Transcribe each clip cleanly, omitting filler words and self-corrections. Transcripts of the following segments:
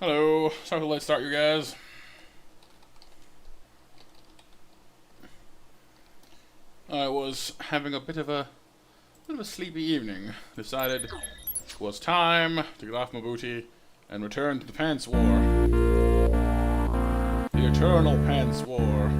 Hello. Sorry for the late start, you guys. I was having a bit of a sleepy evening. Decided it was time to get off my booty and return to the Pants War. The eternal Pants War.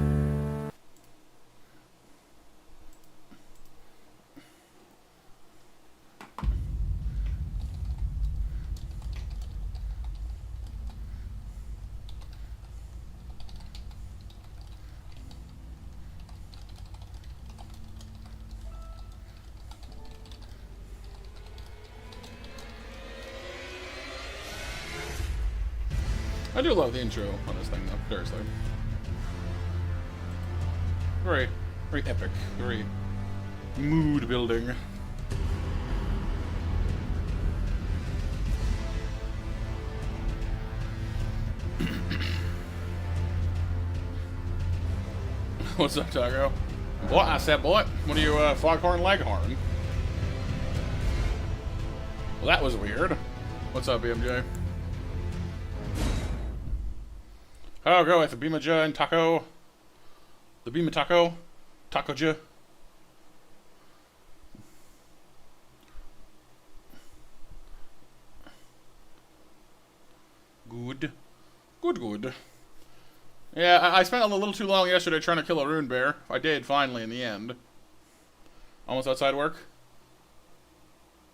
I do love the intro on this thing, though. Seriously. Very, very epic. Very mood building. What's up, Taco? Boy, I said, boy, what are you, Foghorn Leghorn? Well, that was weird. What's up, BMJ? Oh, go with the Bimaja and Taco. The Bima Taco. Taco-ja. Good. Good, good. Yeah, I spent a little too long yesterday trying to kill a rune bear. I did, finally, in the end. Almost outside work.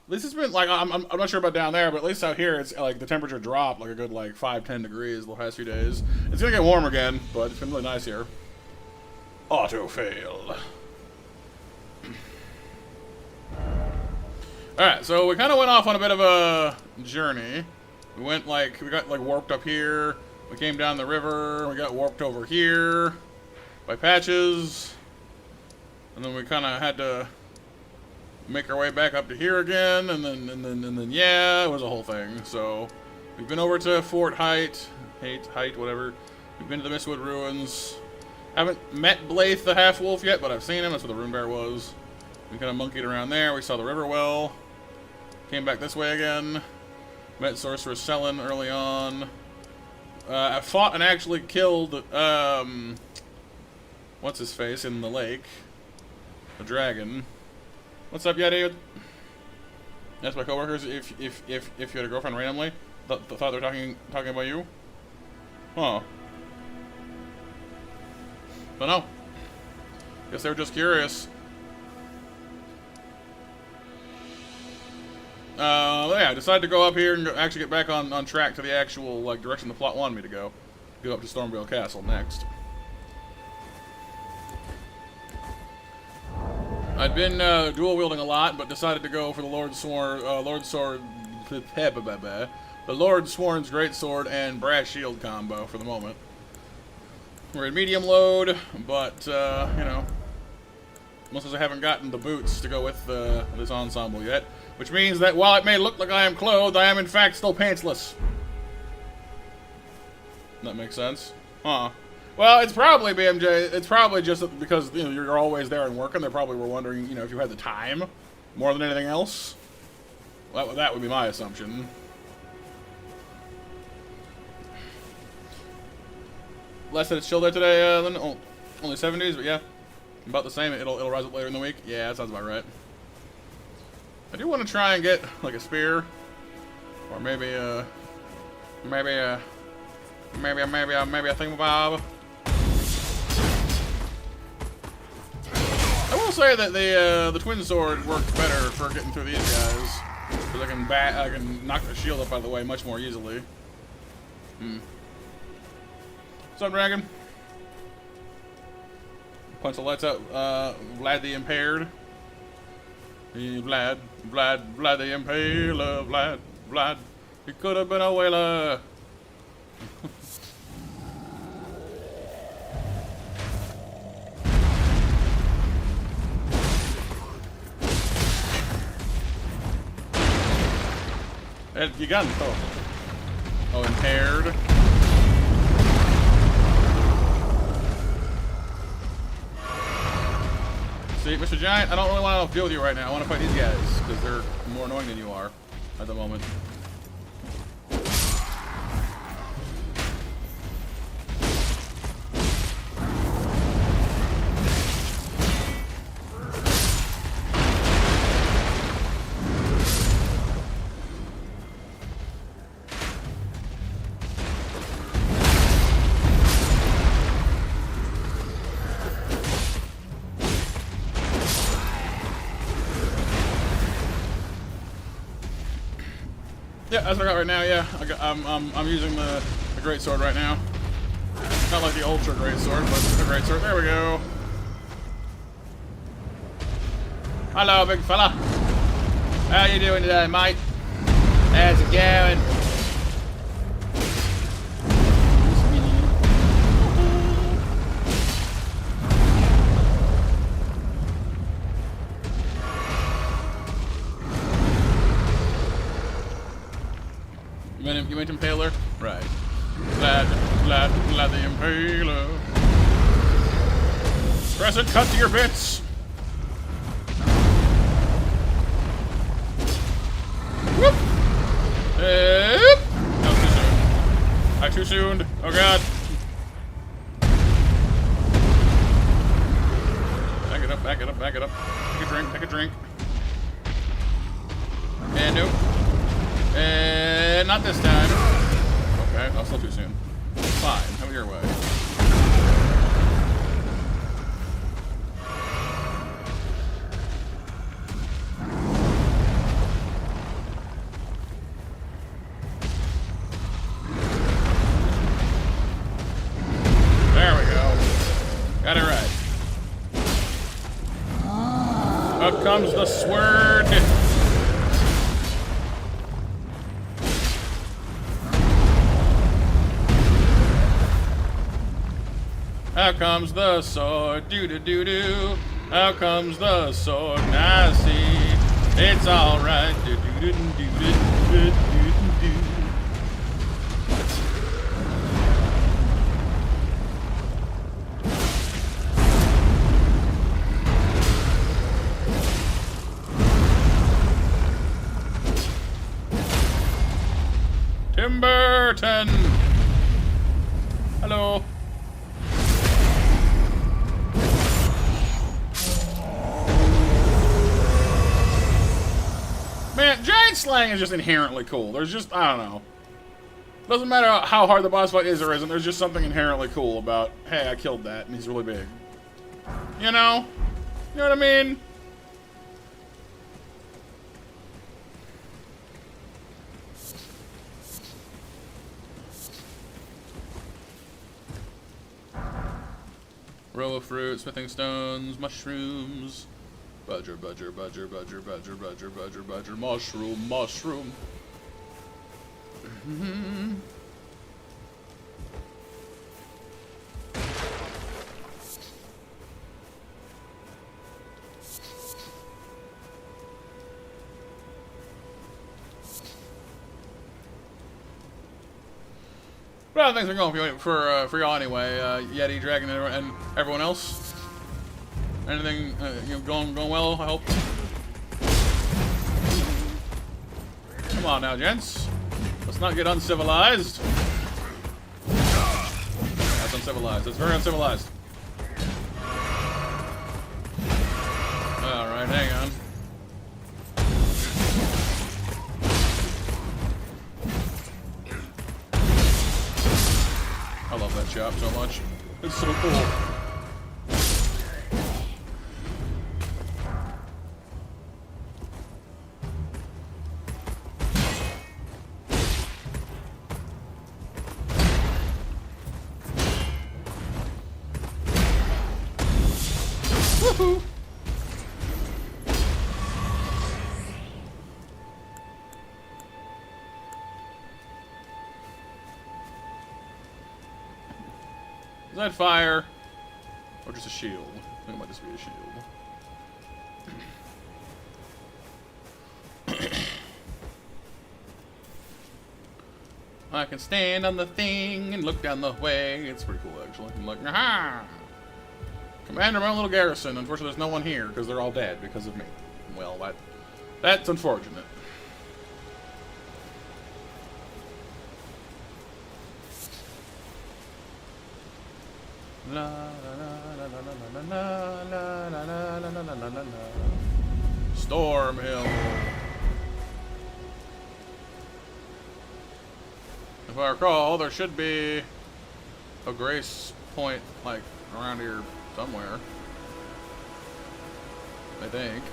At least it's been, like, I'm not sure about down there, but at least out here, it's, like, the temperature dropped, like, a good, like, 5-10 degrees the past few days. It's gonna get warm again, but it's been really nice here. Auto-fail. Alright, so we kind of went off on a bit of a journey. We went, like, we got, like, warped up here. We came down the river. We got warped over here by patches. And then we kind of had to make our way back up to here again, and then yeah, it was a whole thing. So we've been over to Fort Height, whatever. We've been to the Mistwood Ruins, Haven't met Blaith the half-wolf yet, but I've seen him. That's where the rune bear was. We kind of monkeyed around there. We saw the river well. Came back this way again. Met Sorceress Selen early on. I fought and actually killed, what's his face in the lake? The dragon. What's up, Yeti? That's my coworkers. If you had a girlfriend randomly, thought they were talking about you. Huh. But no. Guess they were just curious. Yeah, I decided to go up here and actually get back on track to the actual like direction the plot wanted me to go. Go up to Stormvale Castle next. I'd been dual wielding a lot, but decided to go for the Lord Sworn's Greatsword and Brass Shield combo for the moment. We're in medium load, but you know, most of us haven't gotten the boots to go with this ensemble yet, which means that while it may look like I am clothed, I am in fact still pantsless. That makes sense, huh? Well, it's probably BMJ. It's probably just because you know you're always there and working. They probably were wondering, you know, if you had the time more than anything else. Well, that would be my assumption. Less that it's chill there today than only 70s, but yeah, about the same. It'll rise up later in the week. Yeah, that sounds about right. I do want to try and get like a spear, or maybe a thingamabob. I will say that the twin sword works better for getting through these guys, because I can knock their shield up out of the way much more easily. What's up, Dragon? Punch the lights out. Vlad the Impaired. Vlad the Impaler. Vlad. He could have been a whaler. El Giganto. Oh, Impaired. See, Mr. Giant, I don't really want to deal with you right now. I want to fight these guys, because they're more annoying than you are at the moment. Yeah, that's what I got right now. Yeah, I'm using the greatsword right now. Not like the ultra greatsword, but the greatsword. There we go. Hello, big fella. How you doing today, mate? How's it going? You meant Impaler? Right. Glad the Impaler. Press it, cut to your bits! Whoop! That was too soon. Too soon. Oh god. Back it up, back it up, back it up. Take a drink, take a drink. And nope. Not this time. Okay, that's still too soon. Fine, have it your way. There we go. Got it right. Up comes the sword. Out comes the sword, doo-doo-doo-doo. Out comes the sword, I see. It's alright, doo-doo-doo-doo-doo-doo-doo-doo. Tim Burton! Hello. Man, giant slaying is just inherently cool. There's just, I don't know. Doesn't matter how hard the boss fight is or isn't, there's just something inherently cool about, hey, I killed that, and he's really big. You know? You know what I mean? Row of fruit, smithing stones, mushrooms. Budger, budger, budger, budger, budger, budger, budger, budger, mushroom, mushroom. Well, things are going for y'all anyway. Yeti, Dragon, and everyone else. Anything going well? I hope. Come on now, gents. Let's not get uncivilized. That's uncivilized. That's very uncivilized. All right, hang on. I love that chop so much. It's so cool. Woohoo! Is that fire? Or just a shield? I think it might just be a shield. I can stand on the thing and look down the way. It's pretty cool, actually. I'm like, aha! Commander, my own little garrison. Unfortunately, there's no one here because they're all dead because of me. Well, that's unfortunate. La la la la la la la la la la la la la. Storm Hill. If I recall, there should be a grace point like around here somewhere. I think.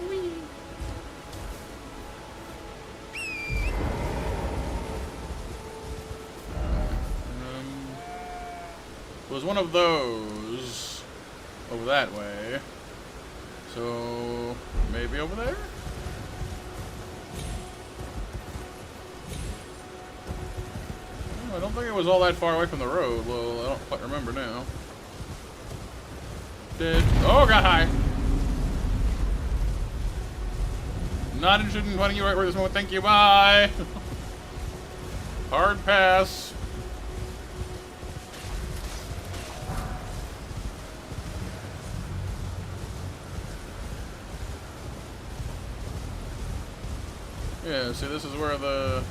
Whee. It was one of those over that way. So maybe over there? I don't think it was all that far away from the road. Well, I don't quite remember now. Oh, got high. Not interested in finding you right where this moment. Thank you. Bye. Hard pass. Yeah, see, this is where the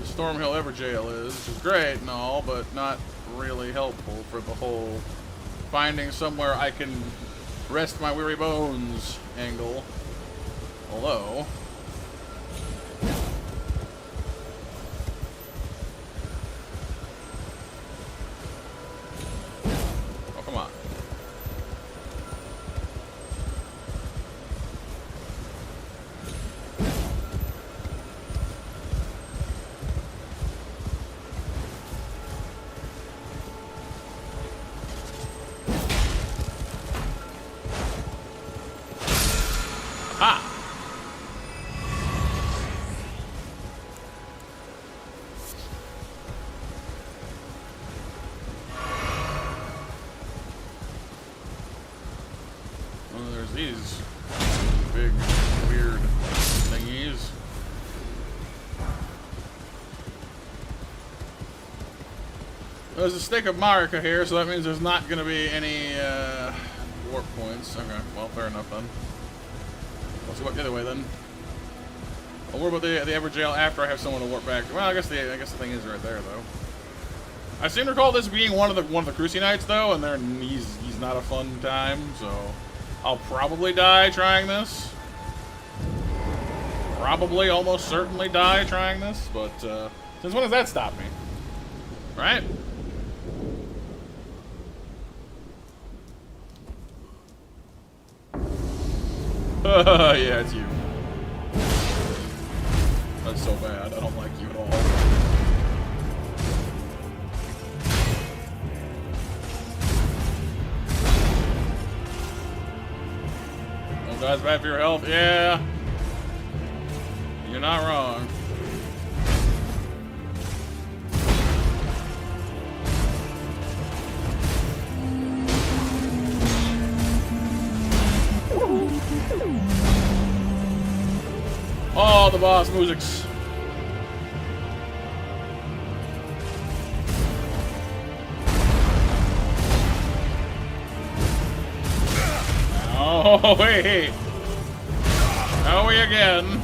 Storm Hill Everjail is, which is great and all, but not really helpful for the whole finding somewhere I can rest my weary bones angle. Although... oh, come on. These big, weird thingies. There's a stick of Marika here, so that means there's not going to be any warp points. Okay, well, fair enough then. Let's go the other way then. I'll worry about the Ever jail after I have someone to warp back. Well, I guess the thing is right there though. I seem to recall this being one of the Cruci nights though, and he's not a fun time, so I'll probably die trying this. Probably, almost certainly die trying this, but since when does that stop me? Right? Yeah, it's you. That's so bad. I don't like you at all. Oh, that's bad for your health. Yeah. You're not wrong. Oh, the boss musics. Oh, wait. Are we again?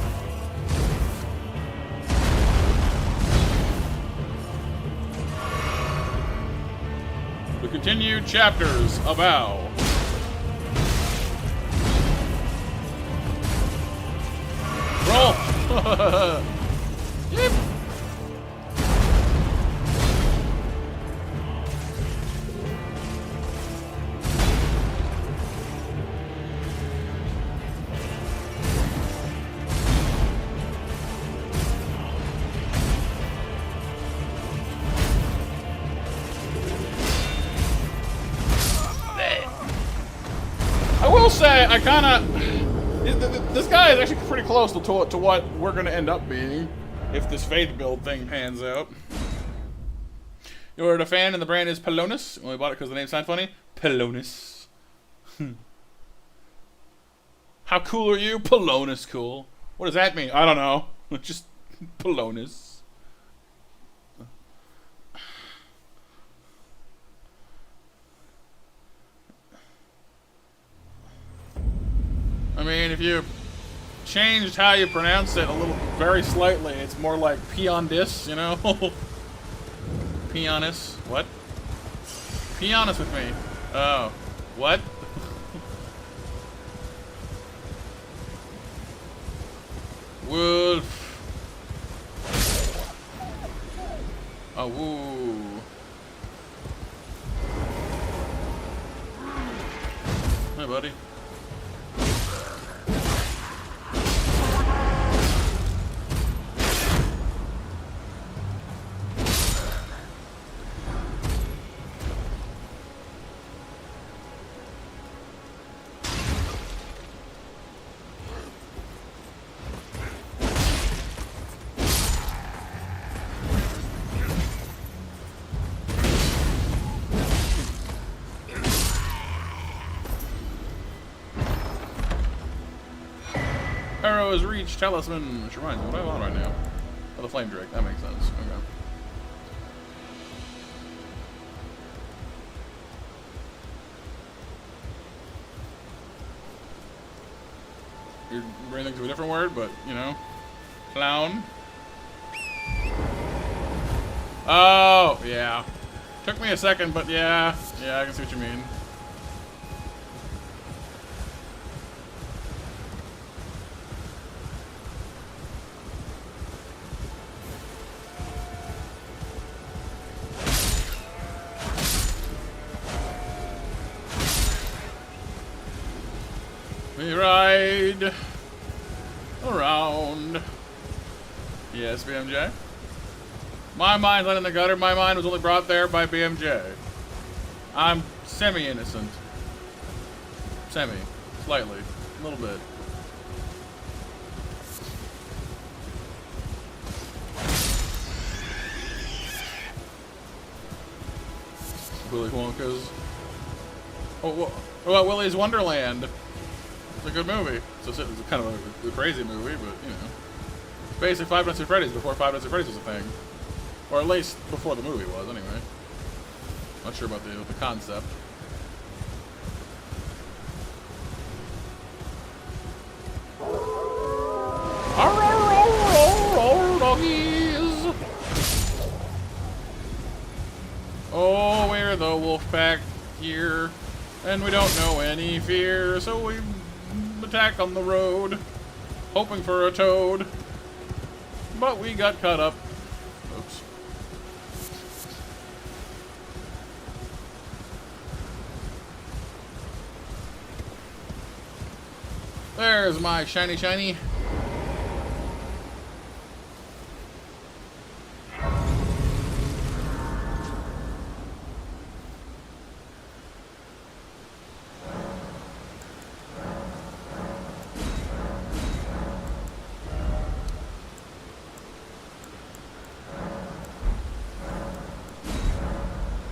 The continued chapters of Al. Roll! Yep. I will say, I kind of... This guy is actually pretty close to what we're going to end up being if this Faith build thing pans out. You ordered a fan and the brand is Polonus. Only bought it because the name sounds funny. Polonus. How cool are you? Polonus cool. What does that mean? I don't know. Just Polonus. I mean, if you changed how you pronounce it a little, very slightly, it's more like Peondis, you know? Peonis. What? Be honest with me. Oh. What? Wolf. Oh, woo. Hi, buddy. Arrow is reached, talisman, which reminds me, what do I want right now? Oh, the flame drake, that makes sense. Okay. You're bringing things to a different word, but, you know. Clown. Oh, yeah. Took me a second, but yeah. Yeah, I can see what you mean. We ride around. Yes, BMJ. My mind's not in the gutter. My mind was only brought there by BMJ. I'm semi-innocent. Semi. Slightly. A little bit. Willy Wonka's. Oh, what about Willy's Wonderland? It's a good movie. It's kind of a crazy movie, but, you know. Basically Five Nights at Freddy's before Five Nights at Freddy's was a thing. Or at least before the movie was, anyway. Not sure about the concept. here. And we don't know any fear, so we attack on the road, hoping for a toad. But we got cut up. Oops. There's my shiny shiny.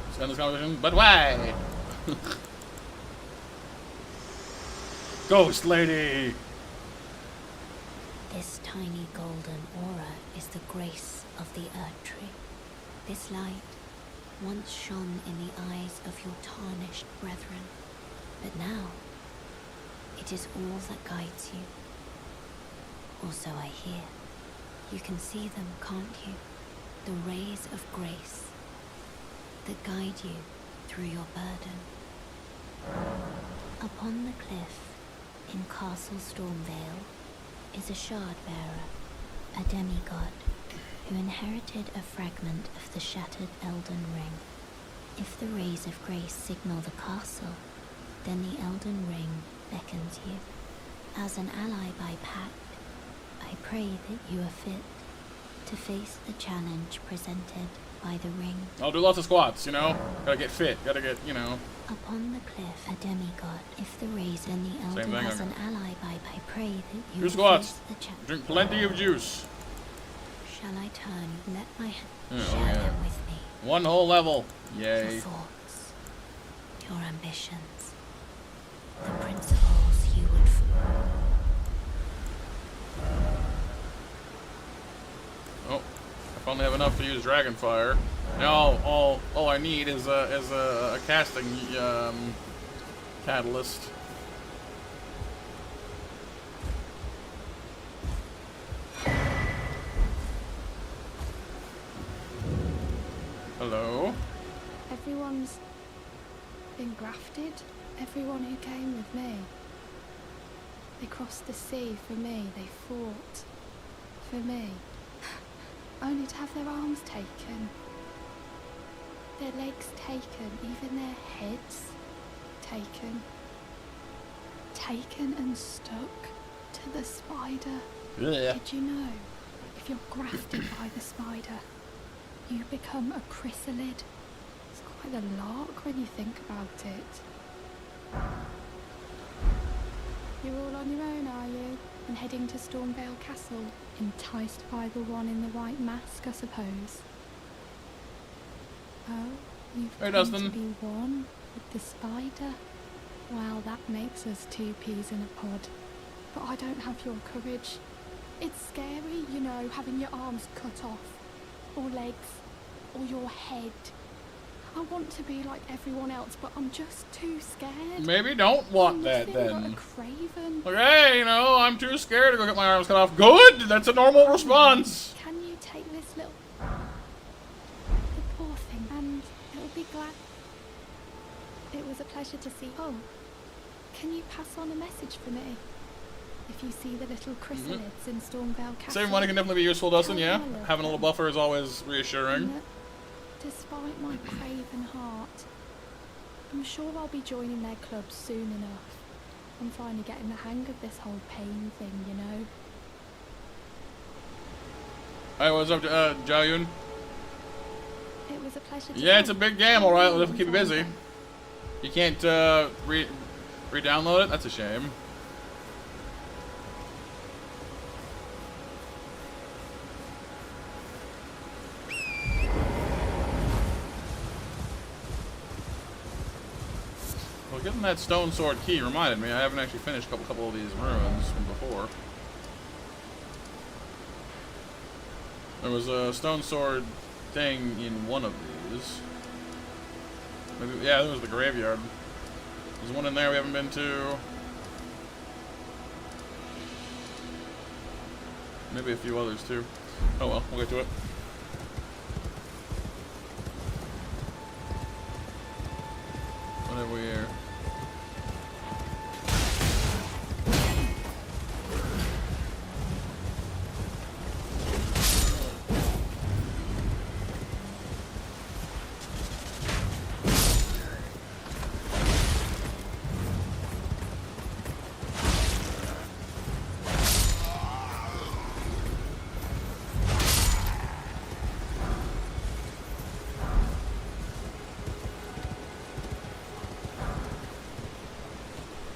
Let's end this conversation, but why? Ghost lady! This tiny golden aura is the grace of the Earth Tree. This light once shone in the eyes of your tarnished brethren, but now it is all that guides you. Or so I hear. You can see them, can't you? The rays of grace that guide you through your burden. Upon the cliff in Castle Stormvale is a shard bearer, a demigod, who inherited a fragment of the shattered Elden Ring. If the rays of grace signal the castle, then the Elden Ring beckons you. As an ally by pact, I pray that you are fit to face the challenge presented by the ring. I'll do lots of squats, you know? Gotta get fit, gotta get, you know. Upon the cliff, a demigod. If the rays and the Elden thing, as an ally by, I pray that you do will squats. face the challenge. Drink plenty of juice. Shall I turn? Let my Yeah, share them with me. One whole level. Your Yay. thoughts, your ambitions, the principles you would Oh, I finally have enough to use Dragonfire. Now all I need is a casting catalyst. Hello. Everyone's been grafted. Everyone who came with me. They crossed the sea for me. They fought for me. Only to have their arms taken. Their legs taken. Even their heads taken. Taken and stuck to the spider. Yeah. Did you know? If you're grafted by the spider, you become a chrysalid. It's quite a lark when you think about it. You're all on your own, are you? And heading to Stormvale Castle, enticed by the one in the white mask, I suppose. Oh, you've Hey, come Dustin. to be one with the spider. Well, that makes us two peas in a pod. But I don't have your courage. It's scary, you know, having your arms cut off. Or legs. Or your head. I want to be like everyone else, but I'm just too scared. Maybe don't want I'm that nothing then. but a craven. Okay, you know, I'm too scared to go get my arms cut off. Good! That's a normal response! Can you take this little... The poor thing, and it'll be glad... It was a pleasure to see... Oh, can you pass on a message for me? If you see the little chrysalids in Stormvale Castle... Saving money can definitely be useful, Dustin, tell yeah. them I love Having a little them. buffer is always And reassuring. that, despite my craven heart, I'm sure I'll be joining their club soon enough. I'm finally getting the hang of this whole pain thing, you know. Hey, what's up, Jayun? It was a pleasure to Yeah, it's a help. big game, alright. We'll keep you Enjoyed busy. them. You can't, re-download it? That's a shame. Well, getting that stone sword key reminded me I haven't actually finished a couple of these ruins from before. There was a stone sword thing in one of these. Maybe, yeah, there was the graveyard. There's one in there we haven't been to. Maybe a few others too. Oh well, we'll get to it. have we here?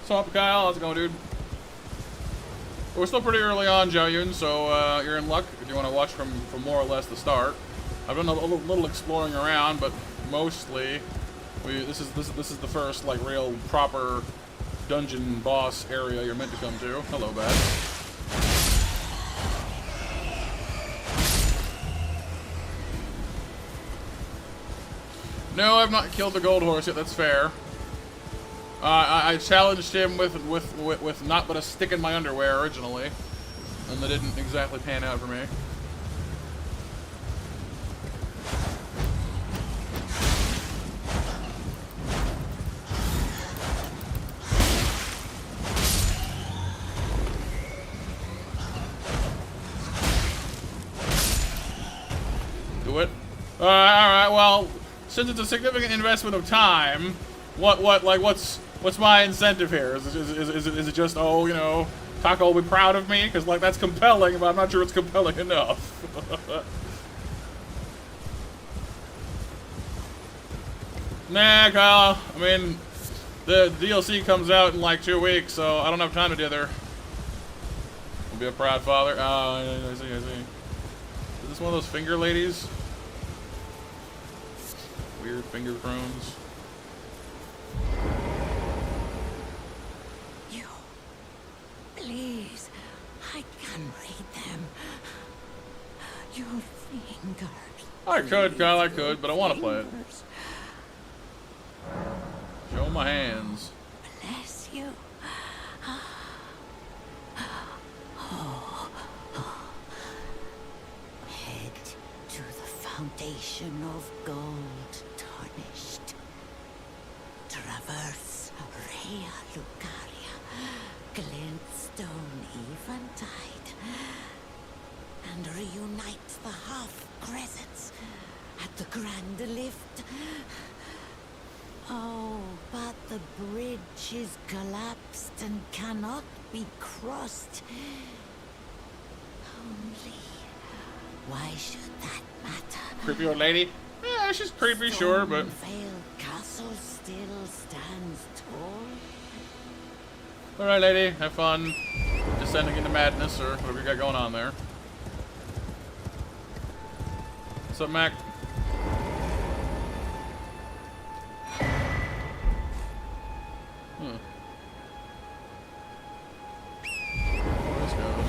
What's up, Kyle? How's it going, dude? We're still pretty early on, Jiaoyun, so you're in luck if you want to watch from more or less the start. I've done a little exploring around, but mostly this is the first like real proper dungeon boss area you're meant to come to. Hello, Bat. No, I've not killed the gold horse yet. That's fair. I challenged him with not but a stick in my underwear originally, and that didn't exactly pan out for me. Do it. All right. Well, since it's a significant investment of time, what's my incentive here? Is it just, oh, you know, Taco will be proud of me? Because, like, that's compelling, but I'm not sure it's compelling enough. Nah, Kyle. I mean, the DLC comes out in, like, 2 weeks, so I don't have time to dither. Will be a proud father. Oh, I see. Is this one of those finger ladies? Weird finger crones. Please, I can read them. Your fingers. I could, Kyle, I could, but I want to play it. Show my hands. Bless you. Head to the foundation of gold tarnished. Traverse Rea Lucaria, glintstone eventide, and reunite the half crescents at the grand lift. Oh, but the bridge is collapsed and cannot be crossed. Only, why should that matter? Creepy old lady? Yeah, she's creepy, sure, but... Vale Castle still stands tall. Alright, lady, have fun descending into madness, or whatever you got going on there. What's up, Mac? Where this goes.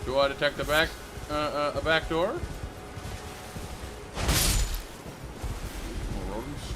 Do I detect a back door? More rodents.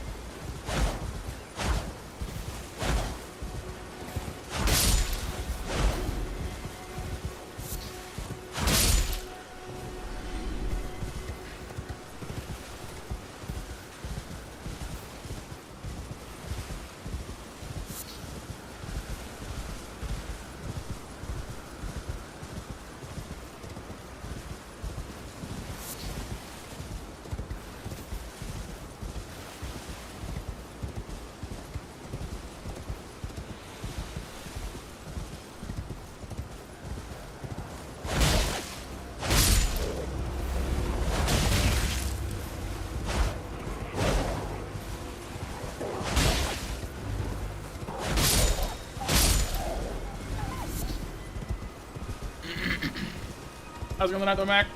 How's it going tonight, though, Mac?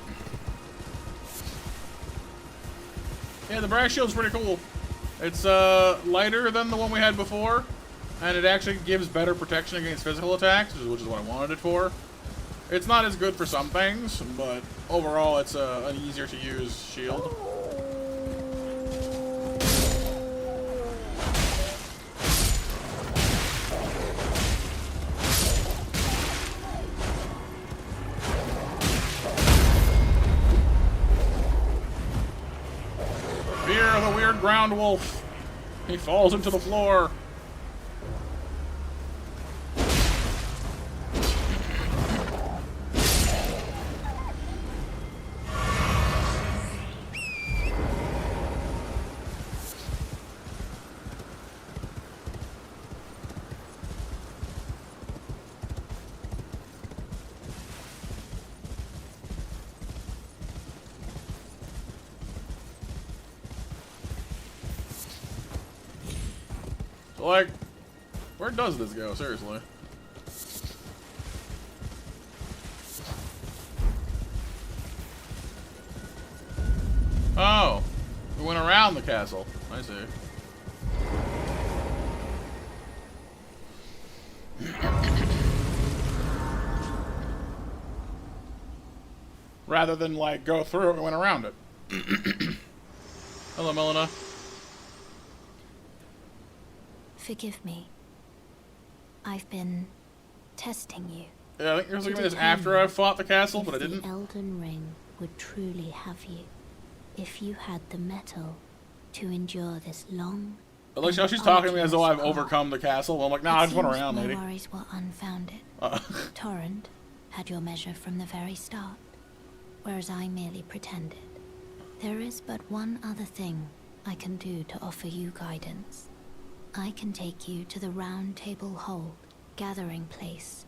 Yeah, the brass shield's pretty cool. It's lighter than the one we had before, and it actually gives better protection against physical attacks, which is what I wanted it for. It's not as good for some things, but overall it's an easier to use shield. ground wolf. He falls into the floor. Like, where does this go? Seriously. Oh, we went around the castle. I see. Rather than, like, go through it, we went around it. Hello, Melina. Forgive me. I've been testing you. Yeah, I think you're looking at this after I fought the castle, but I didn't. The Elden Ring would truly have you if you had the mettle to endure this long. At least now she's talking to me as though I've overcome the castle. Well, I'm like, nah, I just went around, lady. My worries were unfounded. Torrent had your measure from the very start, whereas I merely pretended. There is but one other thing I can do to offer you guidance. I can take you to the Round Table Hold, gathering place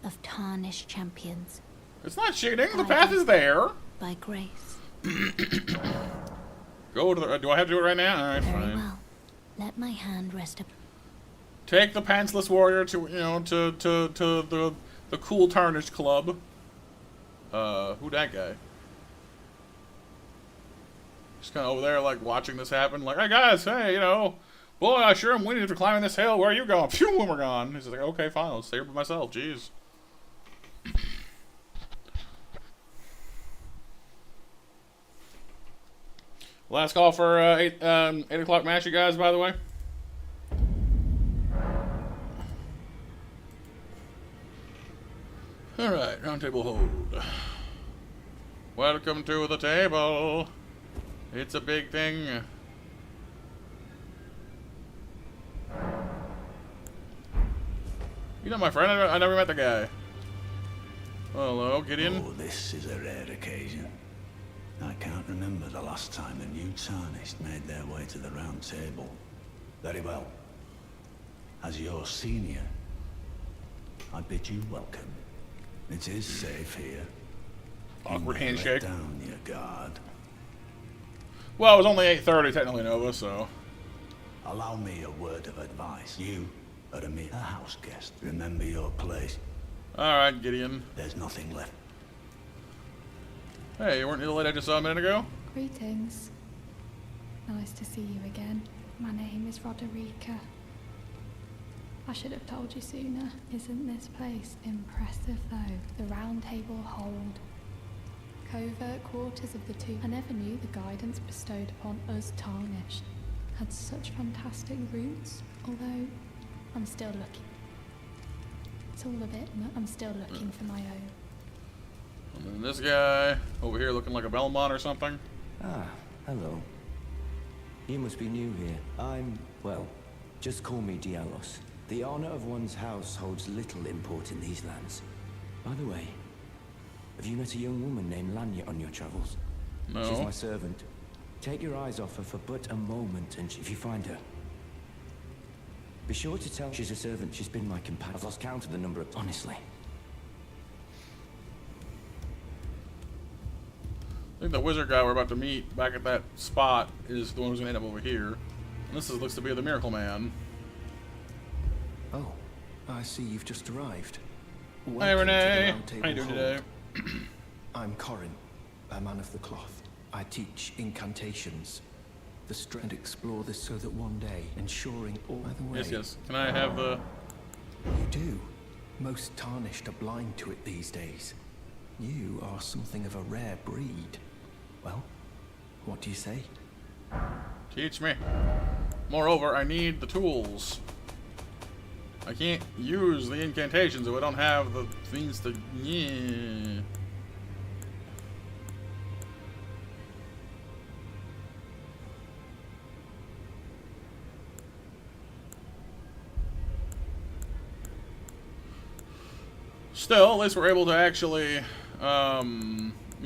of tarnished champions. It's not cheating. The path is there. By grace. Go to the. Do I have to do it right now? All right, Very fine. well. Let my hand rest up. Take the pantsless warrior to to the cool tarnished club. Who that guy? Just kind of over there, like watching this happen. Like, hey guys, hey, boy, I sure am winning for climbing this hill. Where are you going? Phew, we're gone. He's like, okay, fine, I'll stay here by myself. Jeez. Last call for 8 o'clock match, you guys, by the way. Alright, round table hold. Welcome to the table. It's a big thing. You know my friend, I never met the guy. Hello, Gideon. Oh, this is a rare occasion. I can't remember the last time the new Tarnished made their way to the round table. Very well. As your senior, I bid you welcome. It is safe here. Awkward You may handshake. let down your guard. Well, it was only 8:30 technically, Nova, so. Allow me a word of advice. You are a mere house guest. Remember your place. Alright, Gideon. There's nothing left. Hey, you weren't you the lady I just saw a minute ago? Greetings. Nice to see you again. My name is Roderica. I should have told you sooner. Isn't this place impressive though? The Round Table Hold. Covert quarters of the two. I never knew the guidance bestowed upon us Tarnished had such fantastic roots, although I'm still looking. It's all a bit, I'm still looking for my own. And then this guy over here looking like a Belmont or something. Ah, hello. You must be new here. Well, just call me Dialos. The honor of one's house holds little import in these lands. By the way, have you met a young woman named Lanya on your travels? No. She's my servant. Take your eyes off her for but a moment, and if you find her, be sure to tell she's a servant. She's been my companion. I've lost count of the number of... Honestly. I think the wizard guy we're about to meet back at that spot is the one who's gonna end up over here. And this looks to be the Miracle Man. Oh, I see you've just arrived. Hey Welcome to the Renee, Round Table how you doing Hold. today? I'm Corin, a man of the cloth. I teach incantations, the strength, and explore this so that one day, ensuring all. By the way, Yes. Can I have the... you do. Most Tarnished are blind to it these days. You are something of a rare breed. Well, what do you say? Teach me. Moreover, I need the tools. I can't use the incantations if I don't have the things to... Yeah. Still, at least we're able to actually, you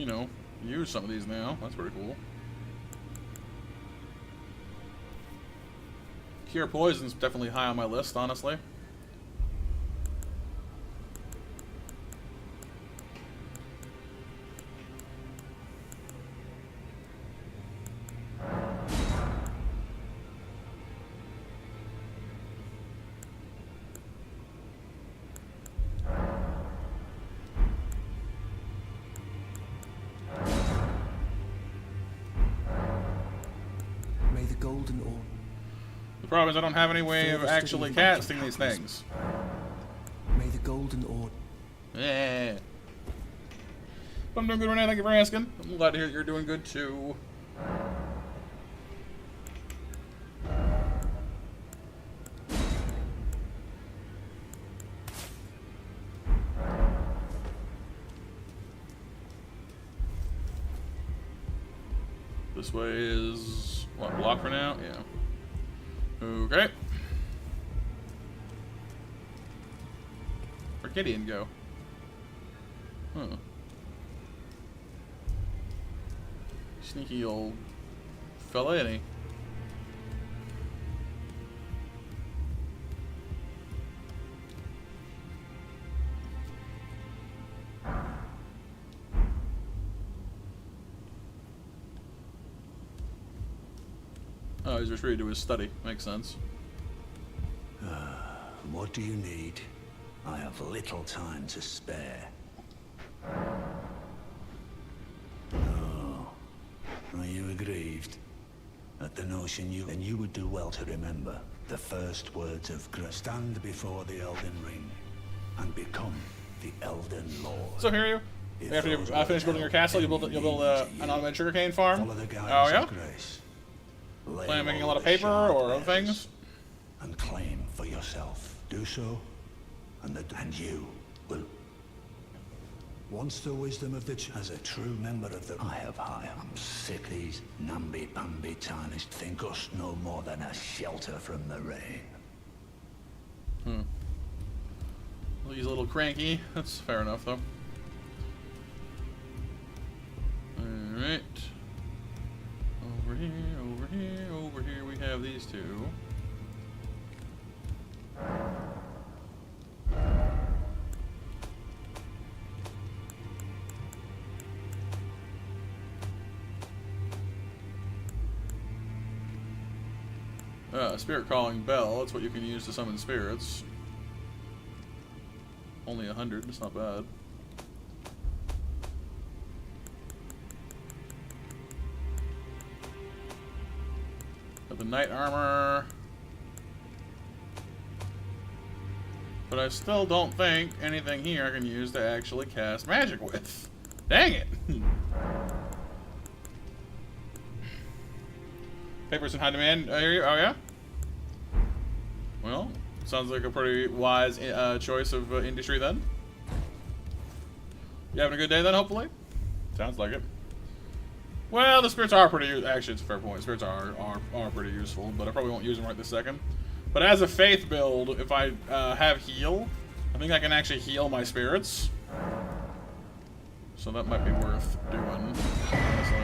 know, use some of these now. That's pretty cool. Cure Poison's definitely high on my list, honestly. May the golden orb. The problem is I don't have any way of actually casting these things. May the golden orb. Yeah. I'm doing good right now, thank you for asking. I'm glad to hear that you're doing good too. This way is what, block for now? Yeah. Okay. Where'd Gideon go? Huh. Sneaky old fella, ain't he? Oh, he's retreated to his study. Makes sense. What do you need? I have little time to spare. Oh, are you aggrieved at the notion you... Then you would do well to remember the first words of grace. Stand before the Elden Ring and become the Elden Lord. So here you. After you finish building your castle, you'll build an automated sugarcane farm. Follow the guidance Oh yeah. of grace. Plan on making a lot of paper or other things. And claim for yourself. Do so, and you will. Once the wisdom of the as a true member of the I have high. I'm sick these namby-pamby tarnished think us no more than a shelter from the rain. Well, he's a little cranky. That's fair enough though. Alright. Over here, over here, over here we have these two. Spirit Calling Bell, that's what you can use to summon spirits. Only 100, that's not bad. Got the Knight Armor. But I still don't think anything here I can use to actually cast magic with. Dang it! Papers in high demand. Oh yeah? Well, sounds like a pretty wise choice of industry then. You having a good day then, hopefully? Sounds like it. Well, the spirits are pretty actually, it's a fair point. Spirits are pretty useful, but I probably won't use them right this second. But as a faith build, if I have heal, I think I can actually heal my spirits. So that might be worth doing, honestly.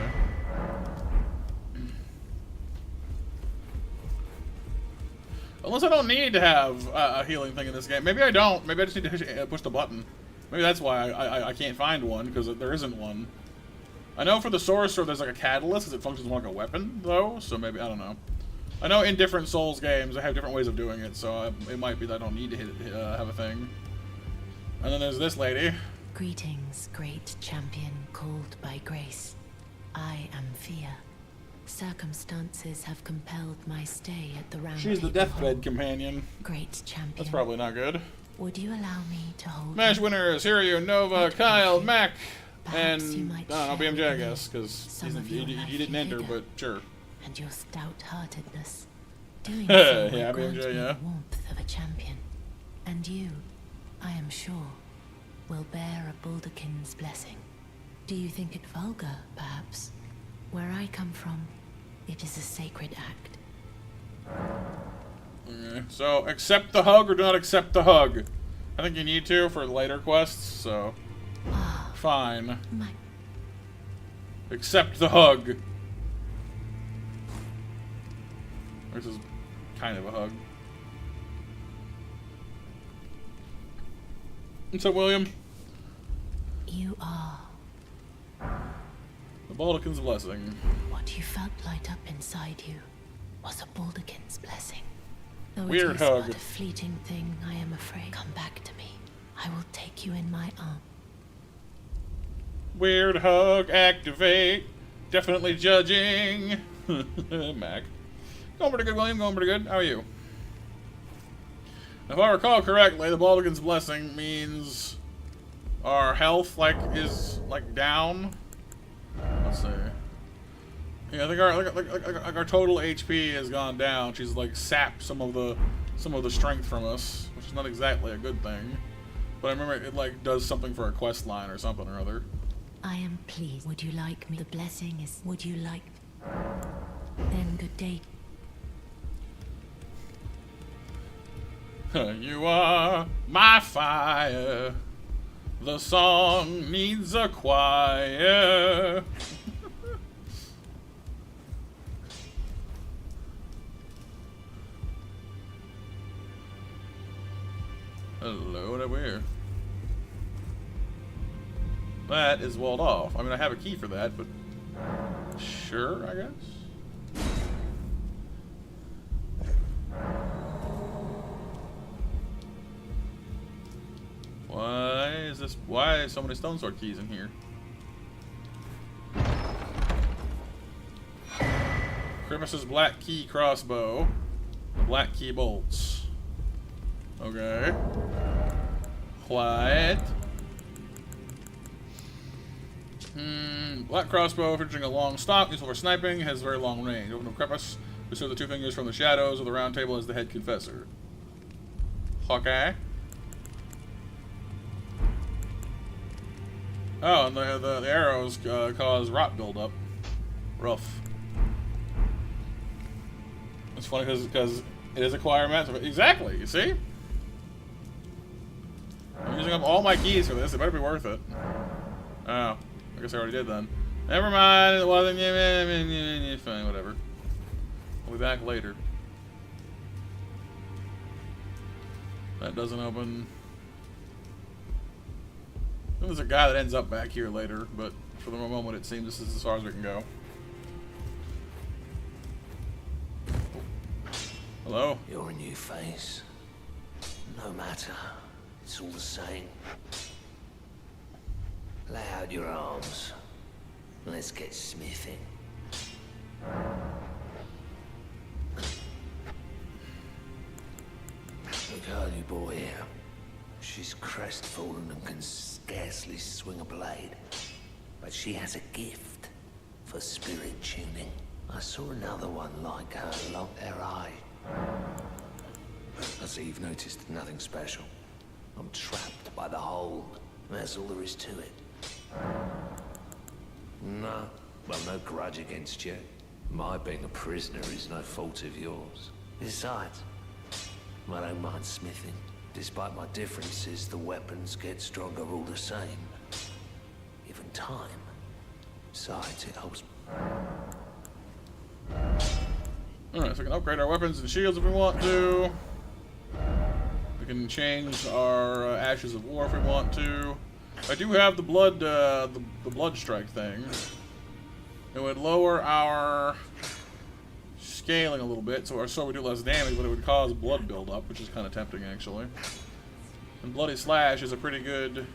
Unless I don't need to have a healing thing in this game. Maybe I don't. Maybe I just need to push the button. Maybe that's why I can't find one, because there isn't one. I know for the sorcerer there's like a catalyst, because it functions more like a weapon, though. So maybe, I don't know. I know in different Souls games, I have different ways of doing it, so it might be that I don't need to have a thing. And then there's this lady. Greetings, great champion called by grace. I am Fia. Circumstances have compelled my stay at the round She's the table deathbed hall. companion. Great champion. That's probably not good. Would you allow me to hold Match you? winners, Hiryu, Nova, Kyle, Mac, Perhaps and you might I don't know, share BMJ, I with me guess, because some of your he life didn't enter, vigor but sure. and your stout-heartedness. Doing so will Yeah, grant BMJ, me yeah. the warmth of a champion. And you, I am sure, will bear a Baldakin's blessing. Do you think it vulgar, perhaps? Where I come from, it is a sacred act. Okay, so accept the hug or do not accept the hug. I think you need to for later quests, so... Fine. My... Accept the hug. This is kind of a hug. What's up, William? You are... The Baldakin's blessing. What you felt light up inside you was a Baldakin's blessing. Though Weird it is hug. but a fleeting thing, I am afraid. Come back to me. I will take you in my arms. Weird hug, activate. Definitely judging. Mac. Going pretty good, William. Going pretty good. How are you? If I recall correctly, the Baldakin's blessing means our health is down. Let's see. Yeah, I think our total HP has gone down. She's sapped some of the strength from us, which is not exactly a good thing. But I remember it does something for a quest line or something or other. I am pleased. Would you like me? The blessing is... Would you like... Then good day. You are my fire. The song needs a choir. Hello, what over here? That is walled off. I mean, I have a key for that, but sure, I guess. Why is so many stone sword keys in here? Grimace's black key crossbow. Black key bolts. Okay. Quiet. Black crossbow featuring a long stock, useful for sniping, has very long range. Open a crevice, pursue the two fingers from the shadows of the round table as the head confessor. Okay. Oh, and the arrows cause rot buildup. Rough. It's funny because it is a choir master. Exactly, you see? I'm using up all my keys for this. It better be worth it. Oh, I guess I already did then. Never mind. It wasn't. Fine, whatever. I'll be back later. That doesn't open. There's a guy that ends up back here later, but for the moment it seems this is as far as we can go. Hello? You're a new face. No matter. It's all the same. Lay out your arms. Let's get smithing. The girly boy here. She's crestfallen and can scarcely swing a blade. But she has a gift for spirit tuning. I saw another one like her lock their eye. I see you've noticed nothing special. I'm trapped by the hole. That's all there is to it. No, well, no grudge against you. My being a prisoner is no fault of yours. Besides, I don't mind smithing. Despite my differences, the weapons get stronger all the same. Given time. Besides, it helps. Alright, so we can upgrade our weapons and shields if we want to. We can change our Ashes of War if we want to. I do have the blood strike thing. It would lower our scaling a little bit, so our sword would do less damage, but it would cause blood buildup, which is kind of tempting, actually. And Bloody Slash is a pretty good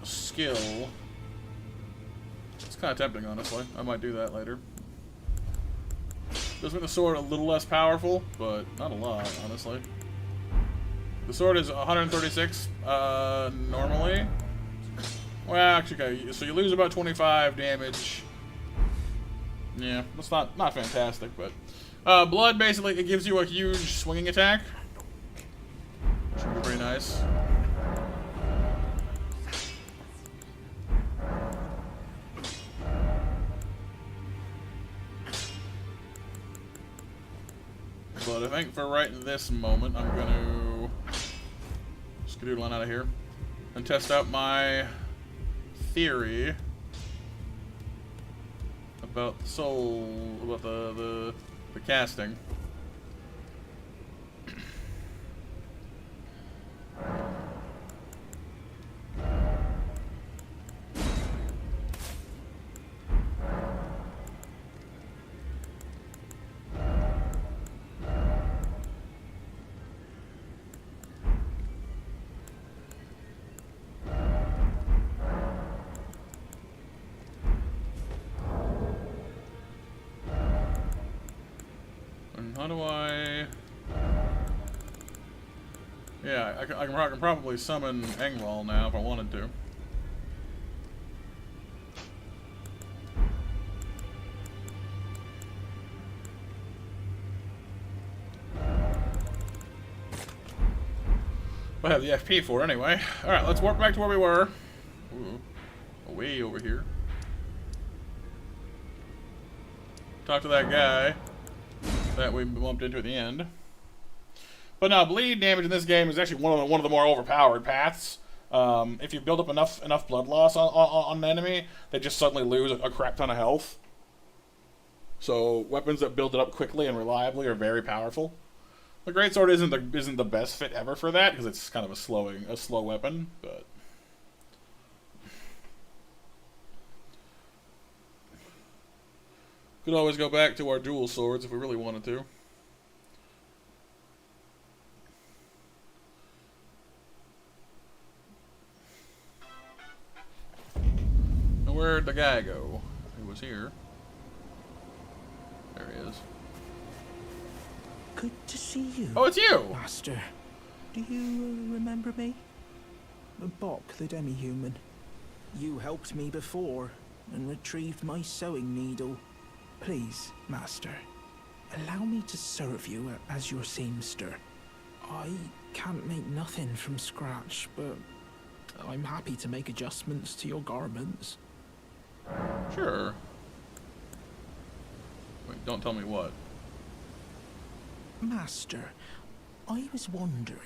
skill. It's kind of tempting, honestly. I might do that later. Does make the sword a little less powerful, but not a lot, honestly. The sword is 136 normally. Well, actually, okay, so you lose about 25 damage. Yeah, that's not fantastic, but blood basically it gives you a huge swinging attack, which would be pretty nice. But I think for right in this moment, I'm going to skedoodle on out of here and test out my theory about the soul, about the casting. How do I... Yeah, I can probably summon Engvall now if I wanted to. I have the FP for it anyway. Alright, let's warp back to where we were. Ooh, way over here. Talk to that guy that we bumped into at the end. But now, bleed damage in this game is actually one of the more overpowered paths. If you build up enough blood loss on an enemy, they just suddenly lose a crap ton of health. So weapons that build it up quickly and reliably are very powerful. The greatsword isn't the best fit ever for that because it's kind of a slow weapon, but. Could always go back to our dual swords if we really wanted to. And where'd the guy go? He was here. There he is. Good to see you. Oh, it's you! Master. Do you remember me? Bok, the demi-human. You helped me before and retrieved my sewing needle. Please, Master, allow me to serve you as your seamster. I can't make nothing from scratch, but I'm happy to make adjustments to your garments. Sure. Wait, don't tell me what. Master, I was wondering,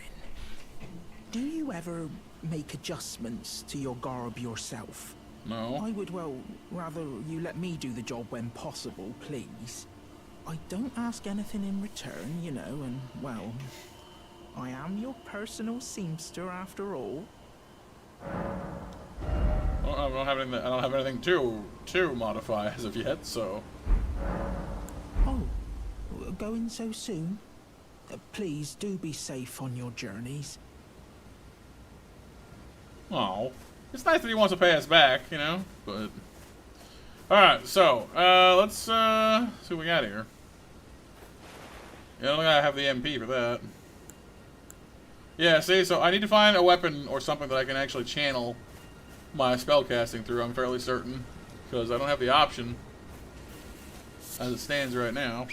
do you ever make adjustments to your garb yourself? No. I would, well, rather you let me do the job when possible, please. I don't ask anything in return, you know, and, well, I am your personal seamster after all. Well, I don't have anything to modify as of yet, so. Oh, going so soon? Please do be safe on your journeys. Oh. It's nice that he wants to pay us back, you know, but... Alright, so, let's, see what we got here. Yeah, I don't think I have the MP for that. Yeah, see, so I need to find a weapon or something that I can actually channel my spellcasting through, I'm fairly certain. Because I don't have the option as it stands right now.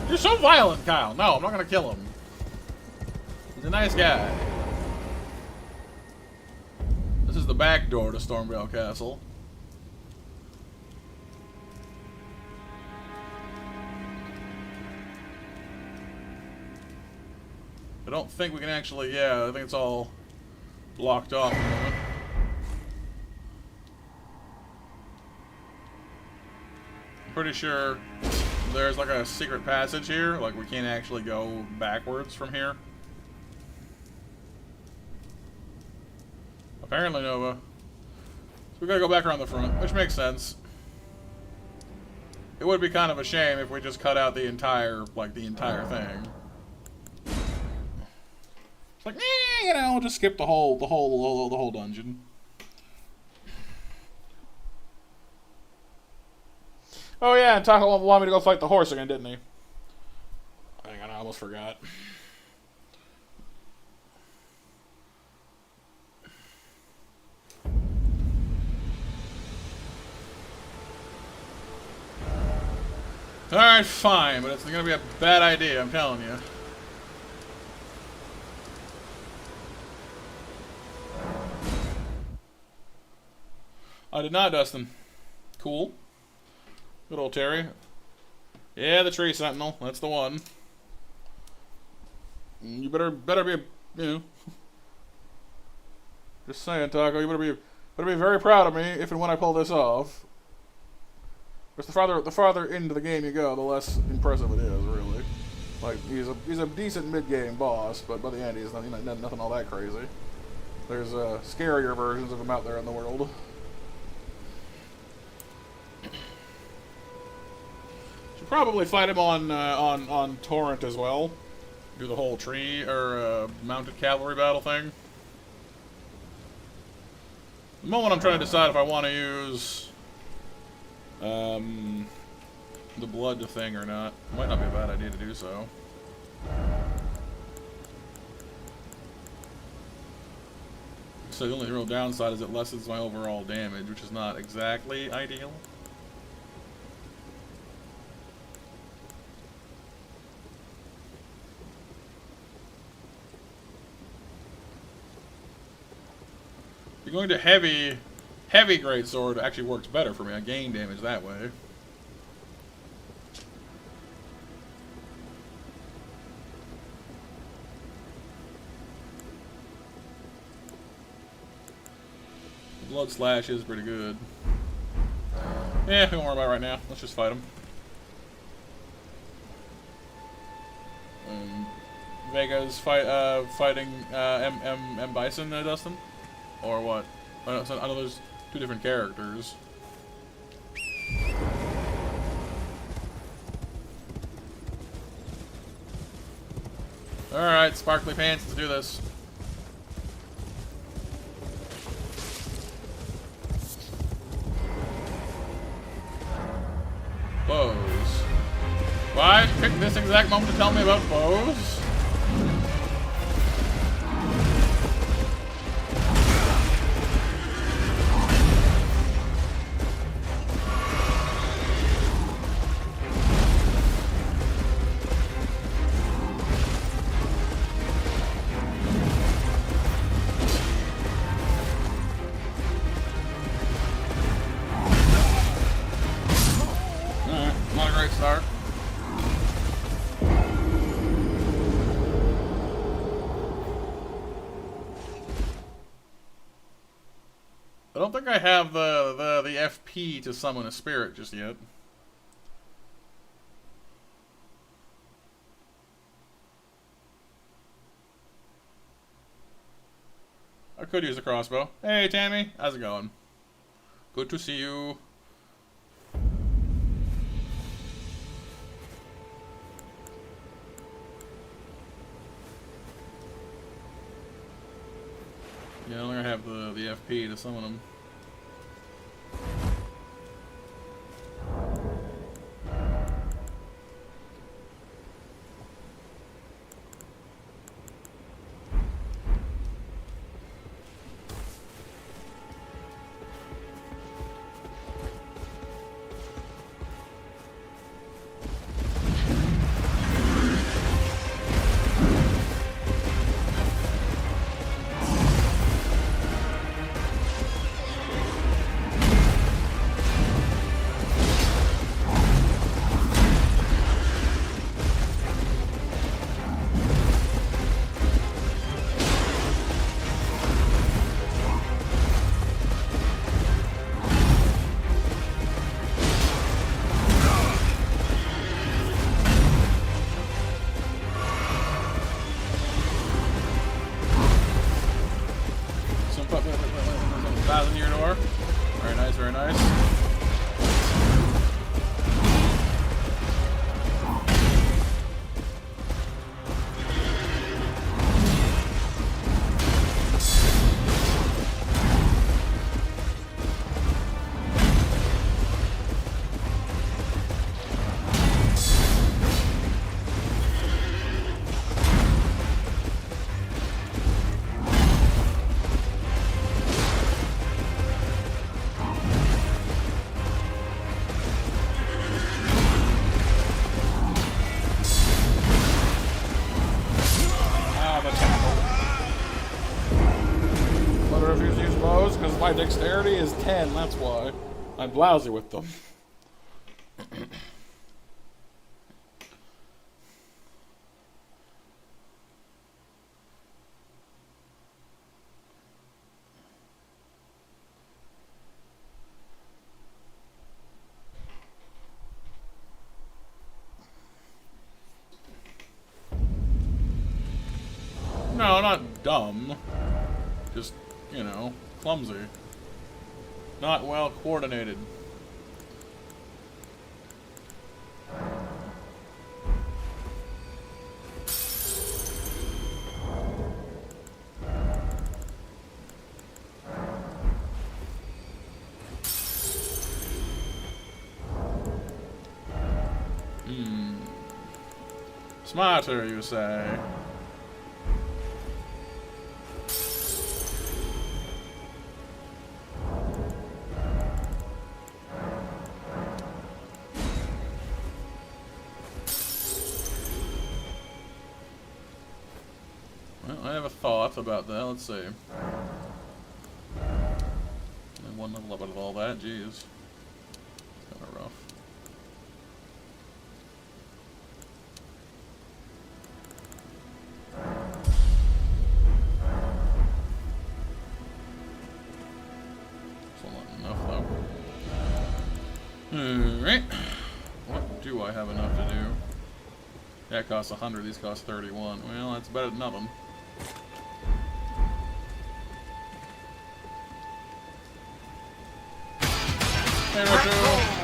You're so violent, Kyle! No, I'm not gonna kill him. He's a nice guy. This is the back door to Stormvale Castle. I don't think we can actually, yeah, I think it's all blocked off at the moment. I'm pretty sure there's like a secret passage here, like we can't actually go backwards from here. Apparently, Nova. So we gotta go back around the front, which makes sense. It would be kind of a shame if we just cut out the entire thing. It's like, you know, we'll just skip the whole dungeon. Oh yeah, and Taco wanted me to go fight the horse again, didn't he? Hang on, I almost forgot. Alright, fine, but it's gonna be a bad idea, I'm telling you. I did not, Dustin. Cool. Good old Terry. Yeah, the tree sentinel. That's the one. You better be, you know. Just saying, Taco. You better be very proud of me if and when I pull this off. Because the farther into the game you go, the less impressive it is, really. Like he's a decent mid-game boss, but by the end he's nothing all that crazy. There's scarier versions of him out there in the world. Should probably fight him on Torrent as well. Do the whole tree or mounted cavalry battle thing. The moment I'm trying to decide if I want to use the blood thing or not. Might not be a bad idea to do so. So the only real downside is it lessens my overall damage, which is not exactly ideal. If you're going to heavy greatsword actually works better for me. I gain damage that way. Blood slash is pretty good. Yeah, don't worry about it right now. Let's just fight him. Vega's fighting M Bison, Dustin, or what? I know there's two different characters. All right, sparkly pants. Let's do this. Bows. Why pick this exact moment to tell me about bows? Not a great start. I don't think I have the FP to summon a spirit just yet. I could use a crossbow. Hey Tammy, how's it going? Good to see you. Yeah, I don't think I have the FP to summon them. Very nice. Because my dexterity is 10, that's why. I'm blousy with them. No, not dumb. Just, you know, clumsy. Not well coordinated. Smarter, you say? Well, I have a thought about that. Let's see. And one level up out of all that, jeez. It's kind of rough. Alright. What do I have enough to do? That costs 100, these cost 31. Well, that's better than nothing. Hey, Rachel!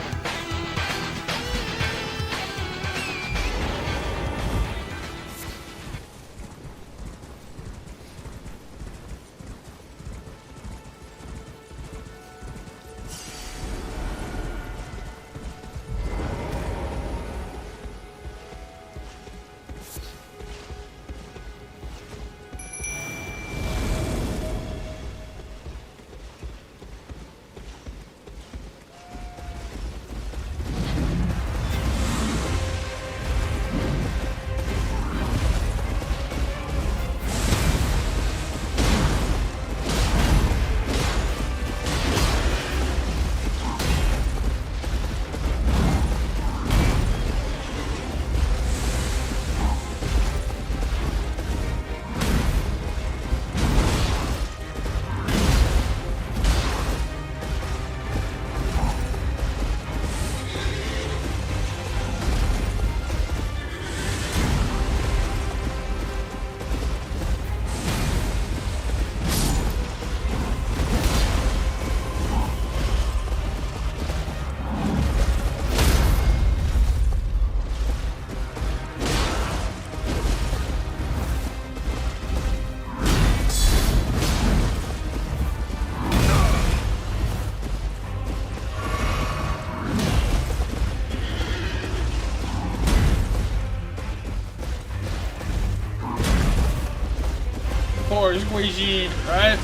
Poor squeegee, right?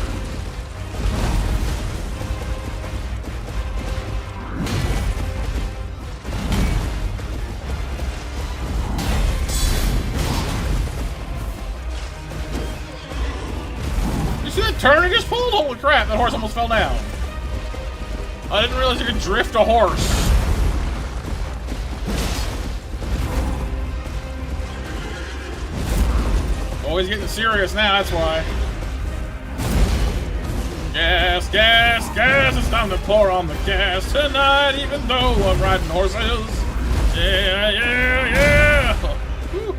You see that turn he just pulled? Holy crap, that horse almost fell down. I didn't realize you could drift a horse. Always getting serious now, that's why. Gas, gas, gas, it's time to pour on the gas tonight, even though I'm riding horses. Yeah, yeah, yeah! Woo.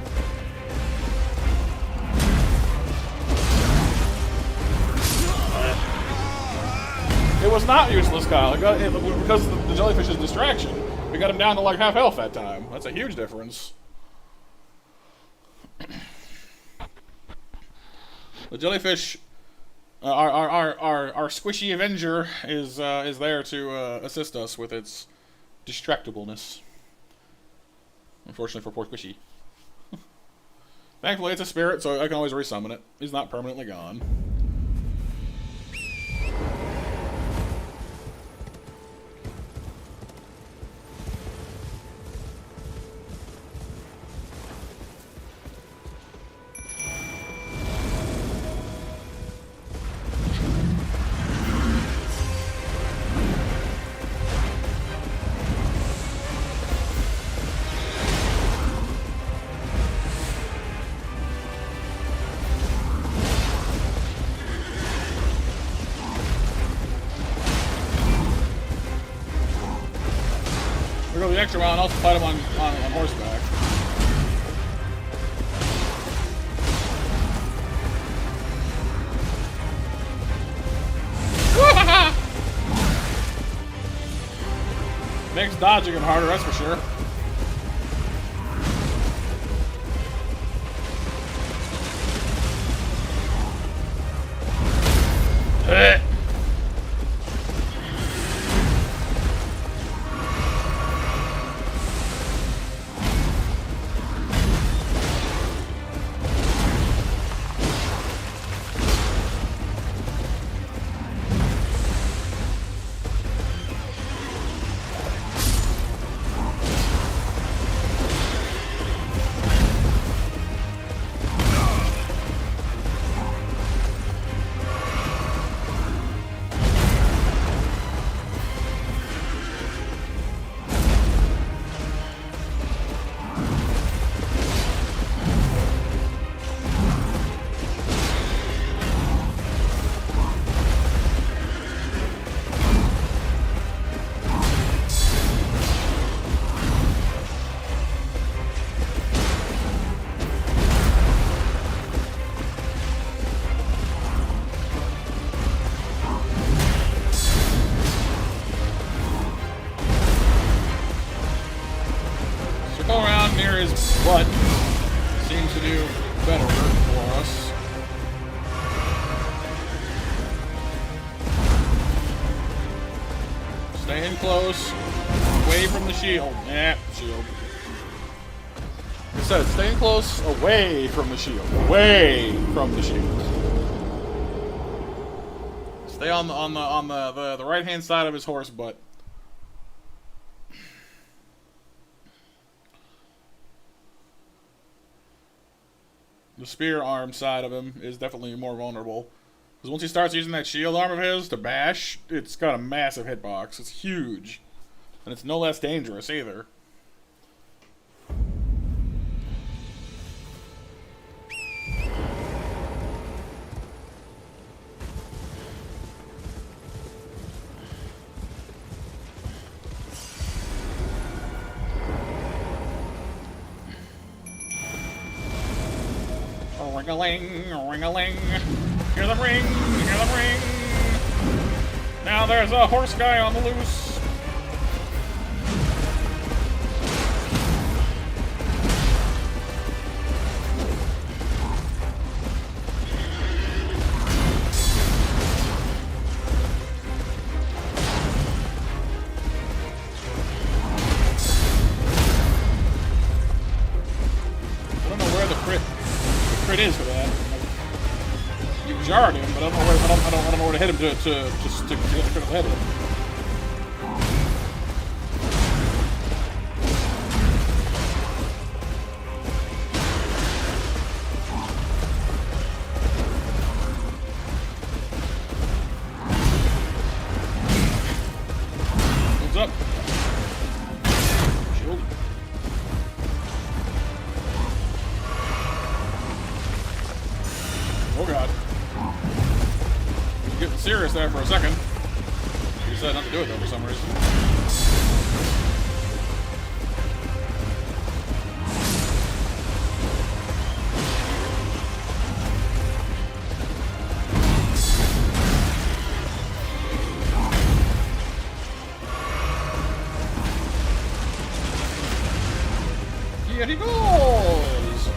It was not useless, Kyle. Because of the jellyfish's distraction. We got him down to like half health that time. That's a huge difference. The jellyfish, our squishy Avenger is there to assist us with its distractibleness. Unfortunately for poor Squishy. Thankfully it's a spirit, so I can always resummon it. He's not permanently gone. We go the extra mile and also fight him on horseback. dodging him harder, that's for sure. Circle around near his butt seems to do better for us. Staying close, away from the shield. Shield. It said staying close, away from the shield. Away from the shield. Stay on the right hand side of his horse butt. The spear arm side of him is definitely more vulnerable. Because once he starts using that shield arm of his to bash, it's got a massive hitbox. It's huge. And it's no less dangerous either. Ring-a-ling, ring-a-ling. Hear them ring, hear them ring. Now there's a horse guy on the loose. I don't know where the crit is for that. You jarred him, but I don't know where I don't know where to hit him to get the critical hit. What's up? Shield. Oh god. He's getting serious there for a second. He decided not to do it though for some reason. Here he goes!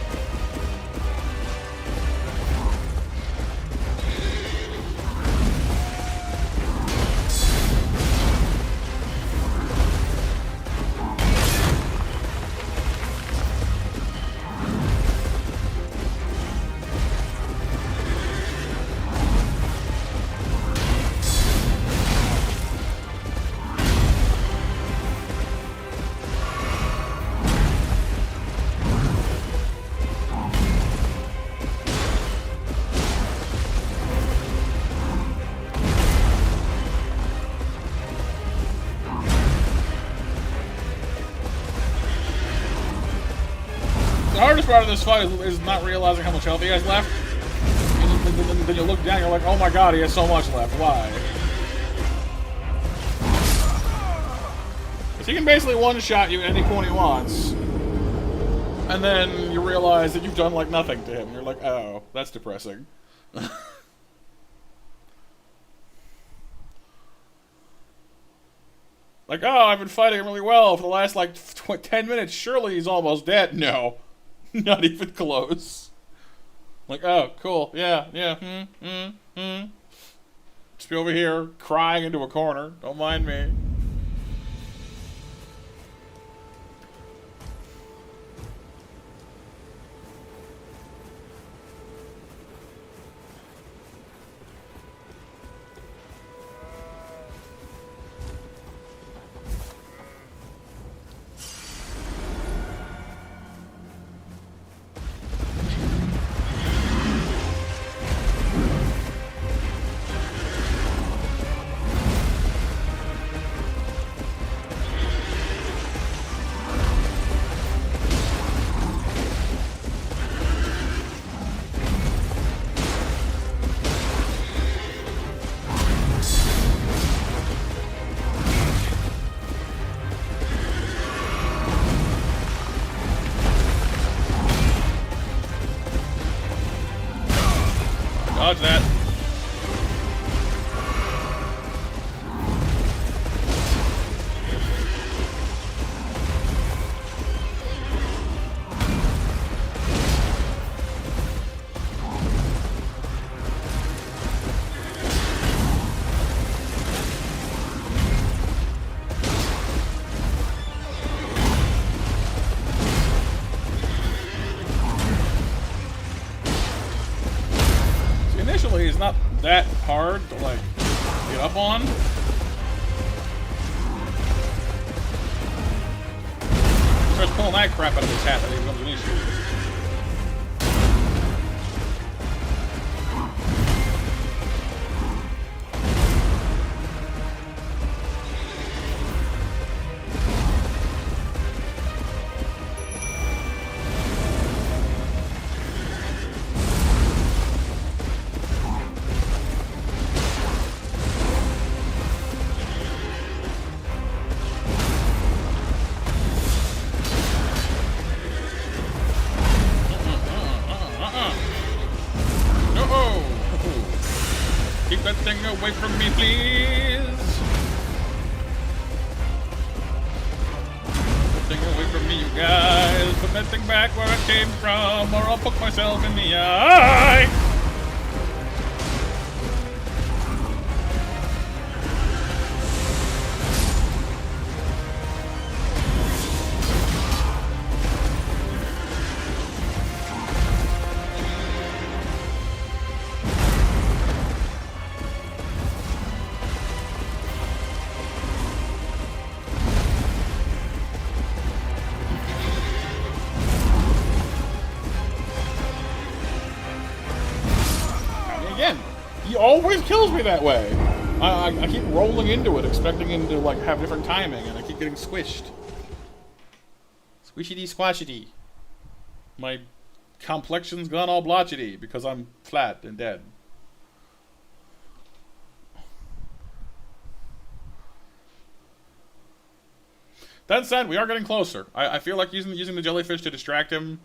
The hardest part of this fight is not realizing how much health he has left. And then you look down, you're like, oh my god, he has so much left. Why? Because he can basically one-shot you at any point he wants. And then you realize that you've done like nothing to him. You're like, oh, that's depressing. Like, oh, I've been fighting him really well for the last, like, 10 minutes. Surely he's almost dead. No. Not even close. Like, oh, cool. Yeah. Just be over here crying into a corner. Don't mind me. Dodge that. Initially, it's not that hard to, like, get up on. He starts pulling that crap out of his hat, that becomes an issue. Keep that thing away from me, please. That thing away from me, you guys. Put that thing back where it came from, or I'll poke myself in the eye. Again, he always kills me that way. I keep rolling into it, expecting him to like have different timing, and I keep getting squished. Squishity squashity. My complexion's gone all blotchety because I'm flat and dead. That said, we are getting closer. I feel like using the jellyfish to distract him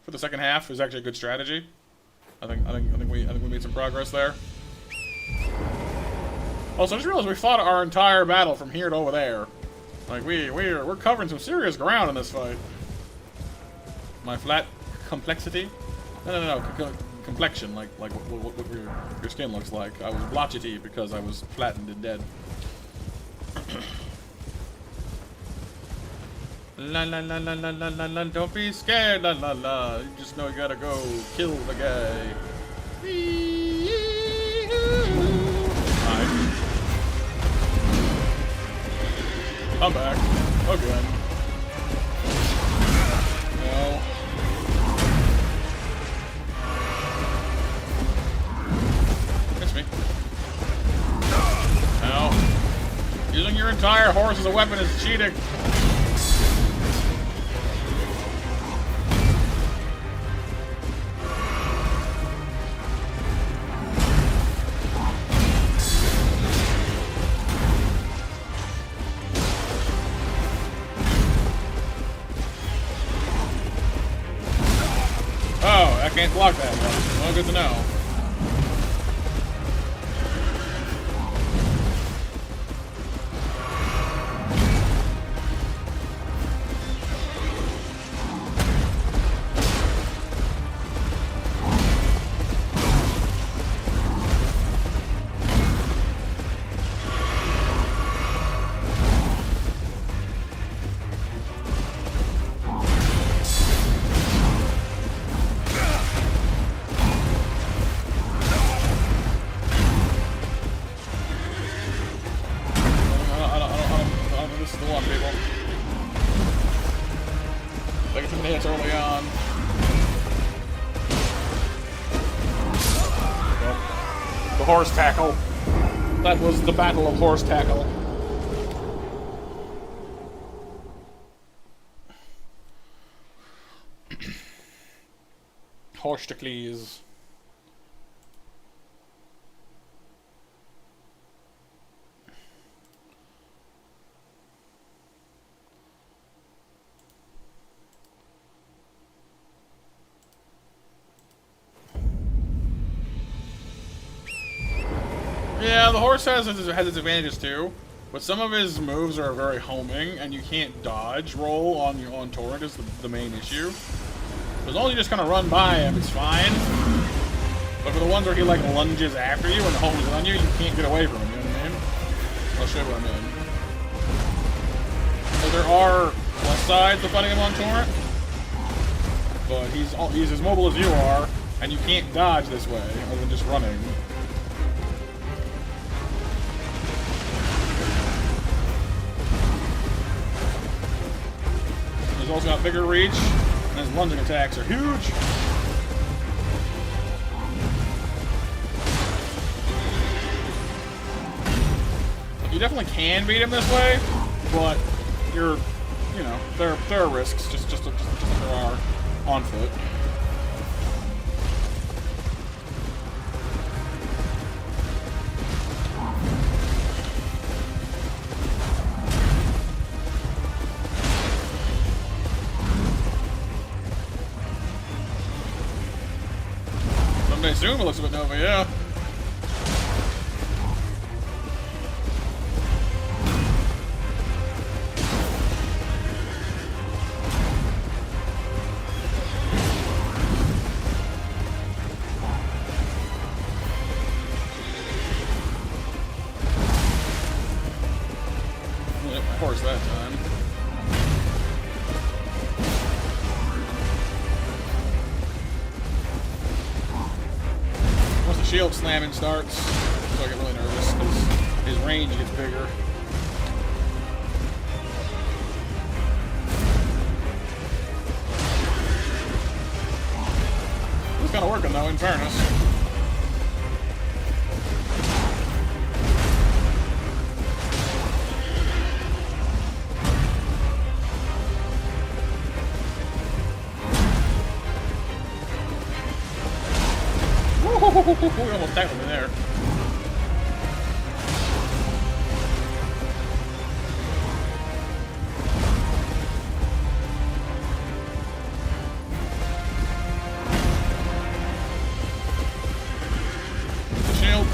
for the second half is actually a good strategy. I think we made some progress there. Also, I just realized we fought our entire battle from here to over there. Like we're covering some serious ground in this fight. My flat complexity? No. Complexion, like what your skin looks like. I was blotchety because I was flattened and dead. La la la la la la la la, don't be scared, la la la. You just know you gotta go kill the guy. Alright. I'm back. Again. No. Miss me. Ow. Using your entire horse as a weapon is cheating. Oh, I can't block that one. Well, good to know. some hits early on. The horse tackle. That was the battle of horse tackle. Horstacles. Yeah, the horse has its advantages too, but some of his moves are very homing, and you can't dodge roll on Torrent is the main issue. So as long as you just kind of run by him, it's fine. But for the ones where he like lunges after you and homes on you, you can't get away from him. You know what I mean? I'll show you what I mean. So there are plus sides to fighting him on Torrent, but he's as mobile as you are, and you can't dodge this way other than just running. He's also got bigger reach, and his lunging attacks are huge. You definitely can beat him this way, but you know, there are risks, just like there are on foot. Someday soon it looks a bit Nova, yeah. Horse that time. Once the shield slamming starts, so I get really nervous because his range gets bigger. It's kind of working though, in fairness. We almost tackled me there. Shield.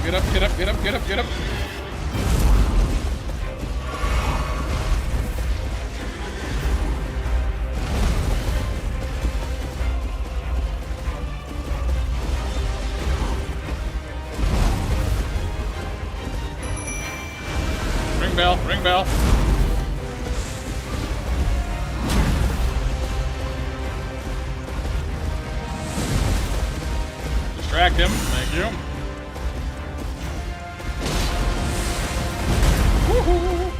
Get up. Ring bell. Distract him, thank you. Woohoo!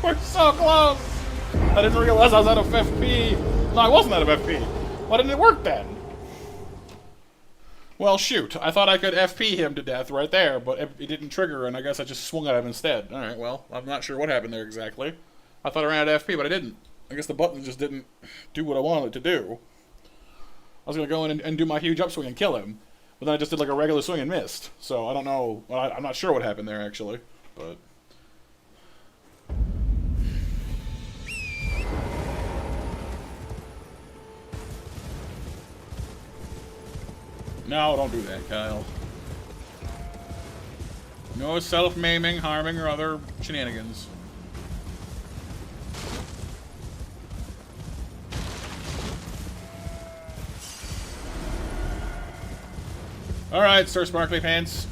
We're so close! I didn't realize I was out of FP. No, I wasn't out of FP. Why didn't it work then? Well, shoot. I thought I could FP him to death right there, but it didn't trigger, and I guess I just swung at him instead. Alright, well, I'm not sure what happened there exactly. I thought I ran out of FP, but I didn't. I guess the button just didn't do what I wanted it to do. I was going to go in and do my huge upswing and kill him, but then I just did like a regular swing and missed. So I don't know. Well, I'm not sure what happened there, actually, but... No, don't do that, Kyle. No self-maiming, harming, or other shenanigans. Alright, Sir Sparkly Pants.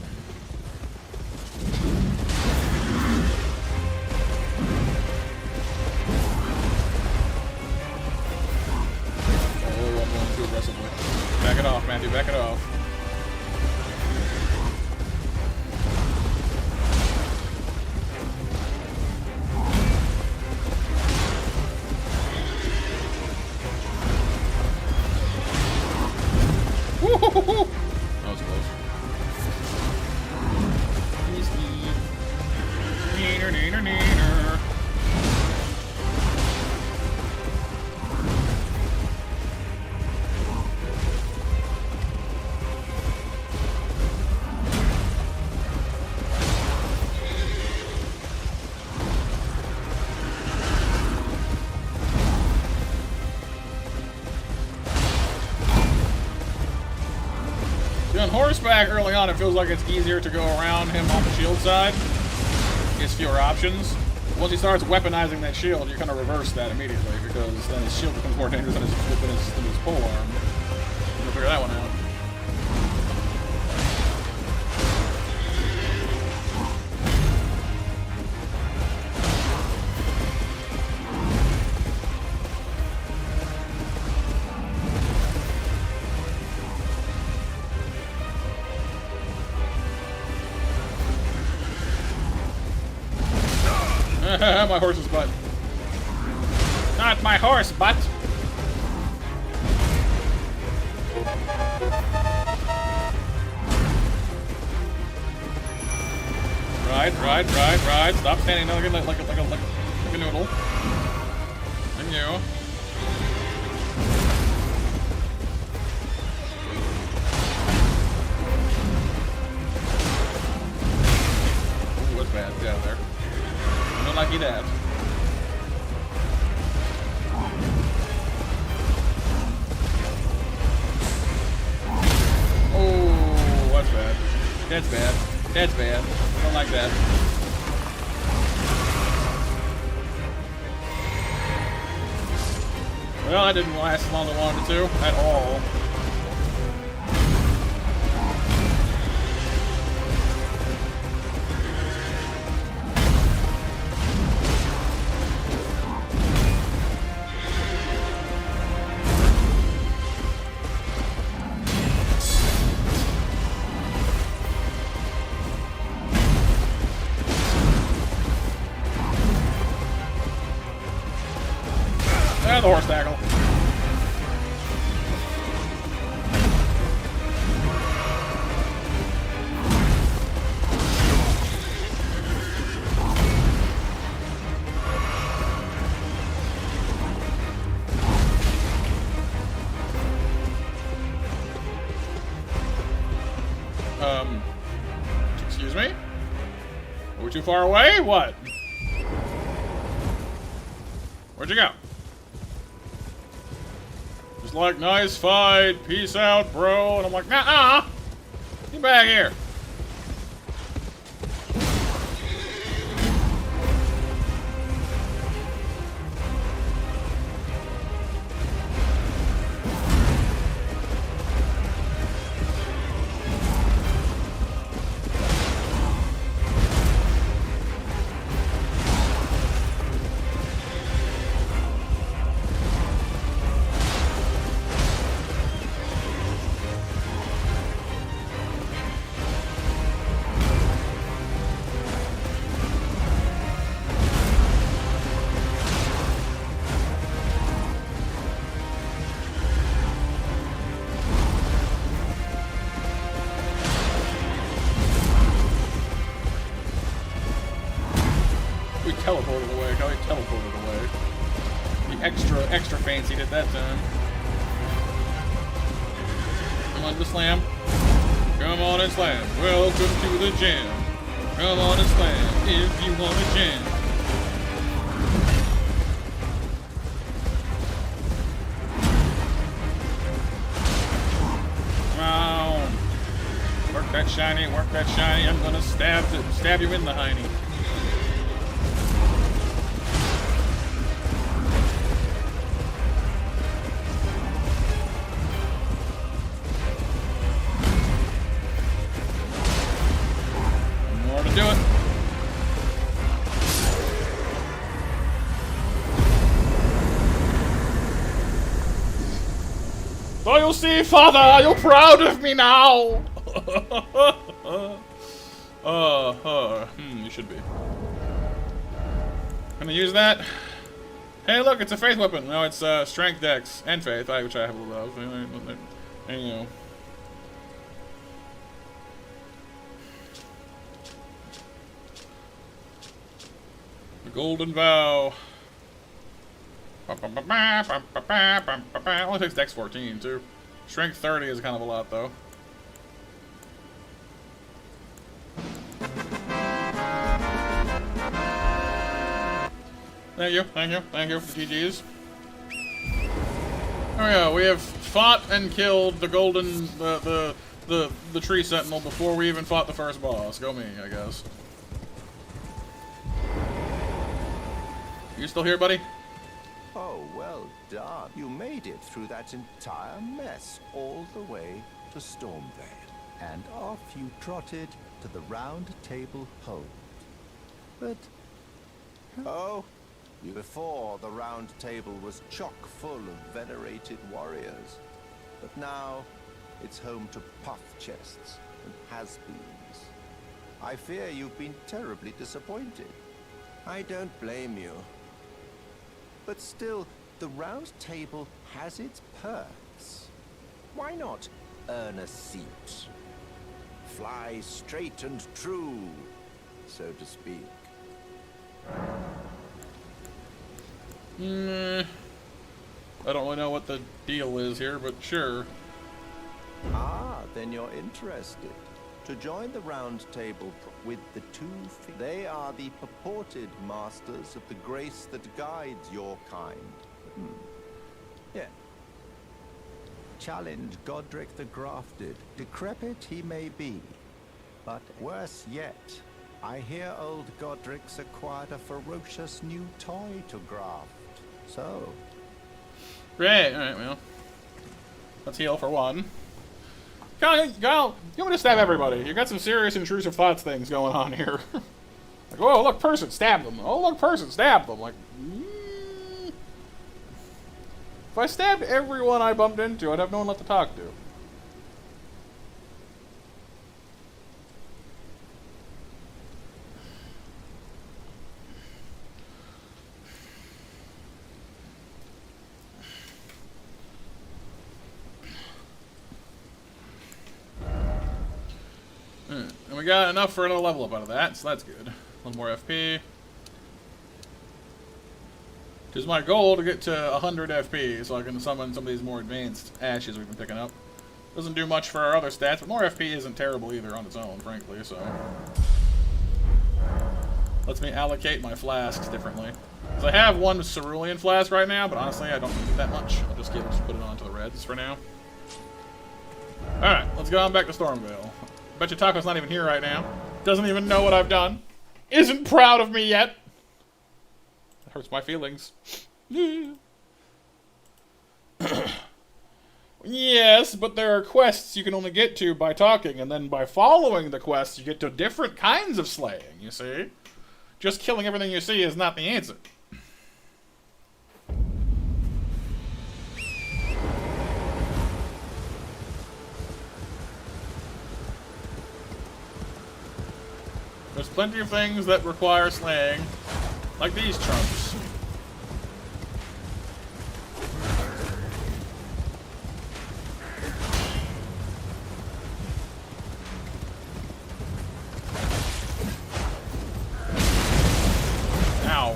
Oh, I'm going too aggressively. Back it off, Matthew, back it off. Woo-hoo-hoo-hoo! That was close. Neener, neener, neener. On horseback early on, it feels like it's easier to go around him on the shield side. He has fewer options. Once he starts weaponizing that shield, you kind of reverse that immediately, because then his shield becomes more dangerous than his pole arm. You'll figure that one out. My horse's butt. Not my horse, butt! Right. Stop standing there like a noodle. Thank you. Ooh, that's bad. Get out of there. Don't like you that. Oh, that's bad. That's bad. That's bad. Don't like that. Well, that didn't last as long as I wanted it to, at all. The horse tackle. Excuse me? Are we too far away? What? Where'd you go? Just like, nice fight, peace out, bro. And I'm like, nah, get back here. teleported away. How he teleported away. The extra fancy did that time. Come on, the slam. Come on and slam. Welcome to the gym. Come on and slam if you want a jam. Wow. Work that shiny, work that shiny. I'm gonna stab you in the hiney. More to do it. So you see, Father, are you proud of me now? You should be. Gonna use that. Hey, look, it's a faith weapon. No, it's strength, dex, and faith, which I have a little of. There you go. The Golden Vow. Only takes dex 14 too. Strength 30 is kind of a lot though. Thank you for the GGs. Oh yeah, we have fought and killed the golden the tree sentinel before we even fought the first boss. Go me, I guess. You still here, buddy? Oh, well done. You made it through that entire mess all the way to Stormvale. And off you trotted to the round table hold. But, oh, before the round table was chock full of venerated warriors. But now it's home to puff chests and has-beens. I fear you've been terribly disappointed. I don't blame you. But still, the round table has its perks. Why not earn a seat? Fly straight and true, so to speak. I don't really know what the deal is here, but sure. Ah, then you're interested. To join the round table with the they are the purported masters of the grace that guides your kind. Yeah. Challenge Godric the Grafted. Decrepit he may be, but worse yet, I hear old Godric's acquired a ferocious new toy to graft. So. Right, alright, well. Let's heal for one. Kyle, you want to stab everybody. You got some serious intrusive thoughts things going on here. Like, oh, look, person, stab them. Oh, look, person, stab them. Like, if I stabbed everyone I bumped into, I'd have no one left to talk to. And we got enough for another level up out of that, so that's good. One more FP. Which is my goal, to get to 100 FP, so I can summon some of these more advanced ashes we've been picking up. Doesn't do much for our other stats, but more FP isn't terrible either on its own, frankly, so. Lets me allocate my flasks differently. Because I have one cerulean flask right now, but honestly, I don't need it that much. I'll just put it onto the reds for now. Alright, let's go on back to Stormvale. Bet you Taco's not even here right now. Doesn't even know what I've done. Isn't proud of me yet. That hurts my feelings. Yes, but there are quests you can only get to by talking, and then by following the quests, you get to different kinds of slaying, you see? Just killing everything you see is not the answer. There's plenty of things that require slaying, like these chunks. Ow.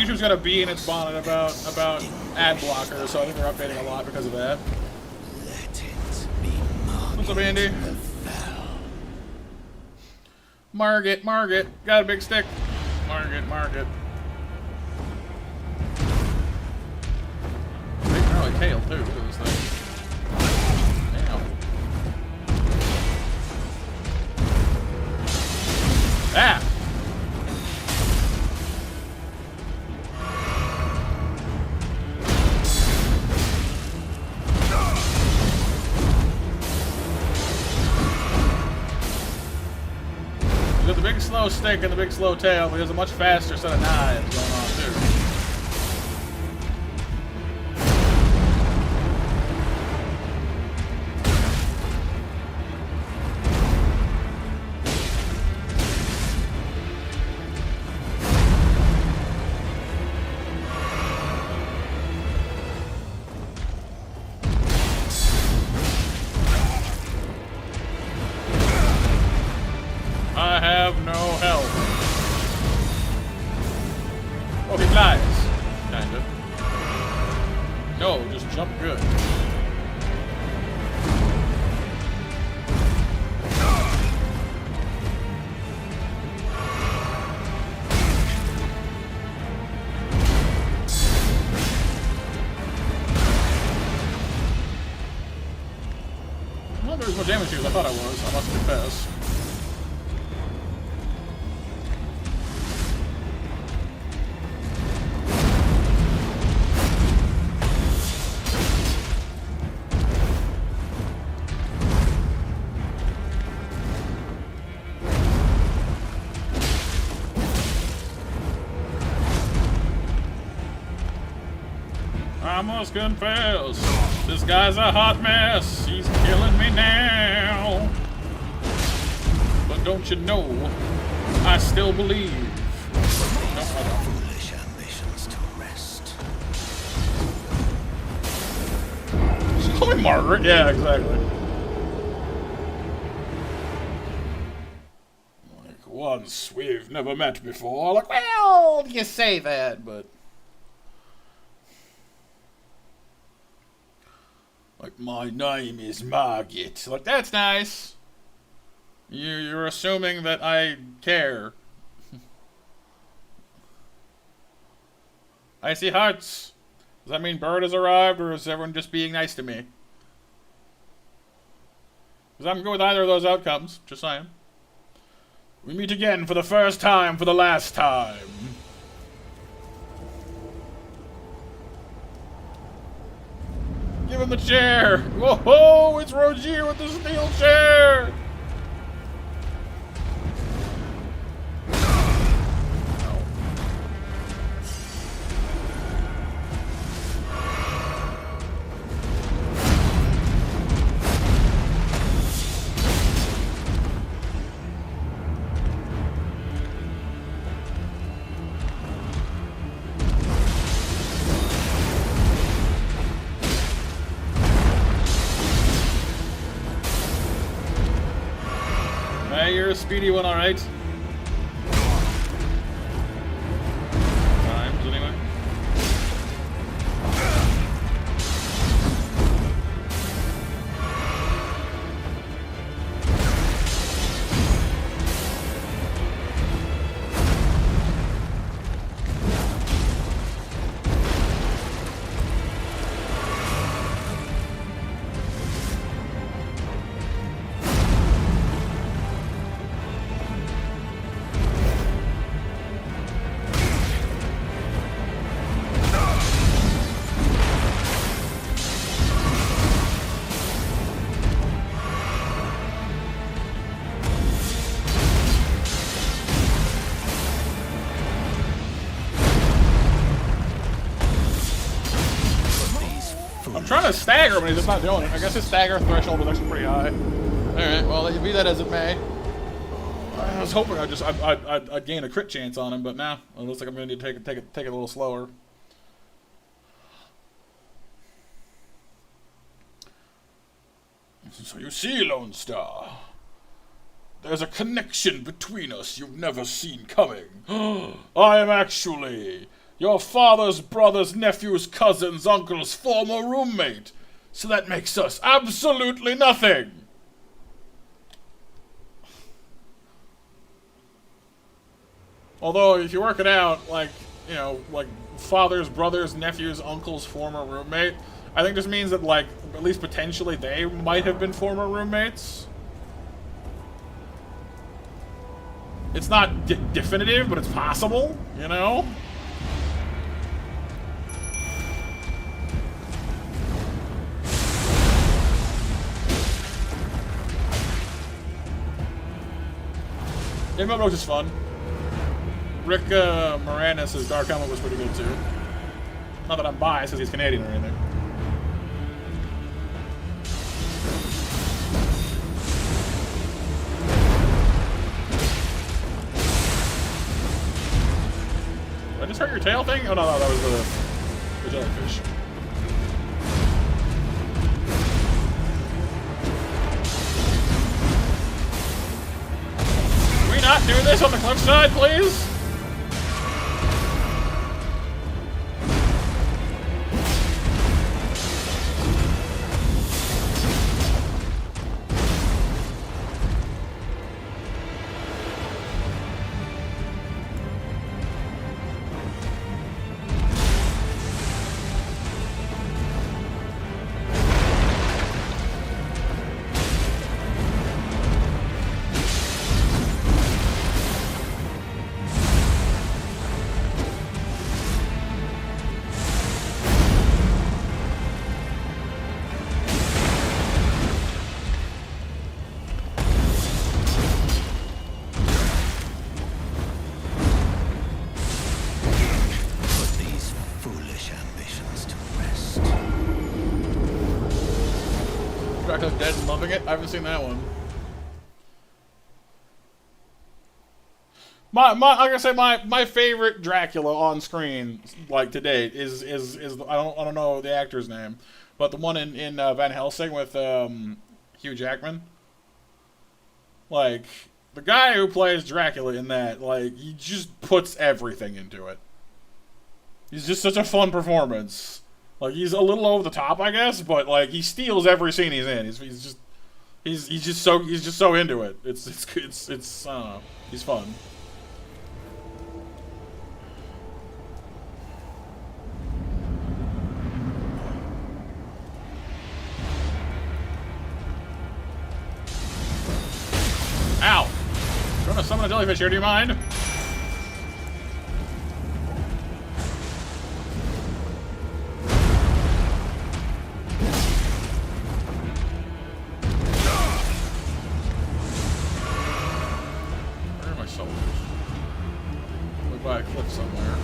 YouTube's got a bee in its bonnet about ad blockers, so I think they're updating a lot because of that. What's up, Andy? Margit, got a big stick. Margit. Big gnarly tail too. Look at this thing. Damn. Ah! He's got the big slow stick and the big slow tail, but he has a much faster set of knives going on too. I have no health. Oh, he flies. Kinda. No, just jump good. I'm not doing as much damage here as I thought I was, I must confess. I must confess, this guy's a hot mess. He's killing me now. But don't you know, I still believe. Foolish ambitions to rest. She called me Margaret? Yeah, exactly. Like, once we've never met before. Like, well, you say that, but... Like, my name is Margit. Like, that's nice. You're assuming that I care. I see hearts. Does that mean Bird has arrived, or is everyone just being nice to me? Because I'm good with either of those outcomes. Just saying. We meet again for the first time, for the last time. Give him the chair! Whoa, it's Rogier with the steel chair! Hey, you're a speedy one, alright. Times, anyway. I'm trying to stagger him, but he's just not doing it. I guess his stagger threshold was actually pretty high. Alright, well, be that as it may. I was hoping I'd gain a crit chance on him, but now it looks like I'm going to need to take it a little slower. So you see, Lone Star, there's a connection between us you've never seen coming. I am actually Your father's brother's nephew's cousin's uncle's former roommate. So that makes us absolutely nothing. Although, if you work it out, like, you know, like, father's, brother's, nephew's, uncle's former roommate, I think this means that, like, at least potentially they might have been former roommates. It's not definitive, but it's possible, you know? Game Mode is fun. Rick Moranis' Dark Helmet was pretty good too. Not that I'm biased because he's Canadian or anything. Did I just hurt your tail thing? Oh no, that was the jellyfish. Can we not do this on the cliffside, please? Dracula's Dead and loving it? I haven't seen that one. Like I say, my favorite Dracula on screen, like to date, is I don't know the actor's name, but the one in Van Helsing with Hugh Jackman. Like the guy who plays Dracula in that, like he just puts everything into it. He's just such a fun performance. Like he's a little over the top, I guess, but like he steals every scene he's in. He's just so into it. It's I don't know. He's fun. Ow! Trying to summon a jellyfish here, do you mind? Where are my soldiers? We're by a cliff somewhere.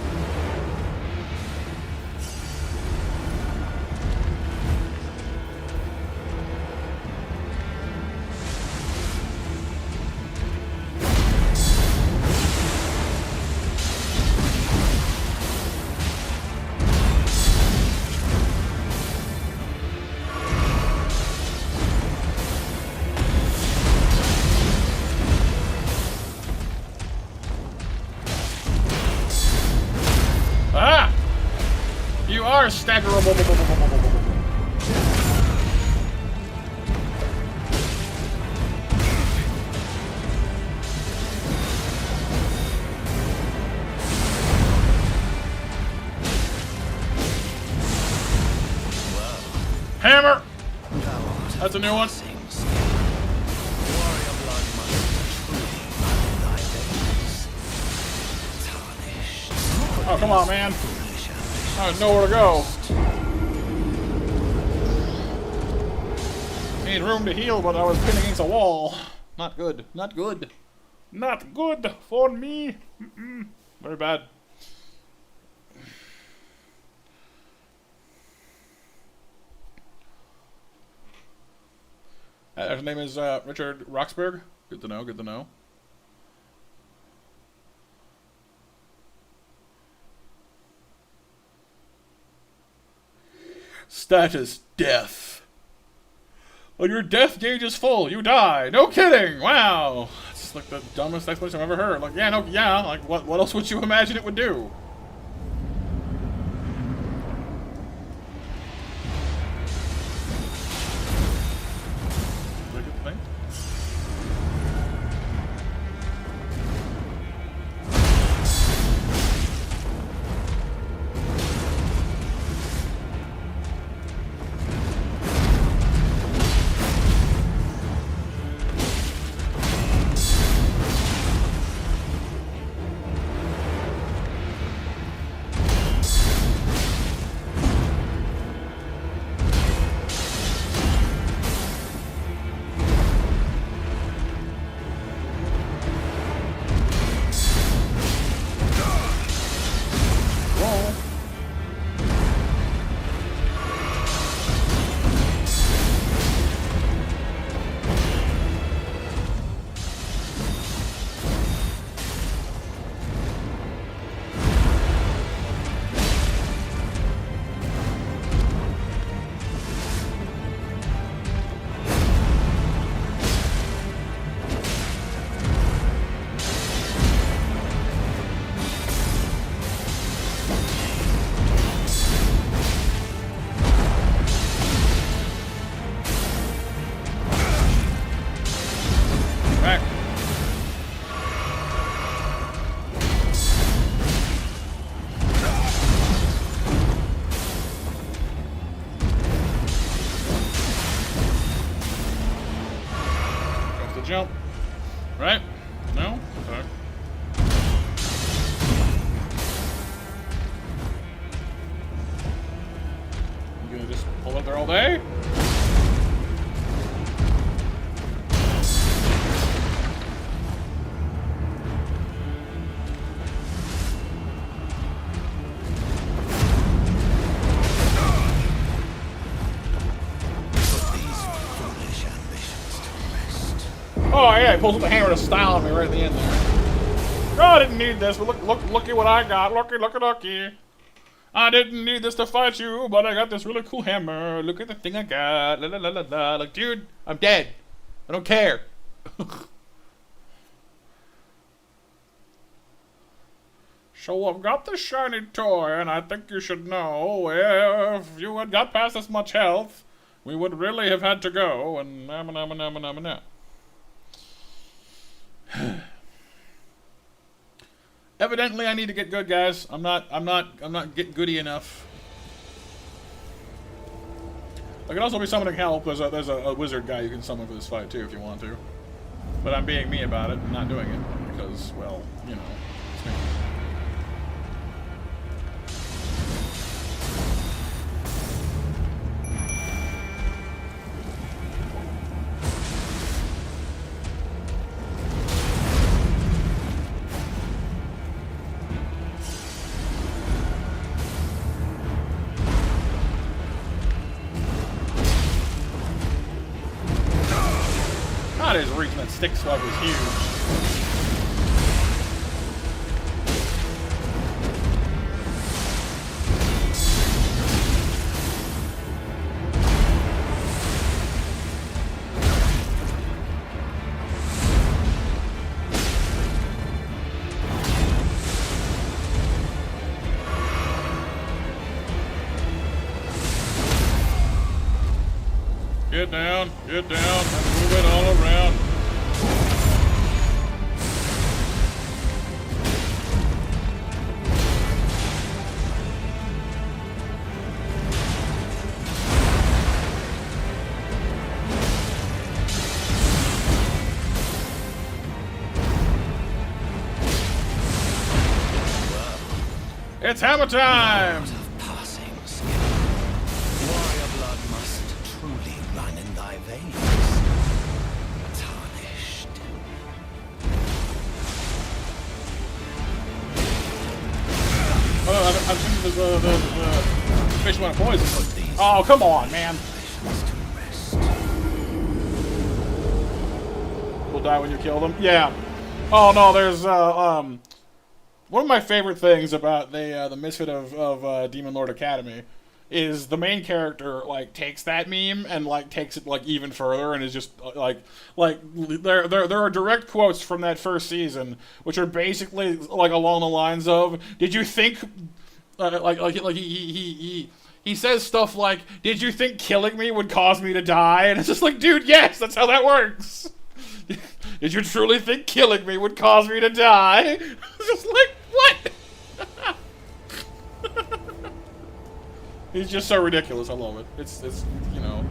Staggerable. Hammer! That's a new one. Oh, come on, man. I have nowhere to go. Need room to heal, but I was pinned against a wall. Not good. Not good. Not good for me. Very bad. His name is Richard Roxburgh. Good to know. Good to know. Status death. When your death gauge is full, you die. No kidding. Wow. It's like the dumbest explanation I've ever heard. Like, yeah, no, yeah. Like, what else would you imagine it would do? jump. Right? No? Okay. You gonna just pull up there all day? Oh yeah, he pulls up the hammer to style on me right at the end there. Oh, I didn't need this, but look at what I got. Looky. I didn't need this to fight you, but I got this really cool hammer. Look at the thing I got. La la la la la. Like, dude, I'm dead. I don't care. So I've got this shiny toy, and I think you should know if you had got past this much health, we would really have had to go. And evidently, I need to get good, guys. I'm not get goody enough. I could also be summoning help. There's a wizard guy you can summon for this fight too if you want to. But I'm being me about it and not doing it because, well, you know, it's me. God, his reach that stick swap was huge. Get down, and move it all around. It's hammer time! I think the fish went poison. Oh, come on, man. Will die when you kill them? Yeah. Oh, no, there's, one of my favorite things about the Misfit of Demon Lord Academy is the main character, like, takes that meme and, like, takes it, like, even further and is just, like, there are direct quotes from that first season, which are basically, like, along the lines of, did you think... he says stuff like, did you think killing me would cause me to die? And it's just like, dude, yes, that's how that works. Did you truly think killing me would cause me to die? It's just like, what? He's just so ridiculous. I love it. It's you know,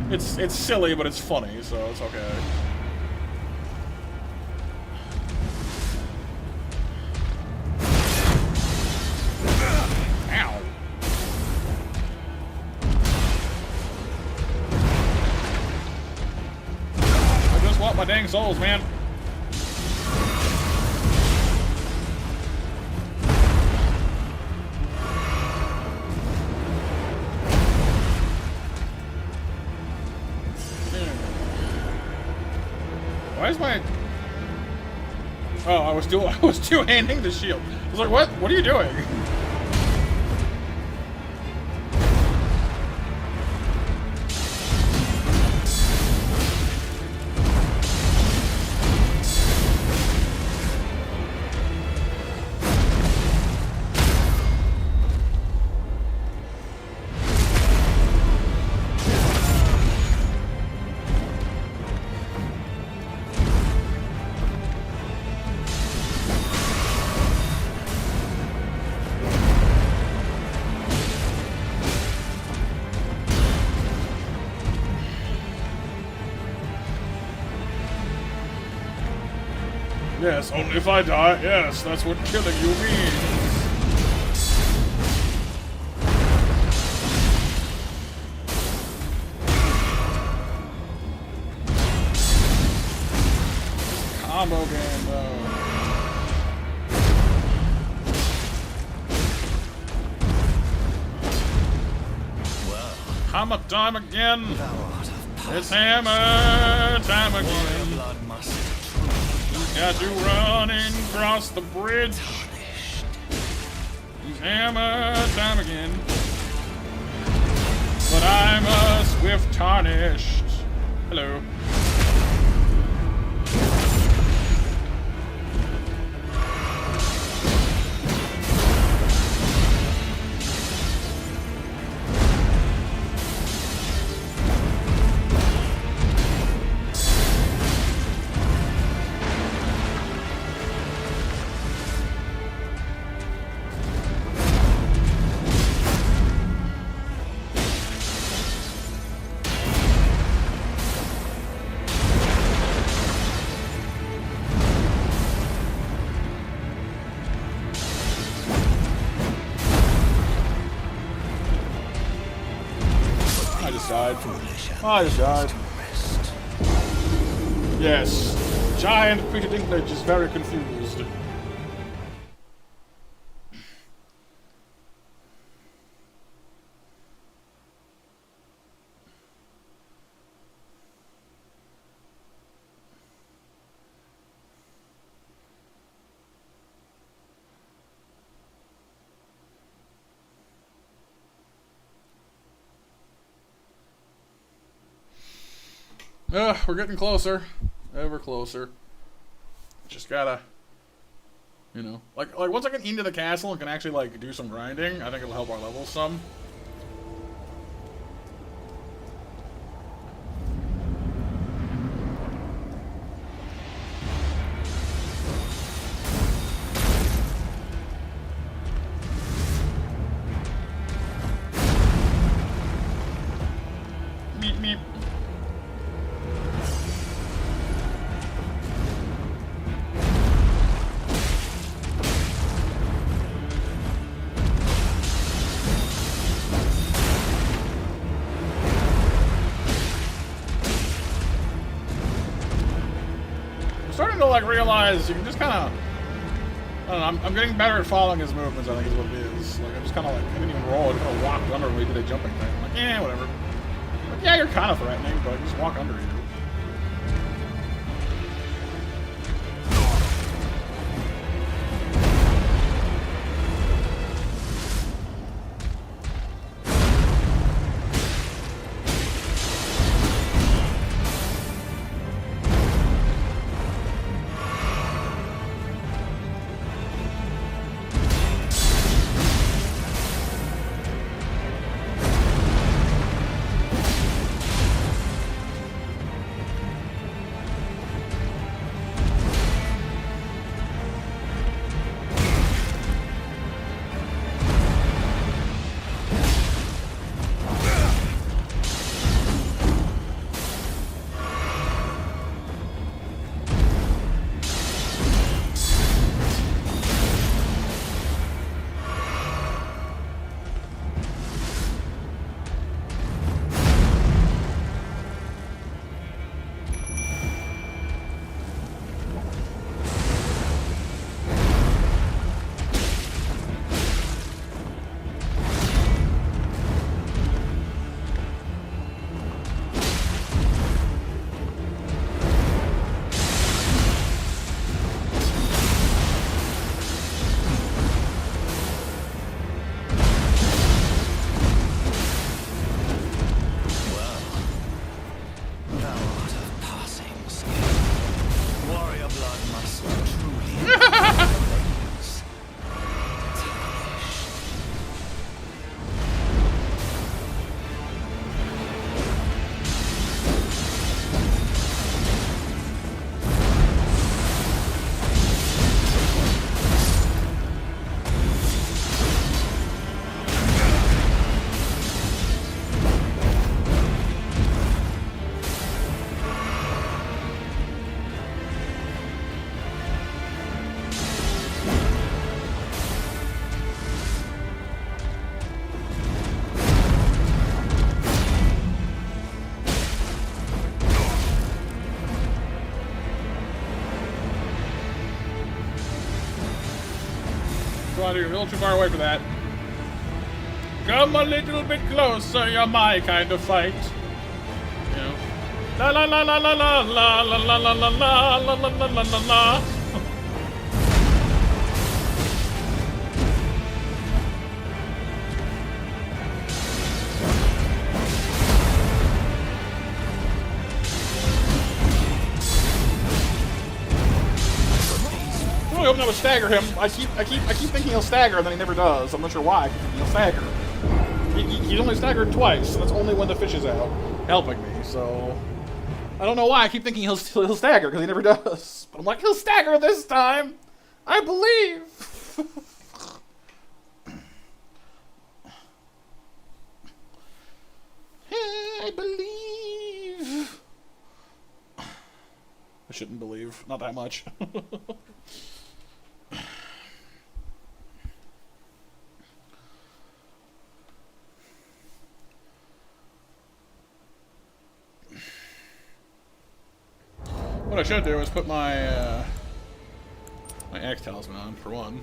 it's silly, but it's funny, so it's okay. Ow. I just want my dang souls, man. Why is my... Oh, I was two-handing the shield. I was like, what? What are you doing? Yes, only if I die. Yes, that's what killing you means. Combo game, though. Hammer time again. It's hammer time again. He's got you running across the bridge. He's hammer time again. But I'm a swift tarnished. Hello. Died. I just died. Yes. Giant Peter Dinklage is very confused. We're getting closer. Ever closer. Just gotta, you know, like once I get into the castle and can actually like do some grinding, I think it'll help our levels some. Meep meep. Starting to like realize you can just kind of, I don't know, I'm getting better at following his movements, I think is what it is. Like I'm just kind of like, I didn't even roll, I just kind of walked under when he did a jumping thing. I'm like, yeah, whatever. Like, yeah, you're kind of threatening, but just walk under you. on, you're a little too far away for that. Come a little bit closer, you're my kind of fight. You know. La la la la la la la la la la la la la la la la la. I really hope that would stagger him. I keep thinking he'll stagger, and then he never does. I'm not sure why. I keep thinking he'll stagger. He's only staggered twice, and that's only when the fish is out, helping me. So I don't know why. I keep thinking he'll stagger because he never does. But I'm like, he'll stagger this time. I believe. I believe. I shouldn't believe. Not that much. What I should do is put my my axe talisman on, for one.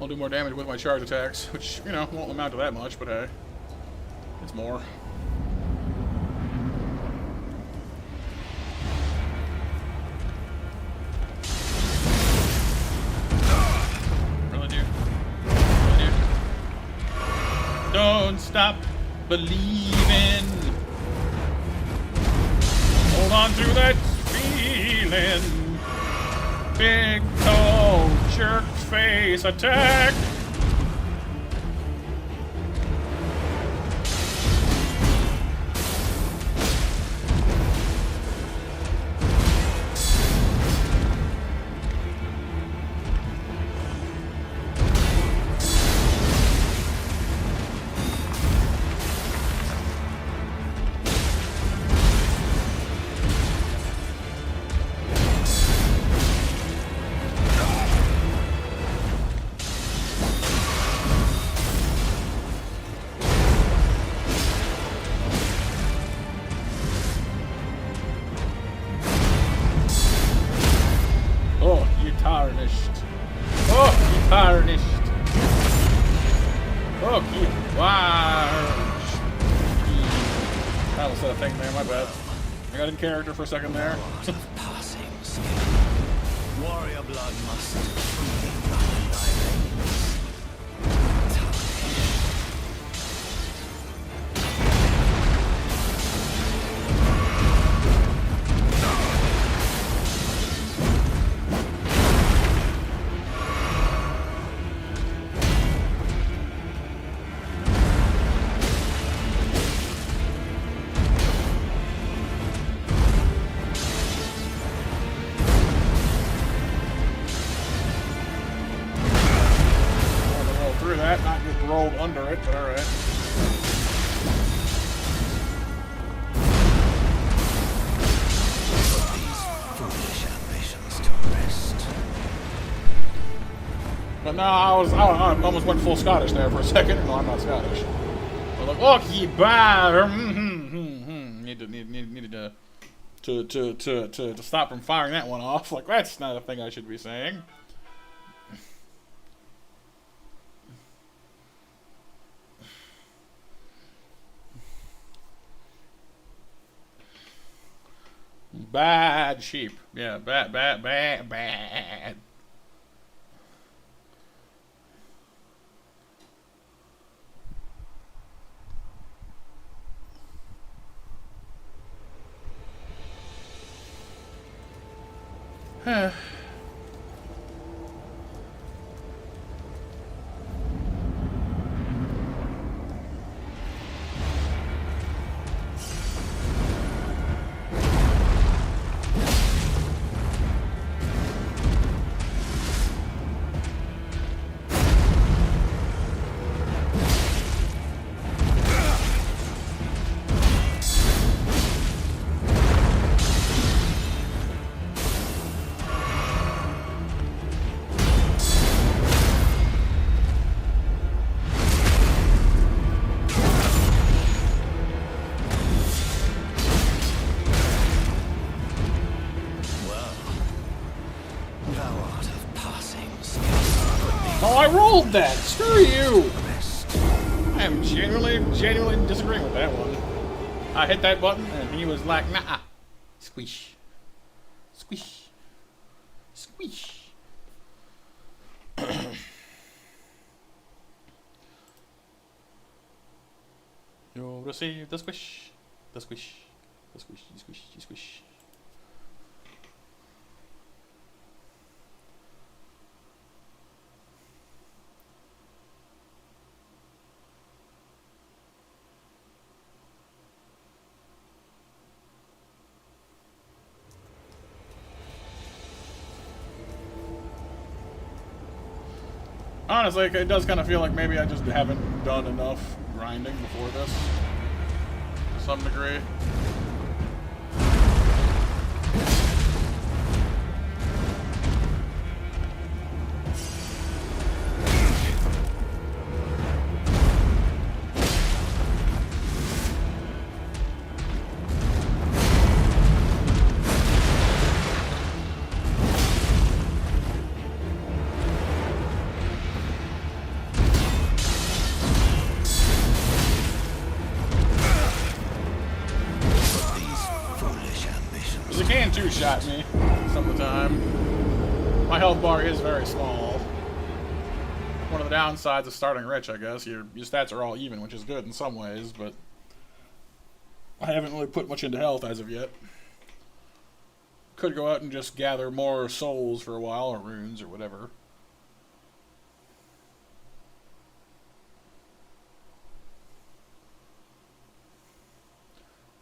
I'll do more damage with my charge attacks, which, you know, won't amount to that much, but hey, it's more. Really, dude? Really, dude? Don't stop believing. Hold on to that feeling. Big toe, jerk face attack. Character for a second there. Passing skill. Warrior blood must freely run in thy veins. Under it, but alright. These foolish ambitions to rest. But no, I almost went full Scottish there for a second. No, I'm not Scottish. But like, oh, he bad. Needed to stop from firing that one off. Like, that's not a thing I should be saying. Bad sheep. Yeah, bad. Hold that! Screw you! I am genuinely disagreeing with that one. I hit that button and he was like, nah. Squish. Squish. Squish. You'll receive the squish. The squish. The squish. The squish. The squish. Honestly, it does kind of feel like maybe I just haven't done enough grinding before this, to some degree. Two-shot me some of the time. My health bar is very small. One of the downsides of starting rich, I guess. Your stats are all even, which is good in some ways, but I haven't really put much into health as of yet. Could go out and just gather more souls for a while, or runes, or whatever.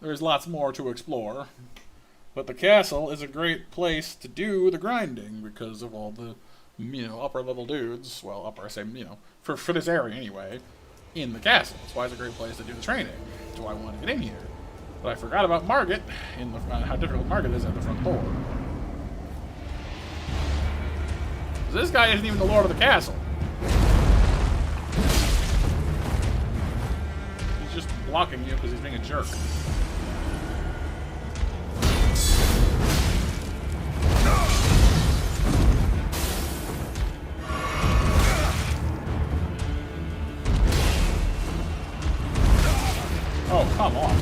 There's lots more to explore. But the castle is a great place to do the grinding because of all the, upper level dudes. Well, upper, I say, for this area anyway, in the castle. That's why it's a great place to do the training. That's why I want to get in here. But I forgot about Margit, how difficult Margit is at the front door. This guy isn't even the lord of the castle. He's just blocking you because he's being a jerk. Oh, come on.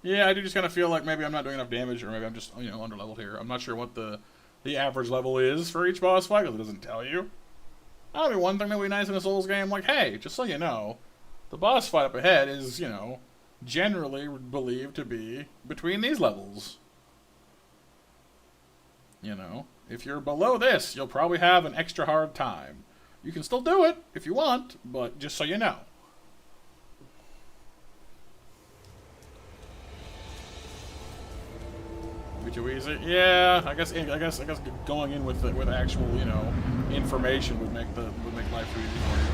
Yeah, I do just kind of feel like maybe I'm not doing enough damage, or maybe I'm just, underleveled here. I'm not sure what the average level is for each boss fight, because it doesn't tell you. That would be one thing that would be nice in a Souls game, like, hey, just so you know, the boss fight up ahead is, generally believed to be between these levels. If you're below this, you'll probably have an extra hard time. You can still do it if you want, but just so you know. Be too easy? Yeah, I guess going in with actual, information would make life too easy for you.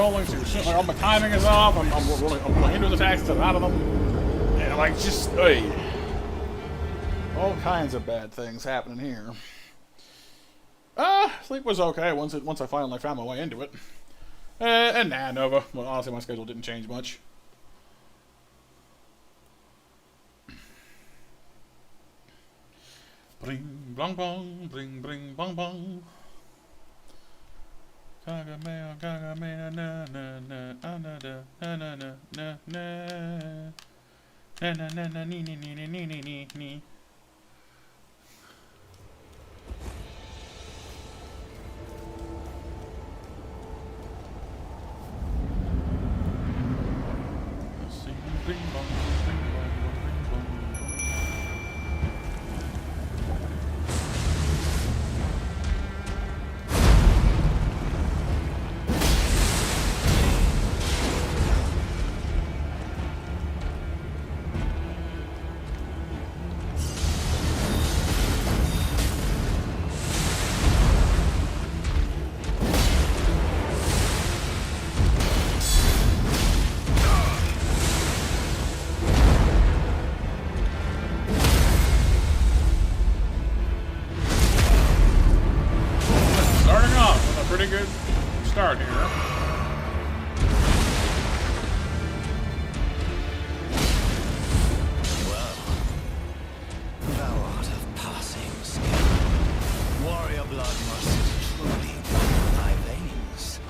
rolling too soon. Like, all my timing is off. I'm rolling into his attacks instead of out of them. And like, just, all kinds of bad things happening here. Sleep was okay once I finally found my way into it. And nah, Nova. Well, honestly, my schedule didn't change much. Bring, bong, bong, bring, bong, bong. Kagamea, kagamea, na, na, na, anada, na, na, na, na, na. Na, na, na, na, ni, ni, ni, ni, ni, ni, ni. Bring, bong, bring, bong, bring, bong. Pretty good start here. Well, thou art of passing skill. Warrior blood must truly run thy veins.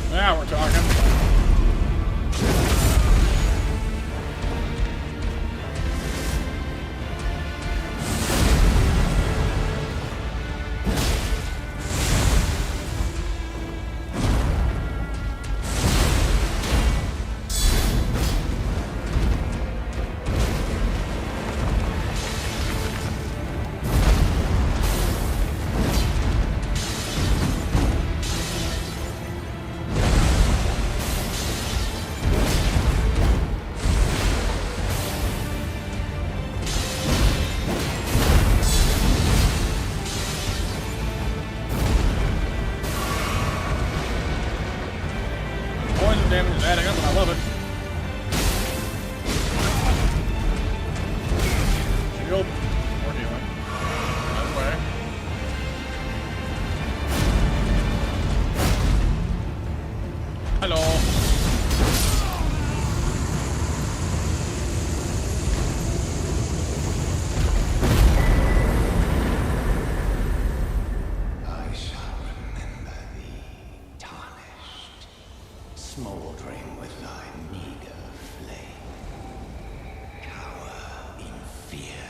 Now we're talking. Poison damage is adding up, and I love it. Shield. More healing. That way. Hello. I shall remember thee, tarnished, smoldering with thy meager flame. Cower in fear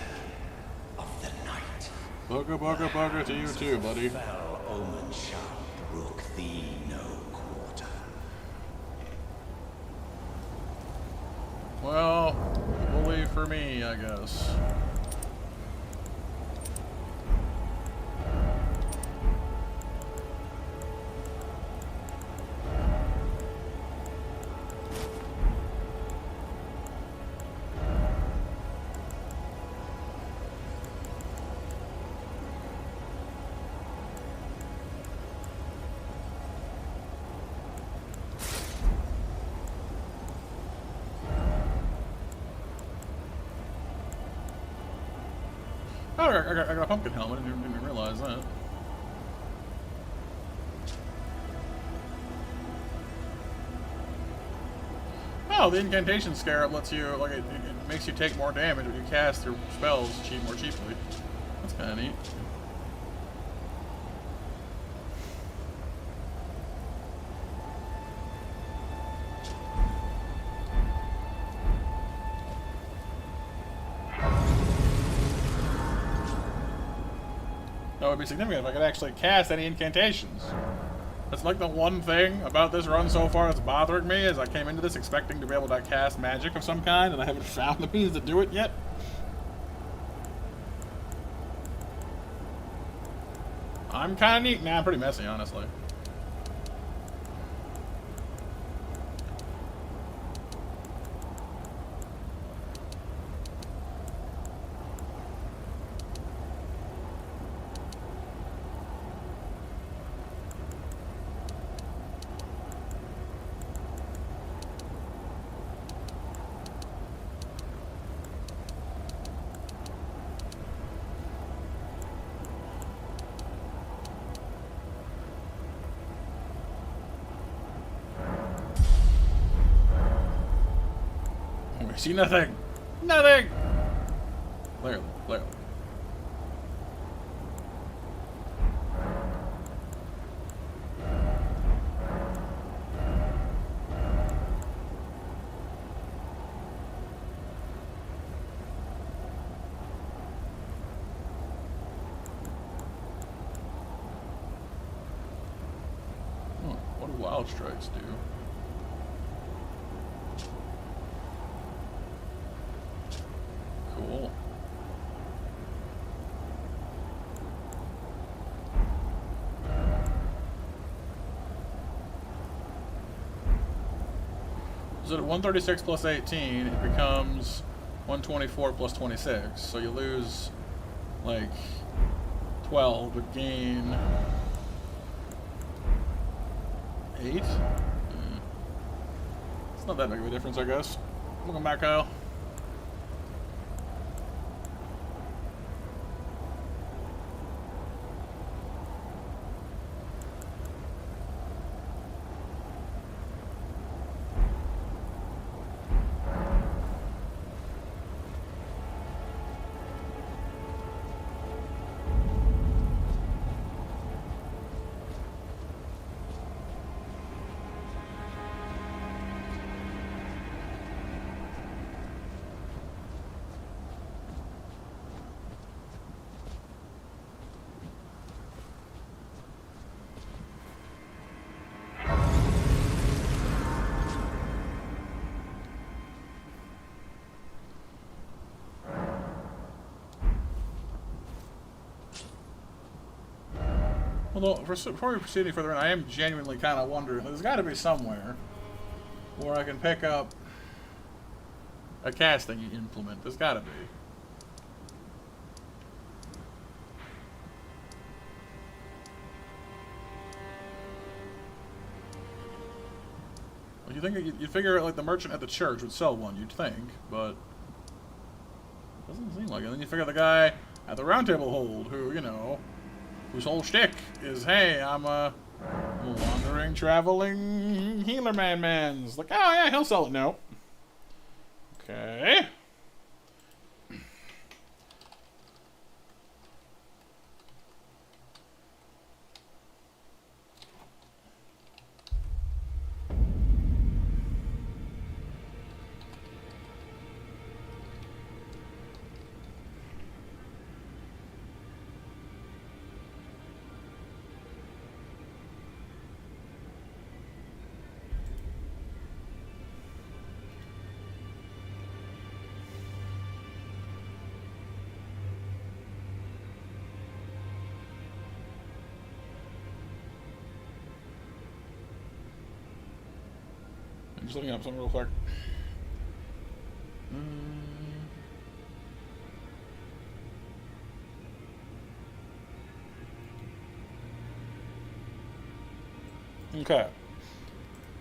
of the night. Bugger to you too, buddy. Fell omen shall brook thee no quarter. Well, bully for me, I guess. Oh, I got a pumpkin helmet. I didn't realize that. Oh, the incantation scarab lets you, like, it makes you take more damage when you cast your spells more cheaply. That's kind of neat. That would be significant if I could actually cast any incantations. That's like the one thing about this run so far that's bothering me, is I came into this expecting to be able to cast magic of some kind, and I haven't found the means to do it yet. I'm kind of neat. Nah, I'm pretty messy, honestly. I see nothing. Nothing. Clearly, clearly. What do wild strikes do? Cool. So at 136 plus 18, it becomes 124 plus 26. So you lose like 12, but gain 8. It's not that big of a difference, I guess. Welcome back, Kyle. Although, before we proceed any further, I am genuinely kind of wondering, there's got to be somewhere where I can pick up a casting implement. There's got to be. Well, you think you'd figure like the merchant at the church would sell one, you'd think, but doesn't seem like it. And then you figure the guy at the round table hold, who, you know, whose whole shtick is, hey, I'm a wandering, traveling healer man's. Like, oh yeah, he'll sell it now. Okay. I'm just looking up something real quick. Okay.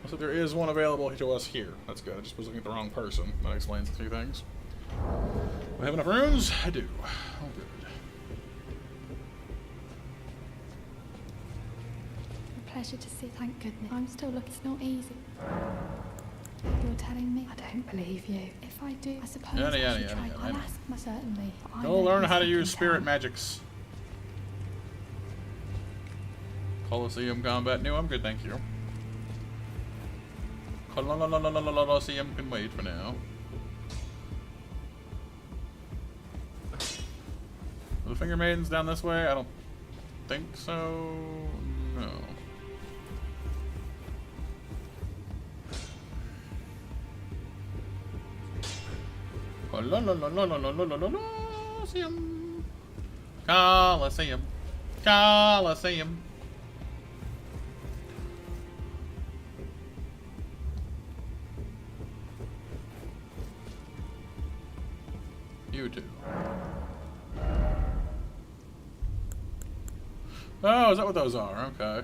Looks like there is one available to us here. That's good. I just was looking at the wrong person. That explains a few things. Do I have enough runes? I do. Oh, good. A pleasure to see, thank goodness. I'm still looking, it's not easy. You're telling me? I don't believe you. If I do, I suppose I should try. I'll ask my certainly. Go learn how to use spirit magics. Colosseum combat. No, I'm good, thank you. Colosseum can wait for now. Are the Finger Maidens down this way? I don't think so. No. Colosseum. Colosseum. Coliseum. You too. Oh, is that what those are? Okay.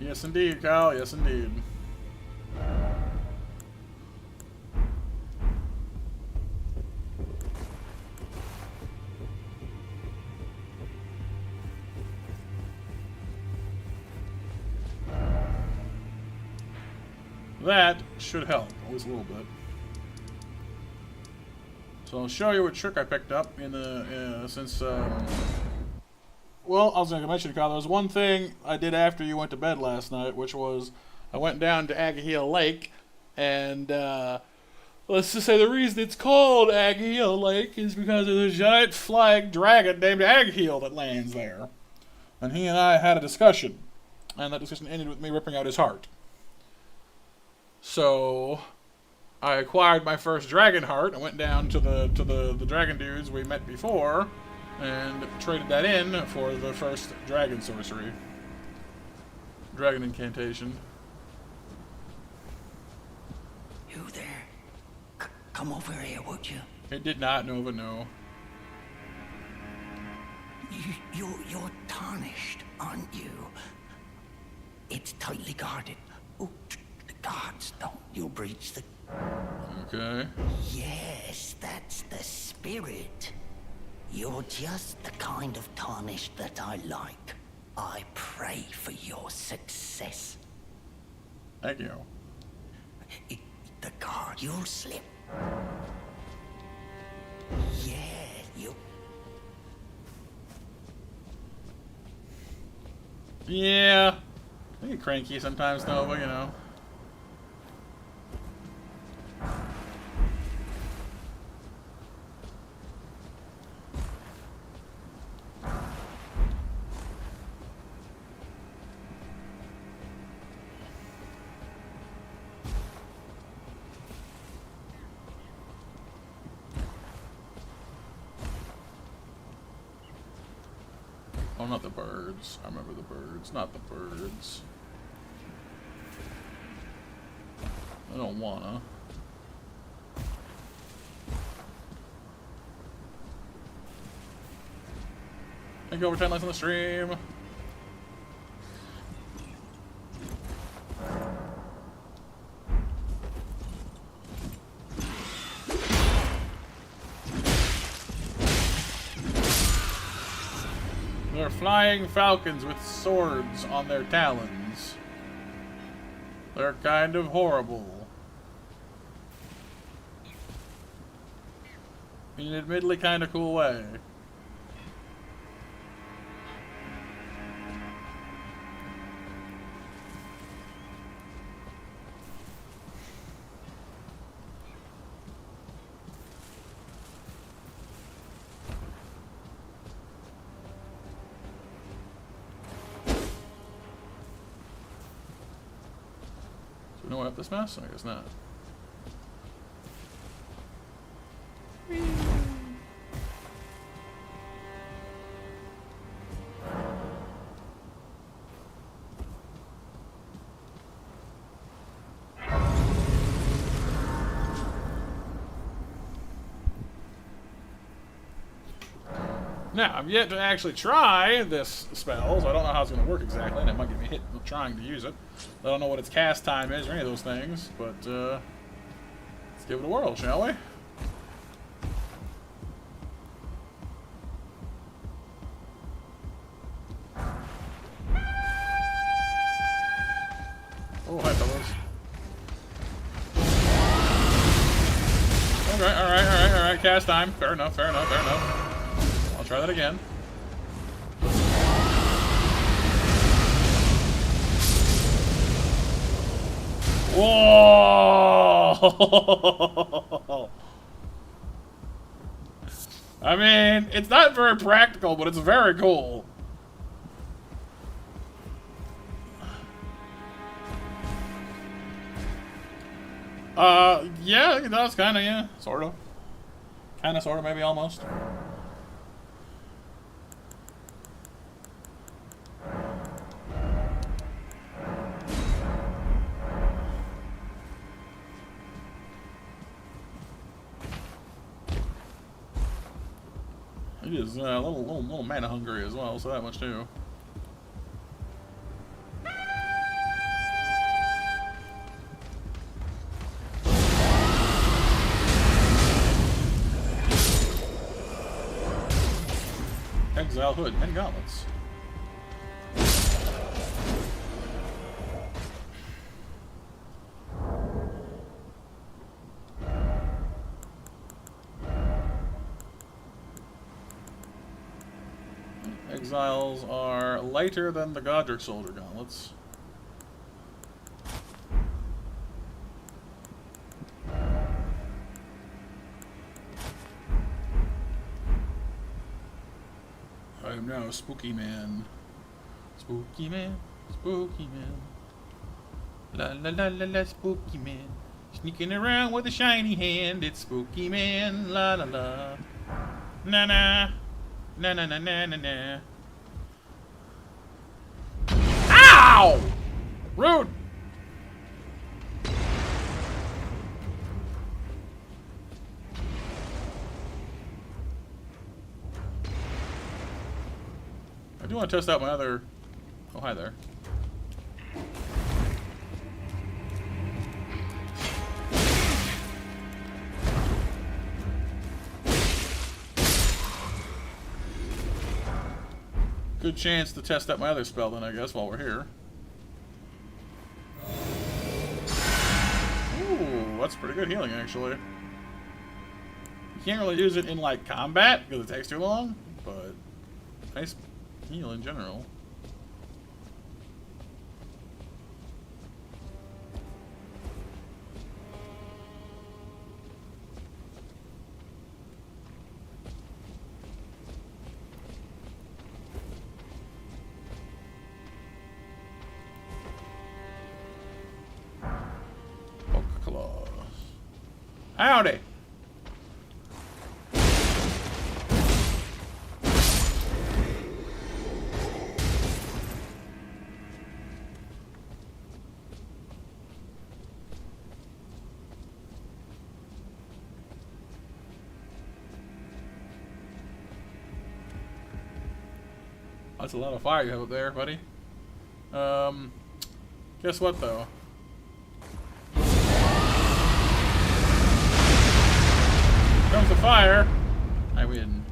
Yes, indeed, Kyle. Yes, indeed. That should help, at least a little bit. So I'll show you what trick I picked up in the since. Well, I was going to mention, Kyle, there was one thing I did after you went to bed last night, which was I went down to Agaheel Lake, and let's just say the reason it's called Agaheel Lake is because there's a giant flying dragon named Agaheel that lands there. And he and I had a discussion, and that discussion ended with me ripping out his heart. So I acquired my first dragon heart. I went down to the dragon dudes we met before, and traded that in for the first dragon sorcery. Dragon incantation. You there? Come over here, would you? It did not, Nova, no. You're tarnished, aren't you? It's tightly guarded. Oh, the guards don't. You'll breach the... Okay. Yes, that's the spirit. You're just the kind of tarnished that I like. I pray for your success. Thank you. The guard, you'll slip. Yeah, you... Yeah. I get cranky sometimes, Nova, you know. Oh, not the birds. I remember the birds. Not the birds. I don't wanna. Thank you over 10 likes on the stream. They're flying falcons with swords on their talons. They're kind of horrible. In an admittedly kind of cool way. Do we know what this mess? I guess not. Now, I'm yet to actually try this spell, so I don't know how it's going to work exactly, and it might get me hit trying to use it. I don't know what its cast time is or any of those things, but let's give it a whirl, shall we? Oh, hi, fellas. Okay, alright. Cast time. Fair enough. I'll try that again. Whoa! I mean, it's not very practical, but it's very cool. Yeah, it does, kinda, yeah. Sort of. Kinda, sorta, maybe, almost. He is a little mana hungry as well, so that much too. Exile Hood and Gauntlets. Exiles are lighter than the Godric Soldier Gauntlets. I am now a spooky man. Spooky man, spooky man. La la la la la, spooky man. Sneaking around with a shiny hand, it's spooky man. La la la. Na na. Na na na na na na. Ow! Rude! I do want to test out my other... Oh, hi there. Good chance to test out my other spell then, I guess, while we're here. Ooh, that's pretty good healing, actually. You can't really use it in, like, combat, because it takes too long, but nice heal in general. Howdy! That's a lot of fire you have up there, buddy. Guess what, though? Comes the fire. I win.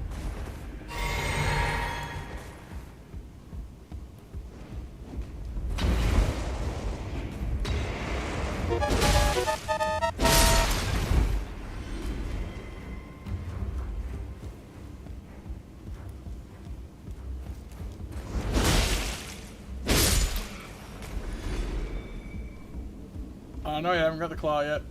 No, you haven't got the claw yet.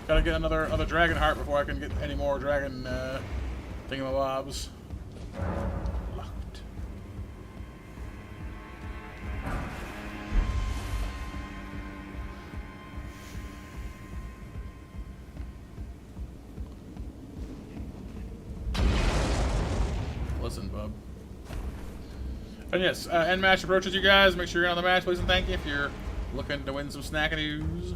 Gotta get another dragon heart before I can get any more dragon thingamabobs. Locked. Listen, bub. And yes, end match approaches, you guys. Make sure you're on the match, please and thank you if you're looking to win some snackadoos.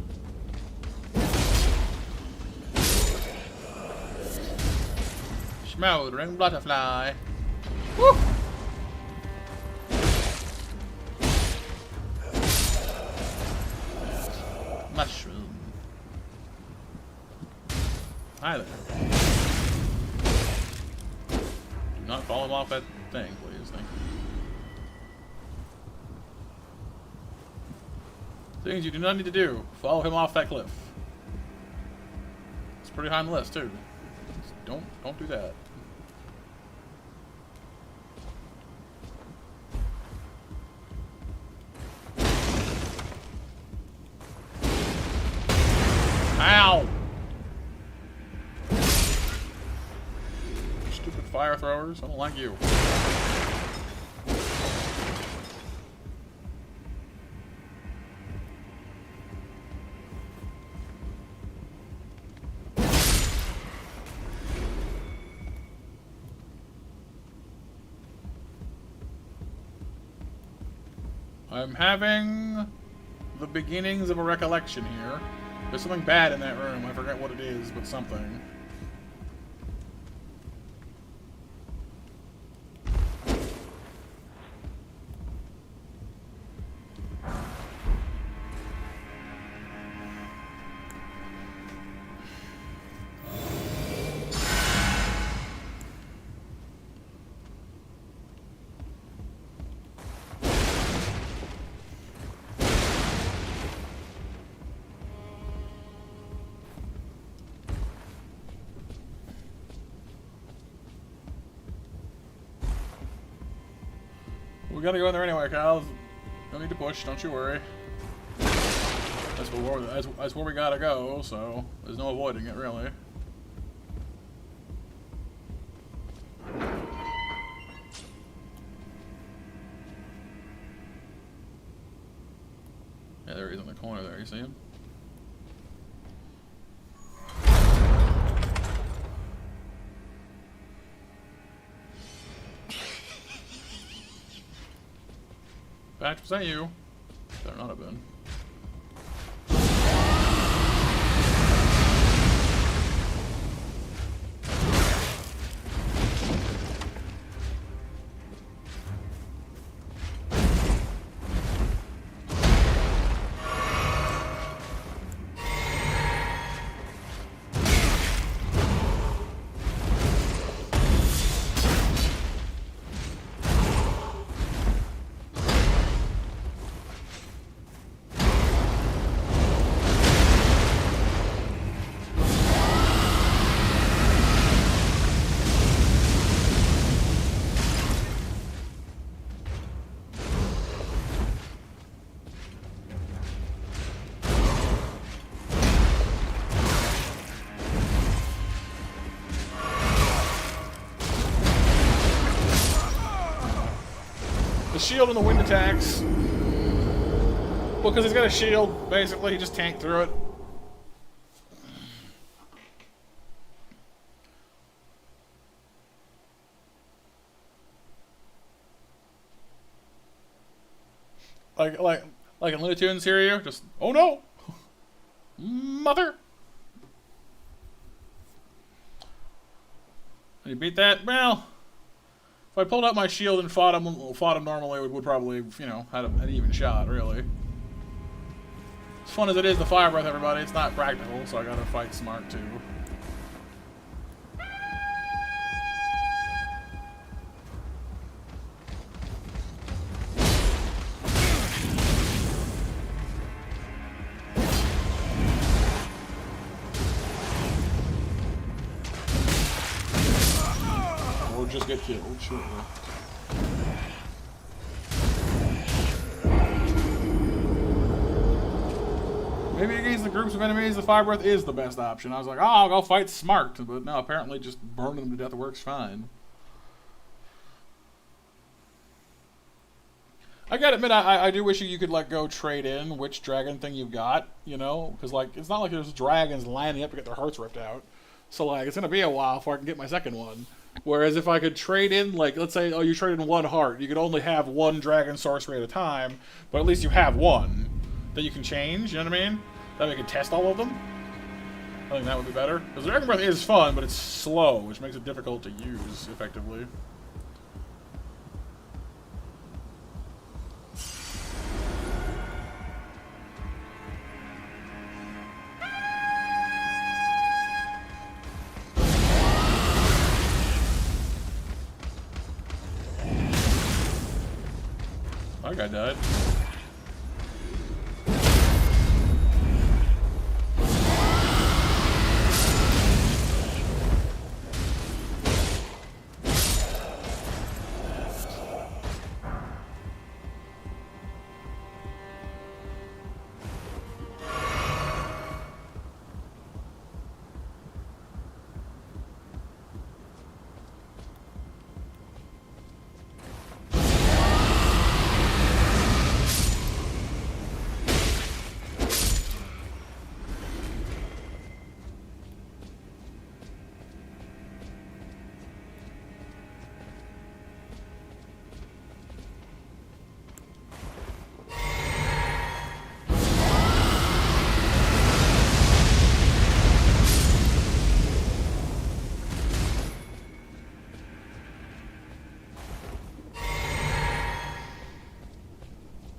Smoldering butterfly. Woo! Mushroom. Hi there. Do not fall him off that thing, please. Thank you. Things you do not need to do. Follow him off that cliff. It's pretty high on the list, too. Just don't do that. Ow! Stupid fire throwers. I don't like you. I'm having the beginnings of a recollection here. There's something bad in that room. I forget what it is, but something. We gotta go in there anyway, Kyle. No need to push, don't you worry. That's where we gotta go, so there's no avoiding it, really. Yeah, there he is in the corner there, you see him? Patch, was that you? Better not have been. Shield and the wind attacks. Well, because he's got a shield, basically, he just tanked through it. Like in Looney Tunes here, just oh no, mother. Did he beat that? Well. If I pulled out my shield and fought him normally, it would probably, you know, had an even shot, really. As fun as it is to fire breath, everybody, it's not practical, so I gotta fight smart, too. Just get killed, sure. Maybe against the groups of enemies, the fire breath is the best option. I was like, oh, I'll go fight smart, but no, apparently just burning them to death works fine. I gotta admit, I do wish you could, like, go trade in which dragon thing you've got, you know? Because, like, it's not like there's dragons lining up to get their hearts ripped out. So, like, it's gonna be a while before I can get my second one. Whereas if I could trade in, like, let's say, oh, you trade in one heart, you could only have one dragon sorcery at a time, but at least you have one that you can change, you know what I mean? That we can test all of them. think that would be better. Because the Dragon Breath is fun, but it's slow, which makes it difficult to use effectively. That guy died.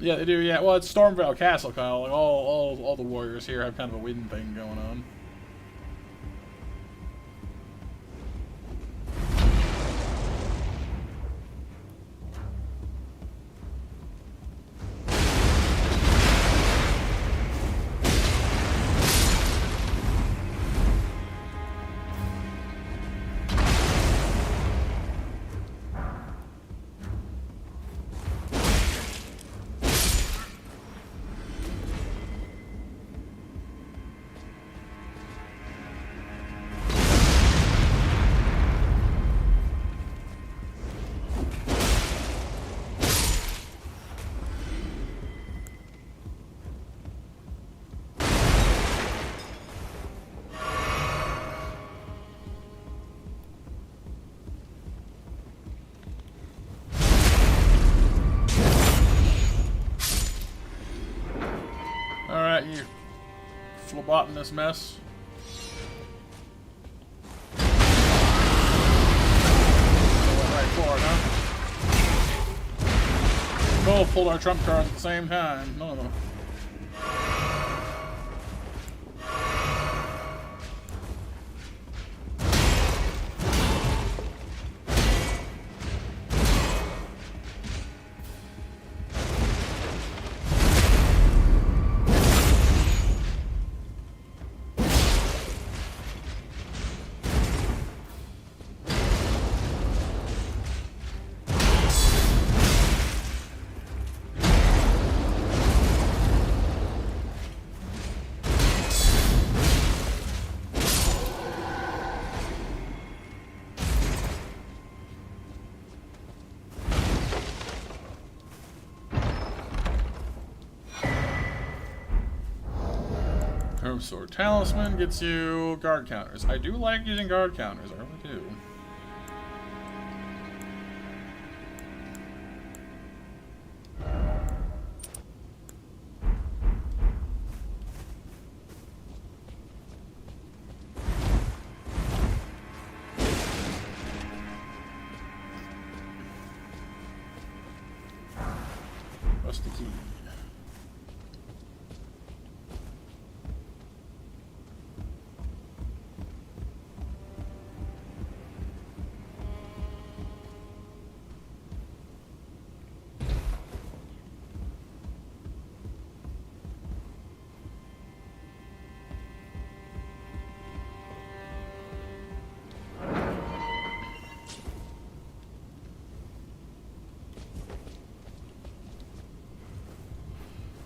Yeah, they do. Yeah, well, it's Stormvale Castle, Kyle. Like all the warriors here have kind of a wind thing going on. Alright, you phlebotomous mess. Right forward, huh? Both pulled our trump cards at the same time. No. Sword Talisman gets you guard counters. I do like using guard counters, I really do. What's the key?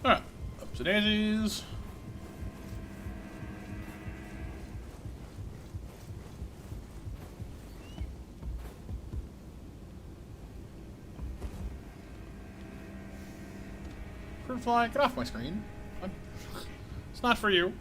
Alright, up to daisies. Fruit fly, get off my screen. It's not for you.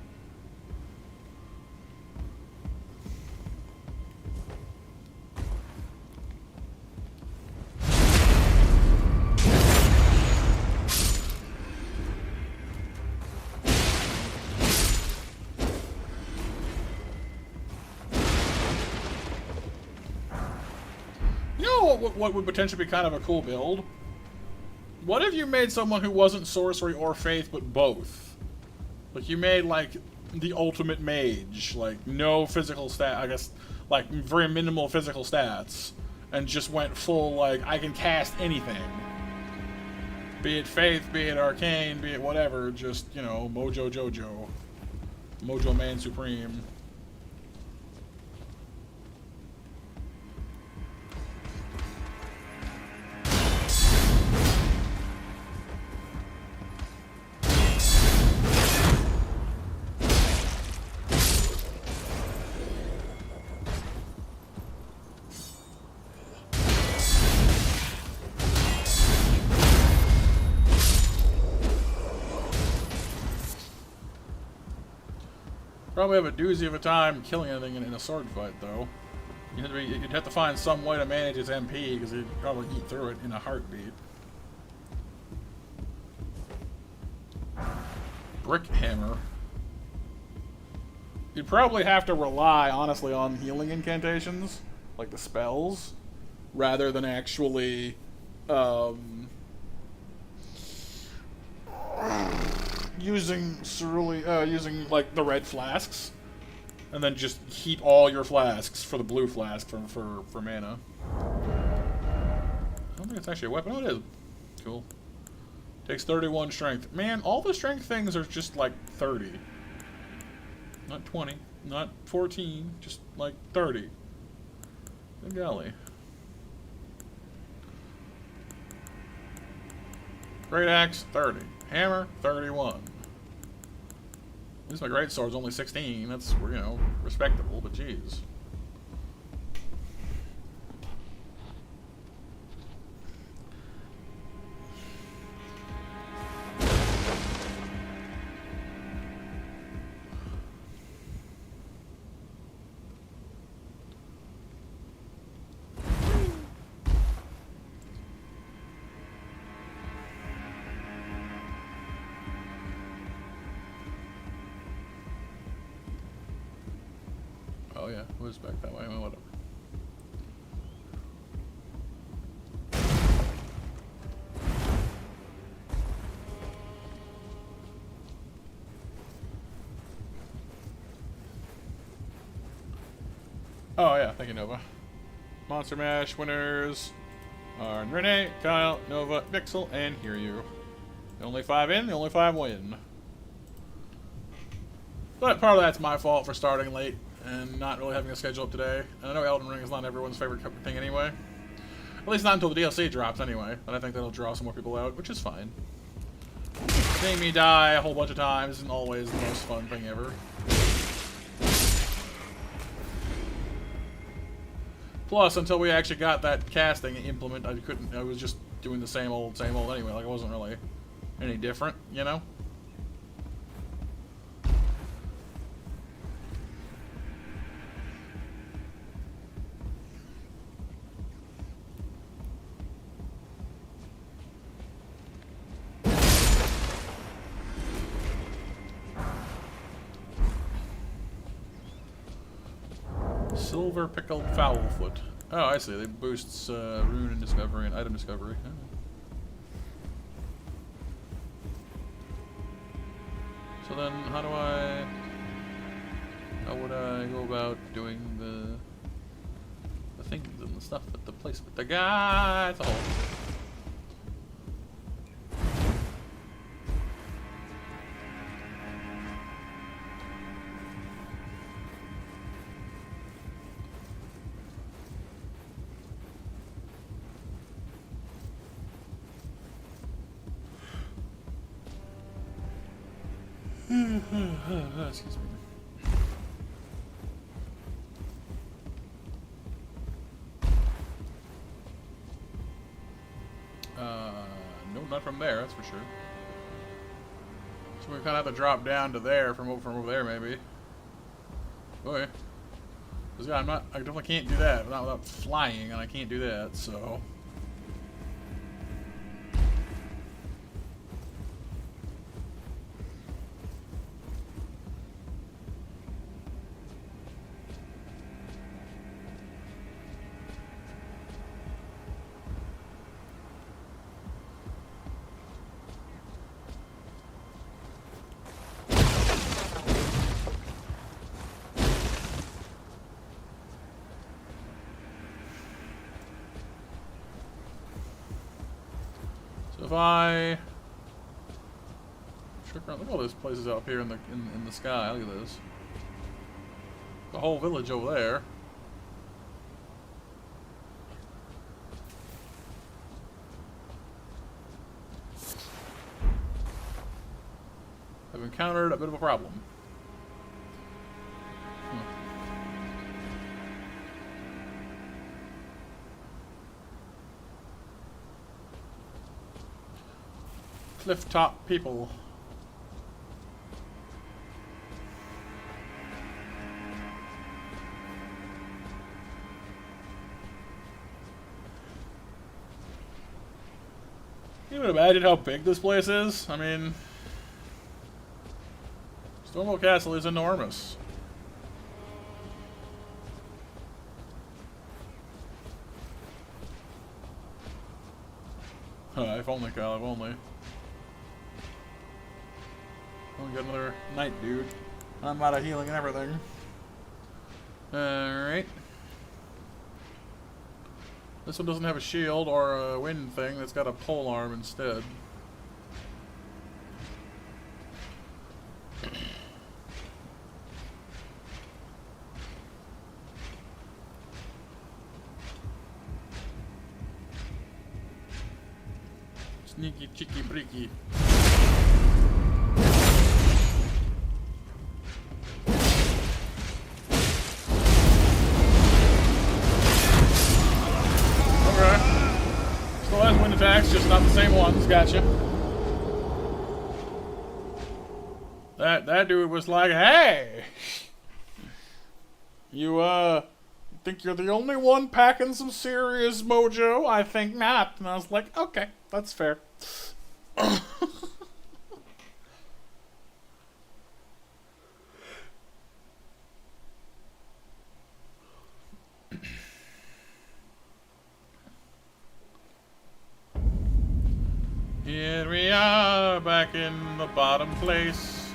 what would potentially be kind of a cool build? What if you made someone who wasn't sorcery or faith, but both? Like, you made, like, the ultimate mage. Like, no physical stat, I guess, like, very minimal physical stats. And just went full, like, I can cast anything. Be it faith, be it arcane, be it whatever. Just, you know, Mojo Jojo. Mojo Man Supreme. Probably have a doozy of a time killing anything in a sword fight, though. You'd have to find some way to manage his MP, because he'd probably eat through it in a heartbeat. Brick Hammer. You'd probably have to rely, honestly, on healing incantations, like the spells, rather than actually, using like the red flasks, and then just heap all your flasks for the blue flask for mana. I don't think it's actually a weapon. Oh, it is. Cool. Takes 31 strength. Man, all the strength things are just like 30. Not 20, not 14, just like 30. Good golly. Great axe, 30. Hammer, 31. At least my great sword's only 16. That's, you know, respectable, but jeez. Oh yeah, it was back that way. Well, whatever. Oh yeah, thank you, Nova. Monster Mash winners are Renee, Kyle, Nova, Vixel, and Hear You. The only 5 in, the only 5 win. But part of that's my fault for starting late and not really having a schedule up today. And I know Elden Ring is not everyone's favorite thing anyway. At least not until the DLC drops anyway. But I think that'll draw some more people out, which is fine. Seeing me die a whole bunch of times isn't always the most fun thing ever. Plus, until we actually got that casting implement, I was just doing the same old anyway. Like, it wasn't really any different, you know? Silver Pickled Foulfoot. Oh, I see. They boosts rune and discovery and item discovery. Oh. So then, how would I go about doing the things and the stuff at the place with the guys? Oh. Excuse me. No, not from there, that's for sure. So we kind of have to drop down to there from over there, maybe. Okay. Because yeah, I definitely can't do that without flying, and I can't do that, so. by. Look at all these places out here in the sky. Look at this. The whole village over there. I've encountered a bit of a problem. Cliff top people. Can you even imagine how big this place is? I mean, Stonewall Castle is enormous. If only, Kyle, if only. I'll get another night, dude. I'm out of healing and everything. Alright. This one doesn't have a shield or a wind thing. It's got a pole arm instead. Sneaky, cheeky, breaky. Attacks, just not the same ones. Gotcha. That dude was like, "Hey, you think you're the only one packing some serious mojo? I think not." And I was like, "Okay, that's fair." Here we are, back in the bottom place,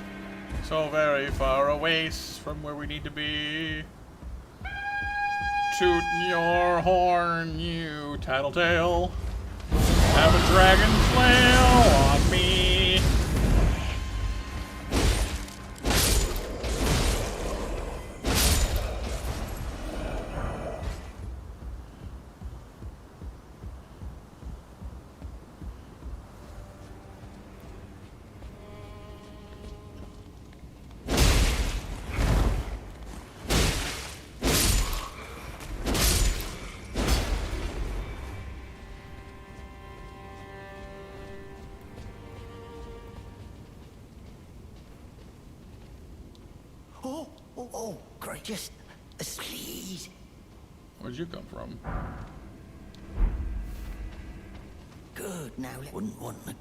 so very far away from where we need to be. Toot your horn, you tattletale. Have a dragon flail on me. Oh, gracious, please. Where'd you come from? Good, now wouldn't want me.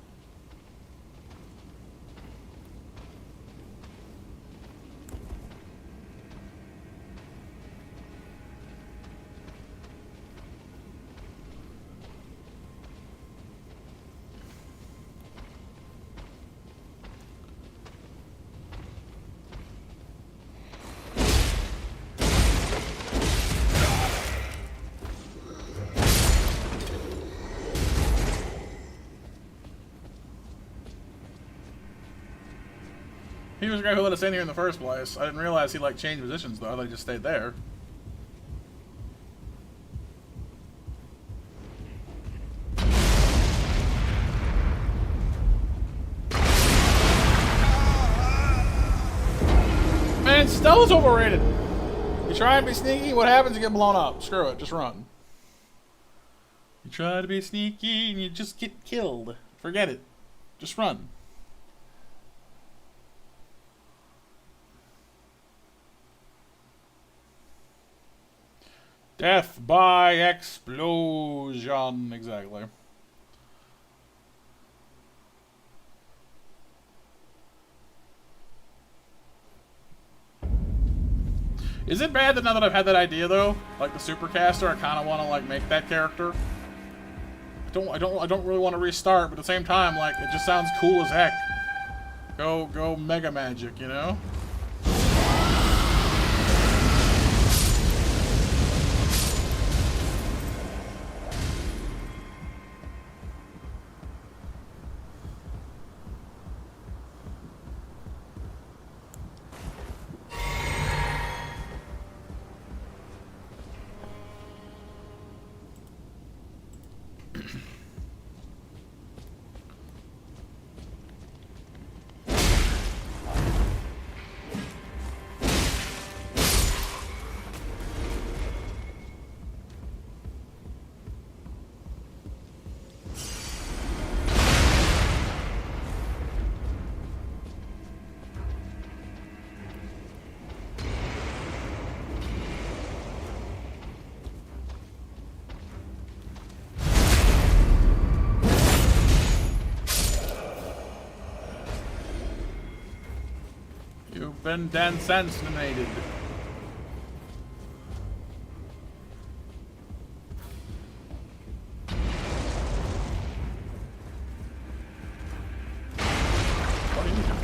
He was the guy who let us in here in the first place. I didn't realize he like changed positions though. I thought he just stayed there. Man, stealth's overrated. You try and be sneaky, what happens? You get blown up. Screw it, just run. You try to be sneaky and you just get killed. Forget it. Just run. Death by explosion. Exactly. Is it bad that now that I've had that idea though, like the supercaster, I kind of want to like make that character? I don't really want to restart, but at the same time, like it just sounds cool as heck. Go mega magic, you know? been assassinated. What are you doing?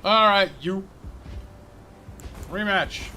Alright, you. Rematch.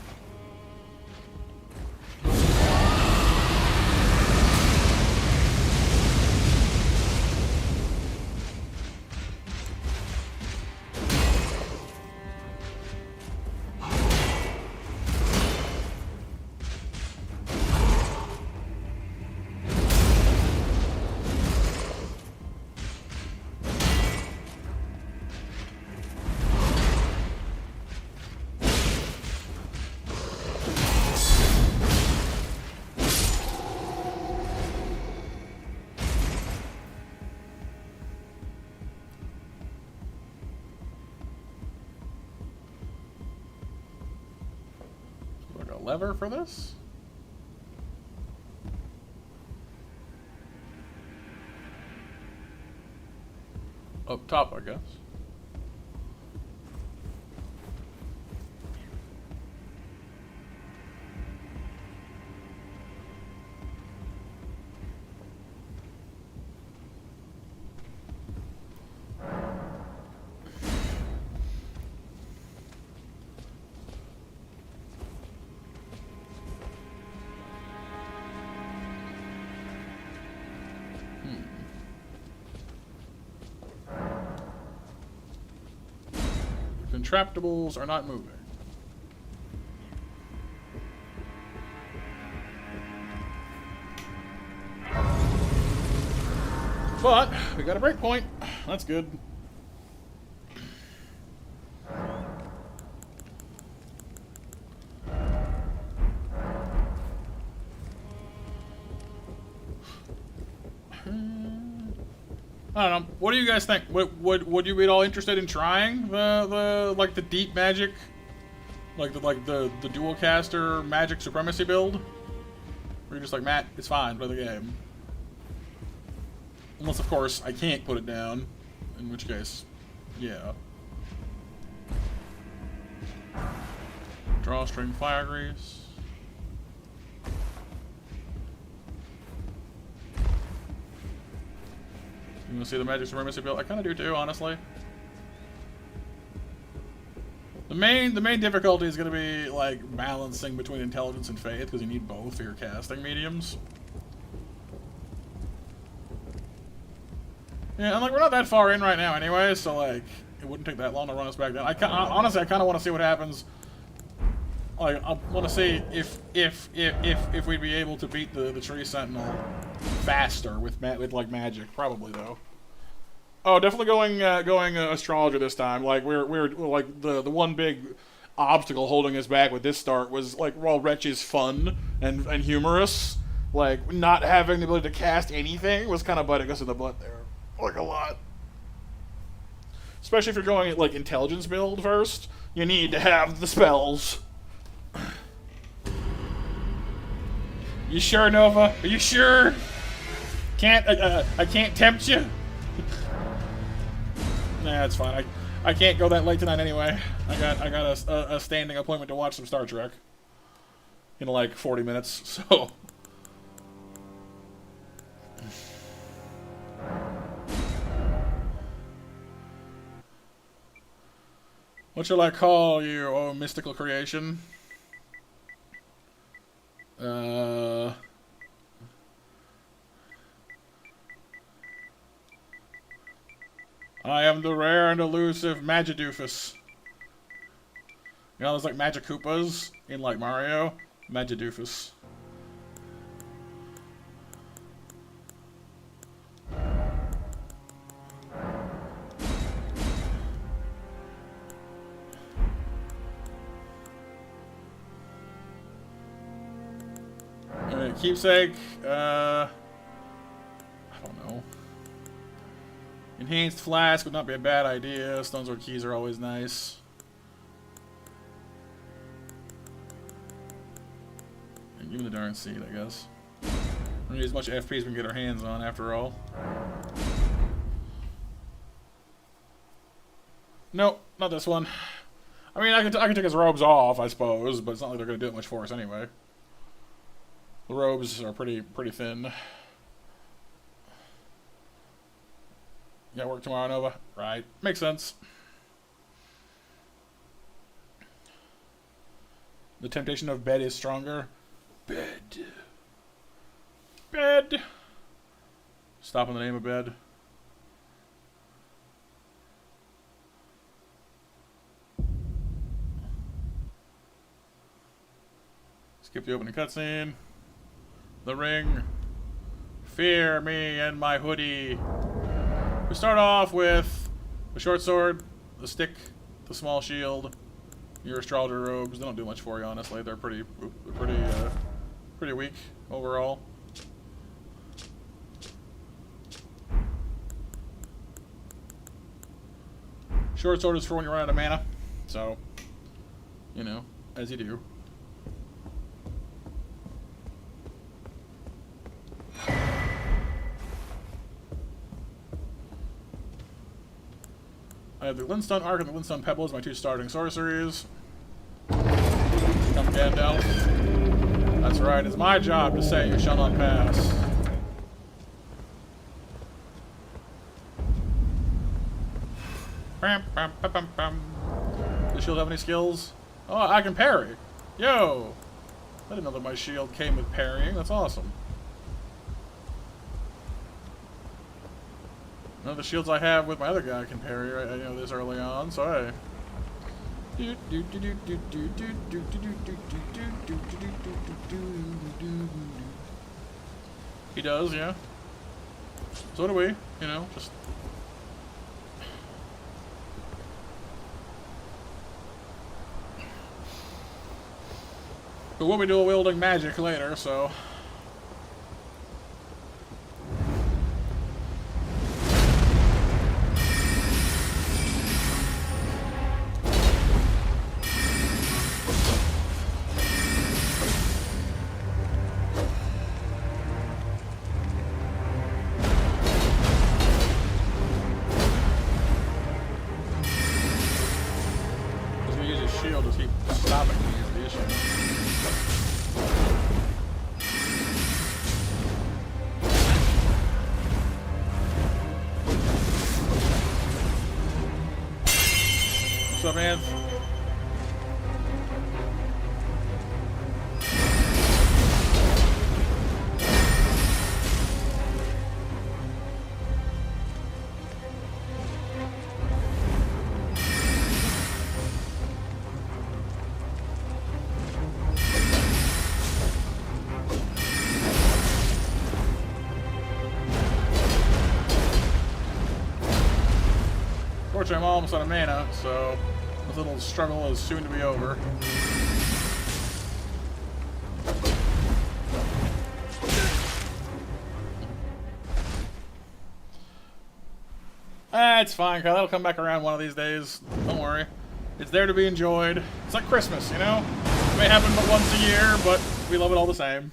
Like a lever for this? Up top, I guess. Contraptables are not moving. But we got a breakpoint. That's good. I don't know. What do you guys think? Would you be at all interested in trying the deep magic, like the dual caster magic supremacy build? Or you're just like, Matt, it's fine, play the game. Unless of course I can't put it down, in which case, yeah. Drawstring fire grease. You want to see the magic supremacy build? I kind of do too, honestly. The main difficulty is going to be like balancing between intelligence and faith, because you need both for your casting mediums. Yeah, and like we're not that far in right now anyway, so like it wouldn't take that long to run us back down. Honestly, I kind of want to see what happens. Like I want to see if we'd be able to beat the tree sentinel faster with like magic. Probably though. Oh, definitely going astrologer this time. Like we're like the one big obstacle holding us back with this start was like while Wretch is fun and humorous, like not having the ability to cast anything was kind of butting us in the butt there, like a lot. Especially if you're going like intelligence build first, you need to have the spells. You sure, Nova? Are you sure? I can't tempt you. Nah, it's fine. I can't go that late tonight anyway. I got a standing appointment to watch some Star Trek in like 40 minutes. So. What shall I call you, oh mystical creation? I am the rare and elusive Magidoofus. You know, there's like Magic Koopas in like Mario. Magidoofus. Alright, keepsake. I don't know. Enhanced flask would not be a bad idea. Stones or keys are always nice. And give me the darn seed, I guess. We need as much FP as we can get our hands on, after all. Nope, not this one. I mean, I can take his robes off, I suppose, but it's not like they're going to do it much for us anyway. The robes are pretty thin. You got work tomorrow, Nova? Right. Makes sense. The temptation of bed is stronger. Bed. Bed. Stop in the name of bed. Skip the opening cutscene. The ring. Fear me and my hoodie. We start off with the short sword, the stick, the small shield, your astrologer robes. They don't do much for you, honestly. They're pretty weak overall. Short sword is for when you run out of mana, so you know, as you do. I have the Glintstone Arc and the Glintstone Pebble as my two starting sorceries. Come Gandalf. That's right, it's my job to say you shall not pass. Does the shield have any skills? Oh, I can parry. Yo! I didn't know that my shield came with parrying. That's awesome. None of the shields I have with my other guy can parry, right? I know this early on, so hey. He does, yeah. So do we, you know, just... But we'll be dual wielding magic later, so... Shield to keep stopping me is the issue. What's up, man? Unfortunately, I'm almost out of mana, so this little struggle is soon to be over. It's fine, Kyle. That'll come back around one of these days. Don't worry. It's there to be enjoyed. It's like Christmas, you know? It may happen but once a year, but we love it all the same.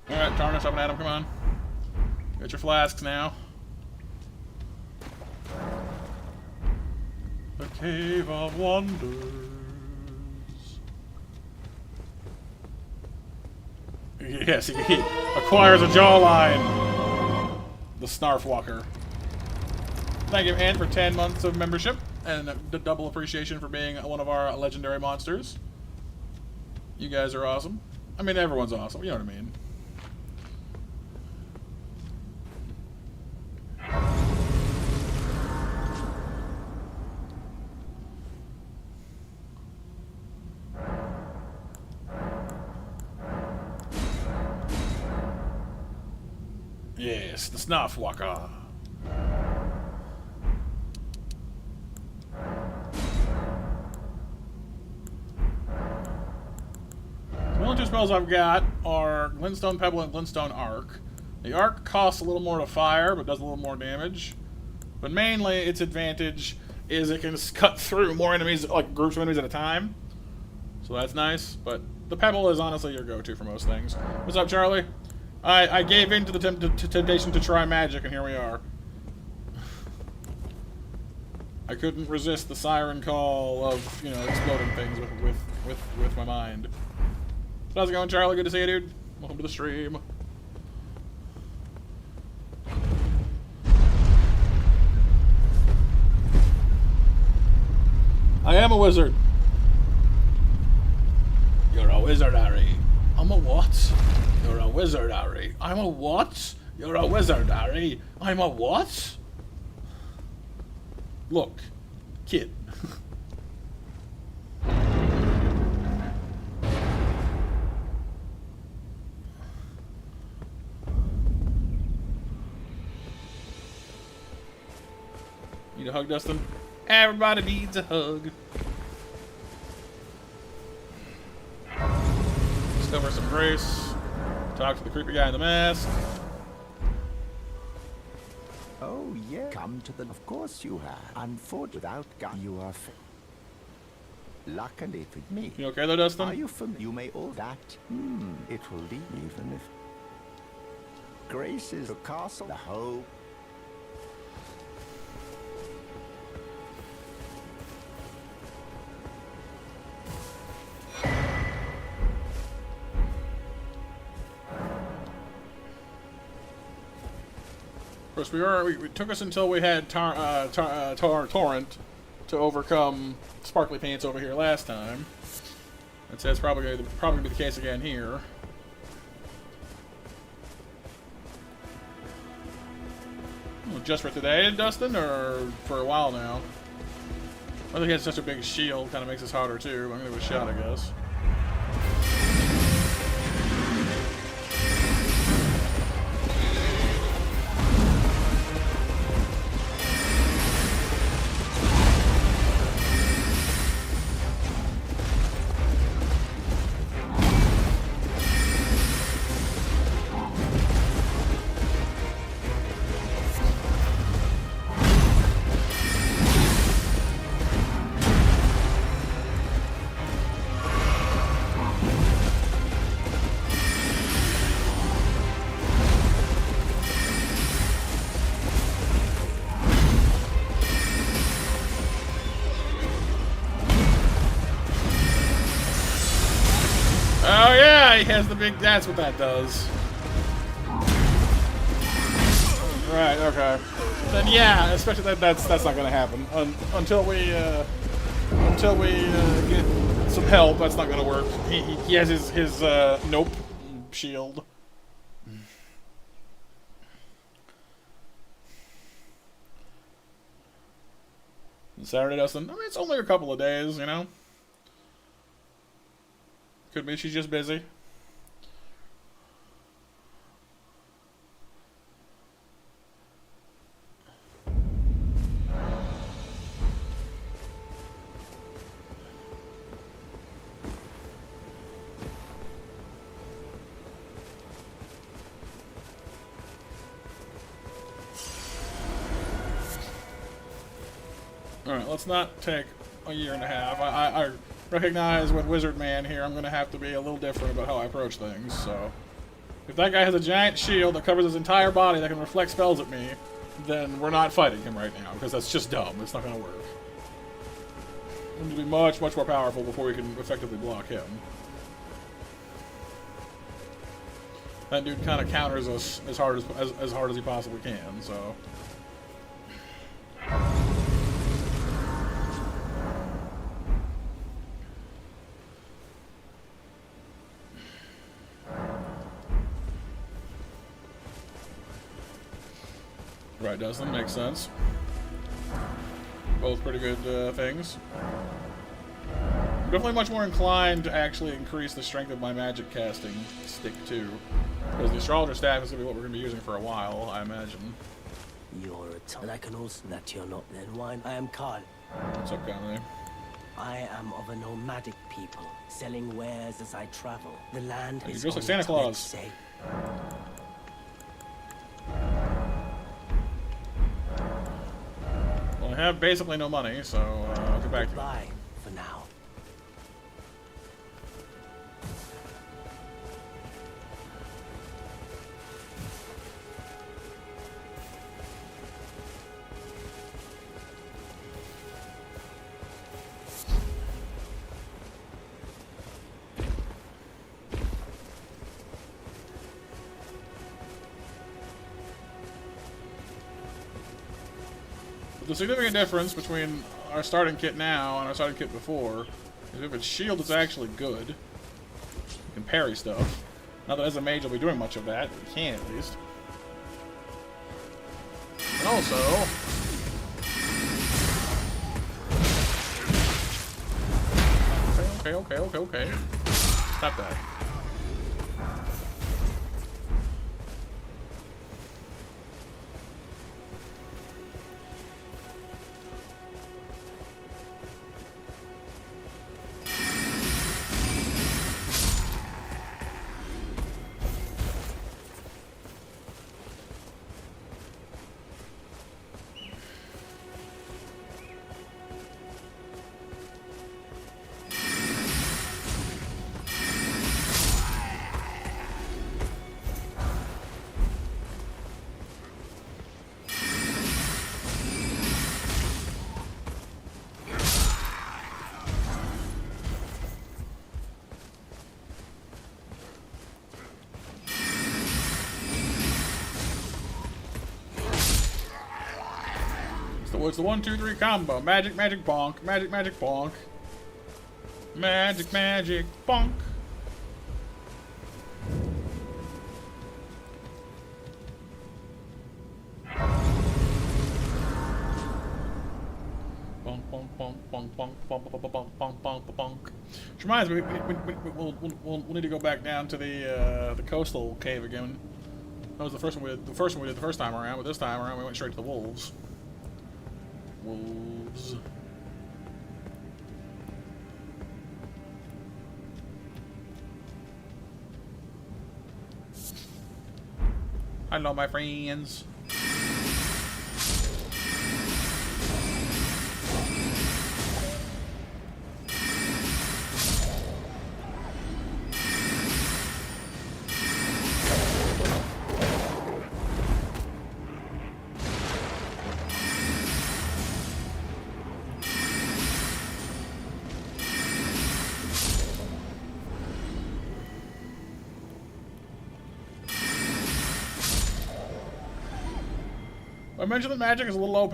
Alright, Tarnish up and at him, come on. Get your flasks now. The Cave of Wonders. Yes, he acquires a jawline. the Snarfwalker. Thank you, Ann, for 10 months of membership, and a double appreciation for being one of our legendary monsters. You guys are awesome. I mean, everyone's awesome, you know what I mean. Yes, the Snarfwalker. The only two spells I've got are Glintstone Pebble and Glintstone Arc. The Arc costs a little more to fire, but does a little more damage. But mainly, its advantage is it can cut through more enemies, like groups of enemies at a time. So that's nice, but the Pebble is honestly your go-to for most things. What's up, Charlie? I gave in to the temptation to try magic, and here we are. I couldn't resist the siren call of, you know, exploding things with my mind. How's it going, Charlie? Good to see you, dude. Welcome to the stream. I am a wizard. You're a wizard, Harry. I'm a what? You're a wizard, Harry. I'm a what? You're a wizard, Harry. I'm a what? Look, kid. Need a hug, Dustin? Everybody needs a hug. Discover some grace. Talk to the creepy guy in the mask. Oh, yeah. Come to the... Of course you have. Unfortunately, without gun, you are... Luckily for me. You okay though, Dustin? Are you familiar? You may all that. It will leave even if... Grace is the castle, the hope. Of course, it took us until we had Torrent to overcome Sparkly Pants over here last time. I'd say it's probably going to be the case again here. Well, just for today, Dustin, or for a while now? I think he has such a big shield, kind of makes this harder too. I'm going to give it a shot, I guess. Oh yeah, he has the big. That's what that does. Right. Okay. Then yeah, especially that's not going to happen until we get some help. That's not going to work. He has his nope shield. Saturday, Dustin. I mean, it's only a couple of days, you know. Could be she's just busy. Alright, let's not take a year and a half. I recognize with Wizard Man here, I'm going to have to be a little different about how I approach things, so... If that guy has a giant shield that covers his entire body that can reflect spells at me, then we're not fighting him right now, because that's just dumb. It's not going to work. We need to be much, much more powerful before we can effectively block him. that dude kind of counters us as hard as he possibly can. So. Right, doesn't make sense. Both pretty good things. I'm definitely much more inclined to actually increase the strength of my magic casting stick too, because the astrologer staff is going to be what we're going to be using for a while, I imagine. You're a ton. And I can also that you're not then wine. I am Karl. What's up, Conley? I am of a nomadic people, selling wares as I travel. The land You're is just like on Santa its Claus. say. Well, I have basically no money, so I'll get back to you. Goodbye for now. The significant difference between our starting kit now and our starting kit before is if its shield is actually good. You can parry stuff. Not that as a mage you'll be doing much of that, but you can at least. And also... Okay. Stop that. It's the 1, 2, 3 combo. Magic, magic, bonk. Magic, magic, bonk. Magic, magic, bonk. Bonk, bonk, bonk, bonk, bonk, bonk, bonk, bonk, bonk, bonk, bonk. Which reminds me, we'll need to go back down to the coastal cave again. That was the first one we did. The first one we did the first time around, but this time around we went straight to the wolves. Wolves. Hello, my friends. I mentioned that magic is a little OP,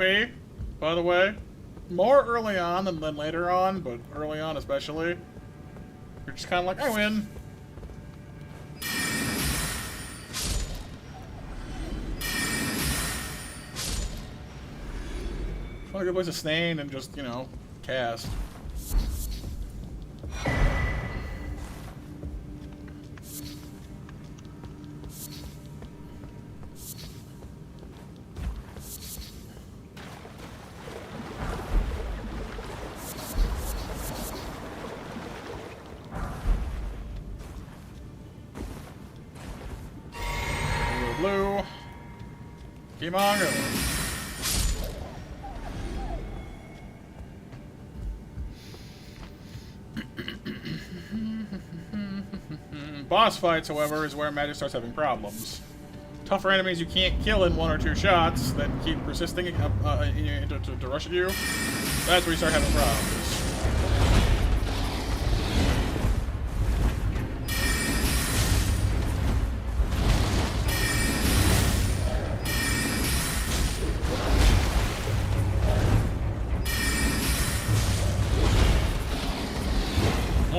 by the way. More early on than later on, but early on especially. You're just kind of like, I win. Find a good place to stain and just, you know, cast. Blue. Keep on going. Boss fights, however, is where magic starts having problems. Tougher enemies you can't kill in 1 or 2 shots, then keep persisting to rush at you. That's where you start having problems.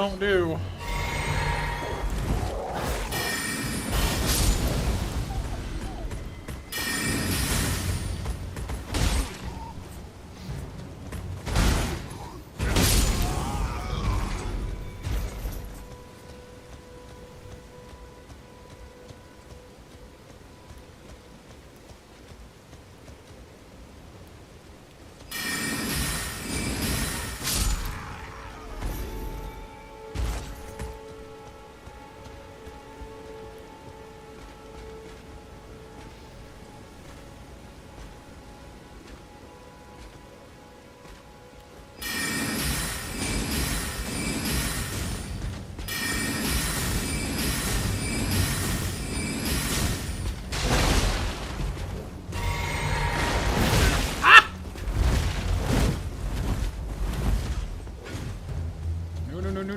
don't do.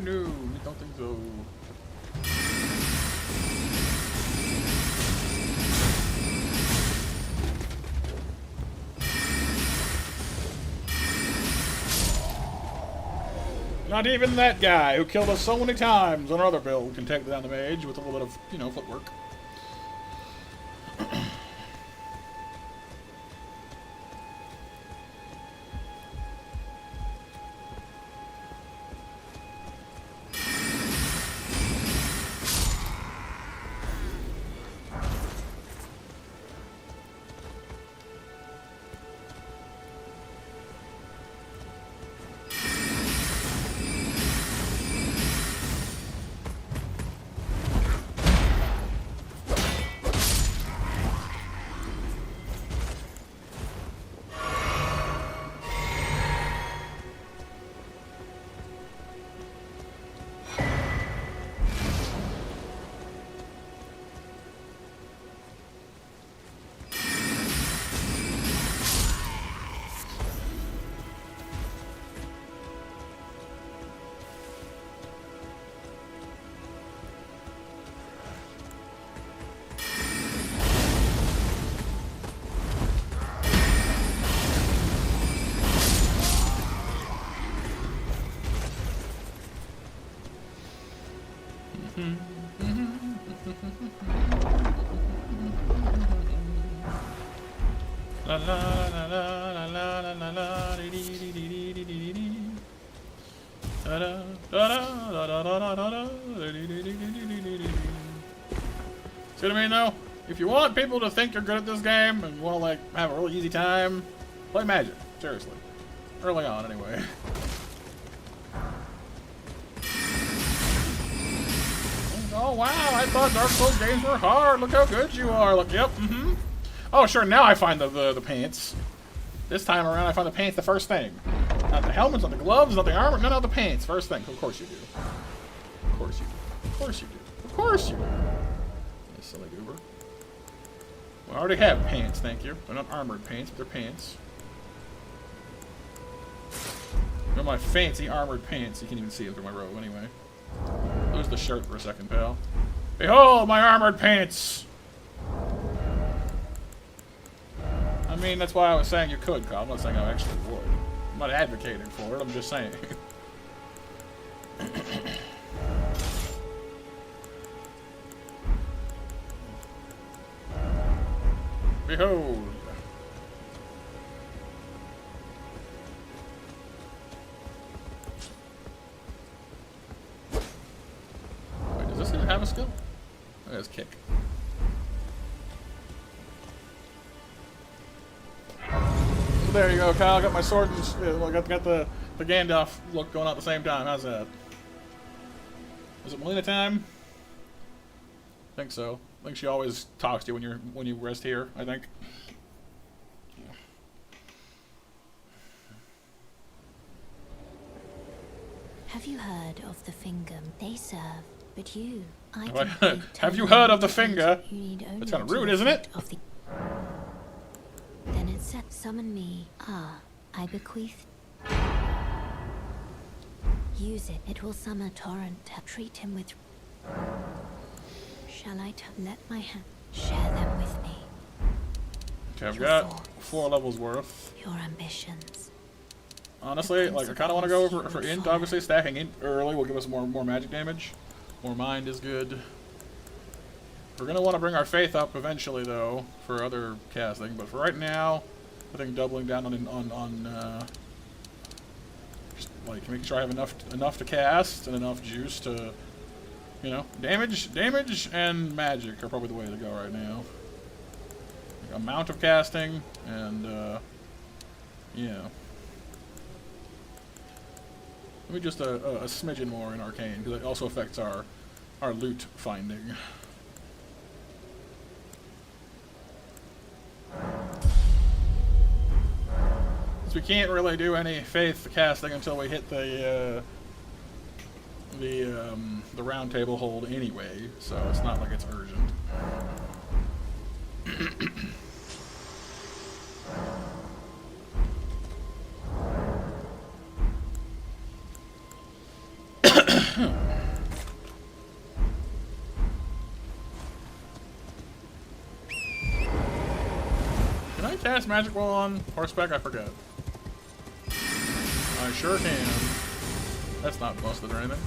No, I don't think so. Not even that guy who killed us so many times on our other build can take down the mage with a little bit of, you know, footwork. La la la la la la la la la dee dee dee dee dee dee dee. Da da da da da da da da dee dee dee dee dee dee dee. See what I mean though? If you want people to think you're good at this game and you want to like have a really easy time, play Magic. Seriously. Early on anyway. Oh wow, I thought Dark Souls games were hard. Look how good you are. Look, yep, Oh sure, now I find the pants. This time around I find the pants the first thing. Not the helmets, not the gloves, not the armor, no, the pants. First thing. Of course you do. Of course you do. Of course you do. Of course you do. You silly goober. Well, I already have pants, thank you. They're not armored pants, but they're pants. They're my fancy armored pants. You can't even see it through my robe anyway. Lose the shirt for a second, pal. Behold my armored pants! I mean, that's why I was saying you could, Kyle. I'm not saying I actually would. I'm not advocating for it, I'm just saying. Behold. Wait, does this even have a skill? It has kick. There you go, Kyle. Got my sword and got the Gandalf look going on at the same time. How's that? Is it Melina time? I think so. I think she always talks to you when you rest here. I think. Have you heard of the finger they serve? But you, have you heard of the finger? That's kind of rude, isn't it? Then it said, summon me. Ah, I bequeath. Use it. It will summon a torrent. Treat him with. Shall I let my hand share them with me? Okay, I've got 4 levels worth. Your ambitions. Honestly, like, I kind of want to go for int. Obviously, stacking int early will give us more magic damage. More mind is good. We're going to want to bring our faith up eventually, though, for other casting. But for right now, I think doubling down on just, like, making sure I have enough to cast and enough juice to, you know, damage and magic are probably the way to go right now. Like, amount of casting and, yeah. Maybe just a smidgen more in Arcane, because it also affects our loot finding. So we can't really do any faith casting until we hit the round table hold anyway, so it's not like it's urgent. Can I cast magic while on horseback? I forget. I sure can. That's not busted or anything.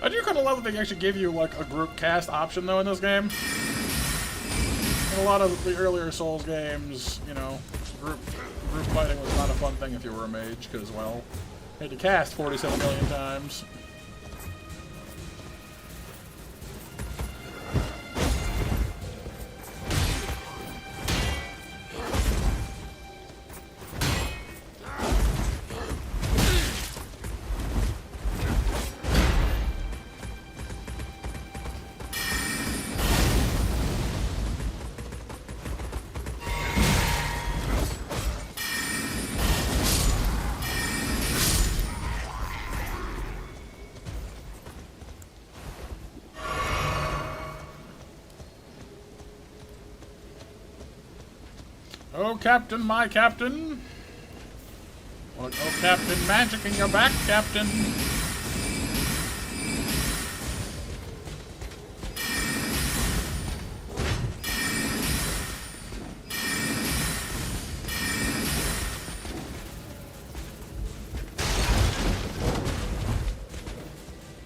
I do kind of love that they actually give you, like, a group cast option, though, in this game. In a lot of the earlier Souls games, you know, group fighting was not a fun thing if you were a mage, because, well, you had to cast 47 million times. Oh, Captain, my Captain. Oh, Captain, magic in your back, Captain.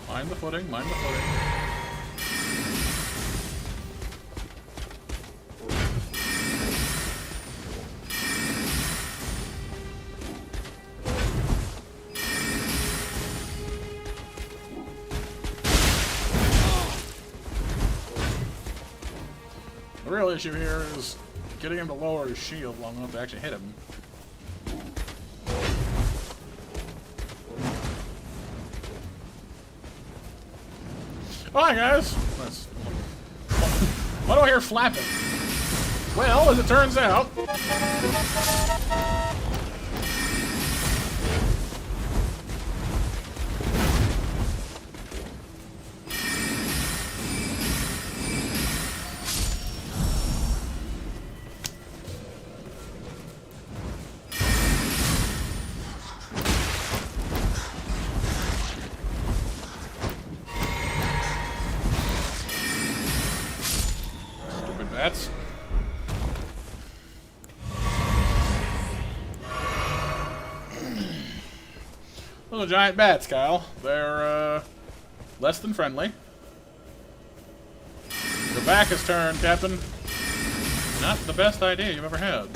Mind the footing, mind the footing. The real issue here is getting him to lower his shield long enough to actually hit him. Hi guys! Why do I hear flapping? Well, as it turns out... bats. Those are giant bats, Kyle. They're, less than friendly. Your back is turned, Captain. Not the best idea you've ever had.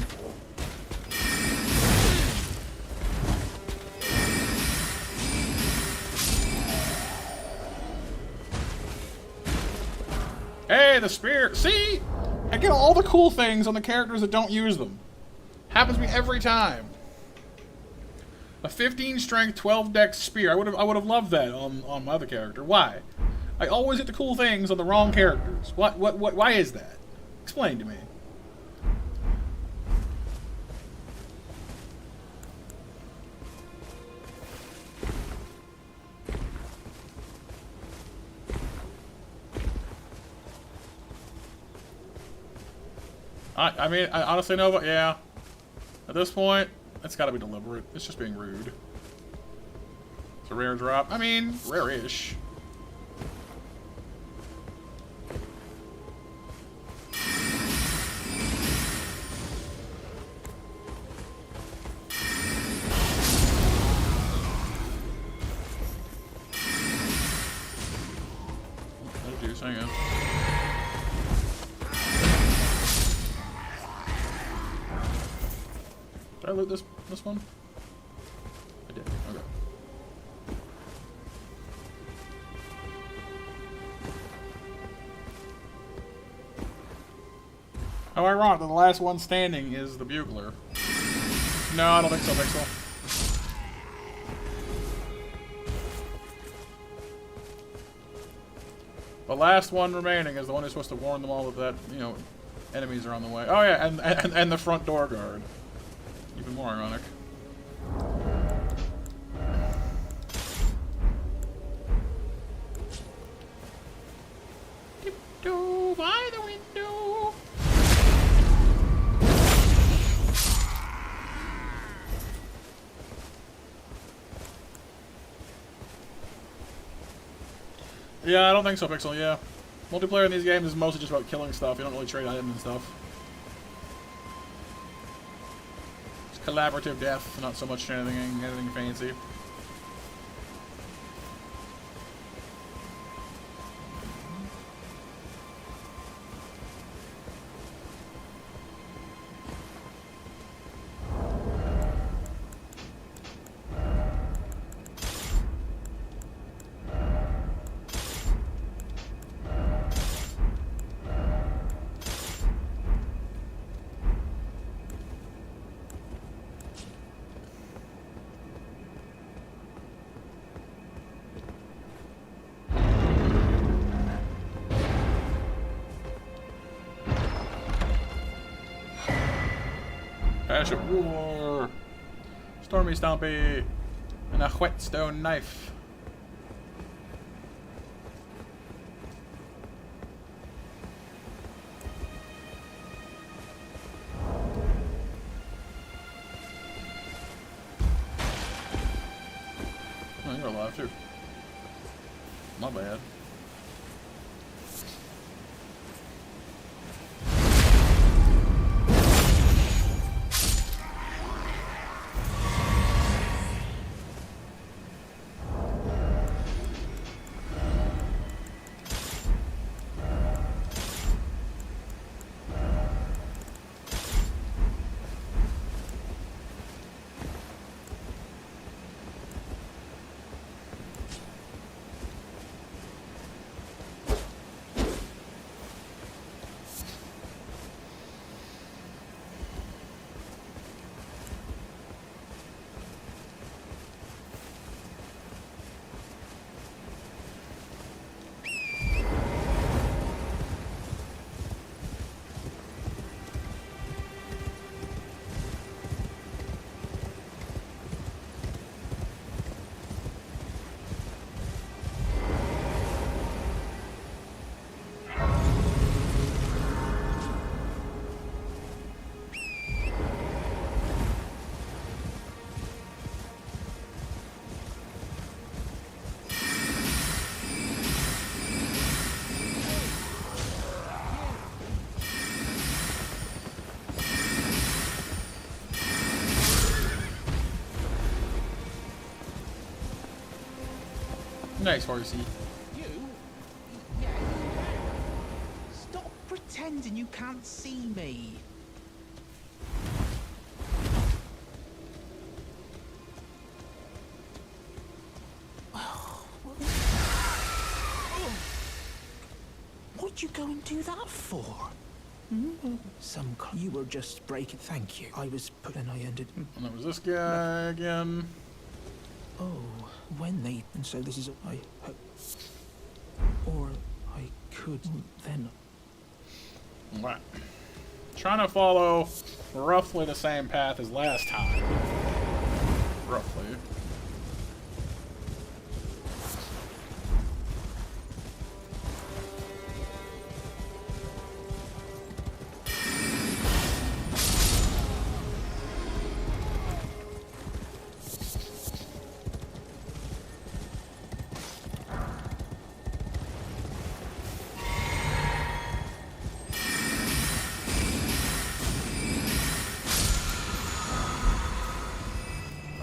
Hey, the spear! See? I get all the cool things on the characters that don't use them. Happens to me every time. A 15 strength, 12 dex spear. I would have loved that on my other character. Why? I always get the cool things on the wrong characters. Why is that? Explain to me. I mean, I honestly know, but yeah. At this point, it's gotta be deliberate. It's just being rude. It's a rare drop. I mean, rare-ish. That'll do, hang on. Did I loot this one? I did. Okay. How ironic that the last one standing is the bugler. No, I don't think so, Pixel. The last one remaining is the one who's supposed to warn them all that, you know, enemies are on the way. Oh yeah, and the front door guard. Even more ironic. Tiptoe by the window. Yeah, I don't think so, Pixel, yeah. Multiplayer in these games is mostly just about killing stuff. You don't really trade items and stuff. Collaborative death, not so much anything fancy. Ash of War, Stormy Stompy, and a whetstone knife. Oh, you're alive too. Not bad. Nice horsey. You? Yeah, you there. Stop pretending you can't see me. What'd you go and do that for? You were just breaking. Thank you. I was putting. I ended. And there was this guy again. Oh, when they. And so this is. I hope. Or I could then. Right. Trying to follow roughly the same path as last time. Roughly.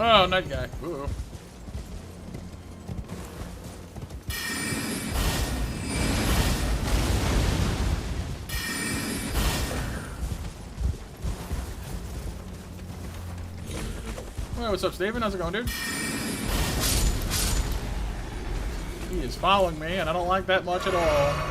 Oh, night guy. Ooh. Hey, what's up, Steven? How's it going, dude? He is following me, and I don't like that much at all.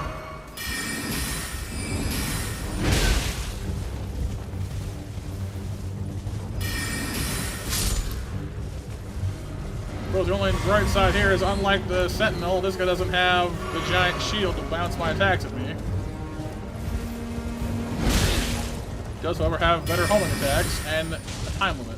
Well, the only bright side here is, unlike the Sentinel, this guy doesn't have the giant shield to bounce my attacks at me. He does, however, have better homing attacks and a time limit.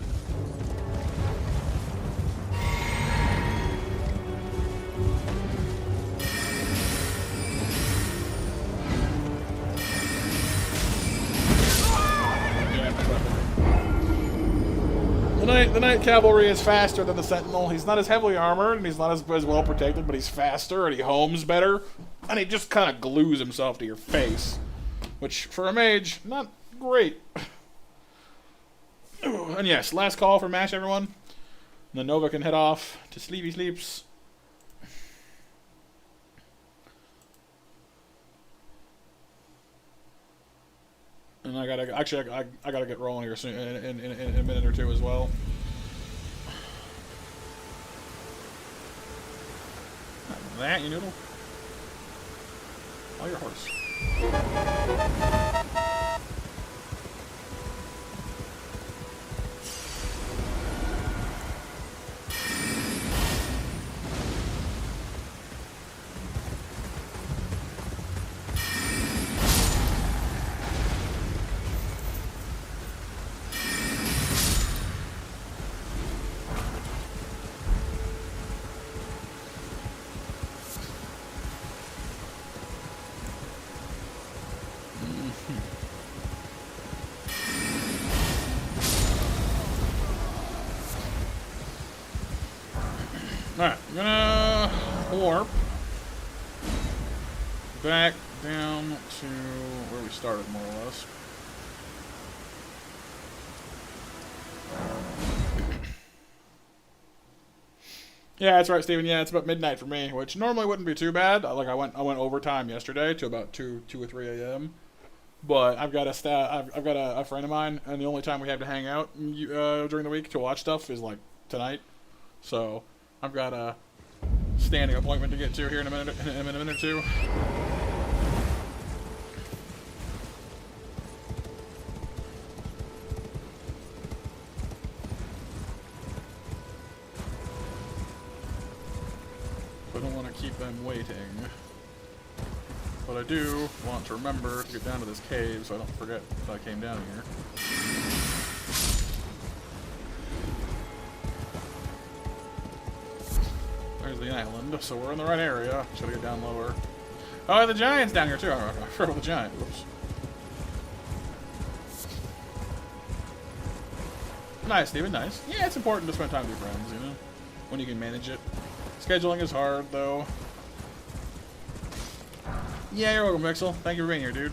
The Knight Cavalry is faster than the Sentinel. He's not as heavily armored, and he's not as well protected, but he's faster, and he homes better, and he just kind of glues himself to your face. Which, for a mage, not great. And yes, last call for MASH, everyone. And then Nova can head off to sleepy sleeps. And I gotta get rolling here soon in a minute or two as well. That, you noodle? Oh, your horse. Alright, I'm gonna warp back down to where we started, more or less. Yeah, that's right, Steven. Yeah, it's about midnight for me, which normally wouldn't be too bad. Like I went overtime yesterday to about 2 or 3 a.m. But I've got a friend of mine, and the only time we have to hang out during the week to watch stuff is like tonight. So I've got a standing appointment to get to here in a minute or two. I don't want to keep them waiting. But I do want to remember to get down to this cave so I don't forget that I came down here. There's the island, so we're in the right area. Should I get down lower? Oh, the giant's down here too. I forgot about the giant. Whoops. Nice, Steven, nice. Yeah, it's important to spend time with your friends, you know, when you can manage it. Scheduling is hard, though. Yeah, you're welcome, Mixel. Thank you for being here, dude.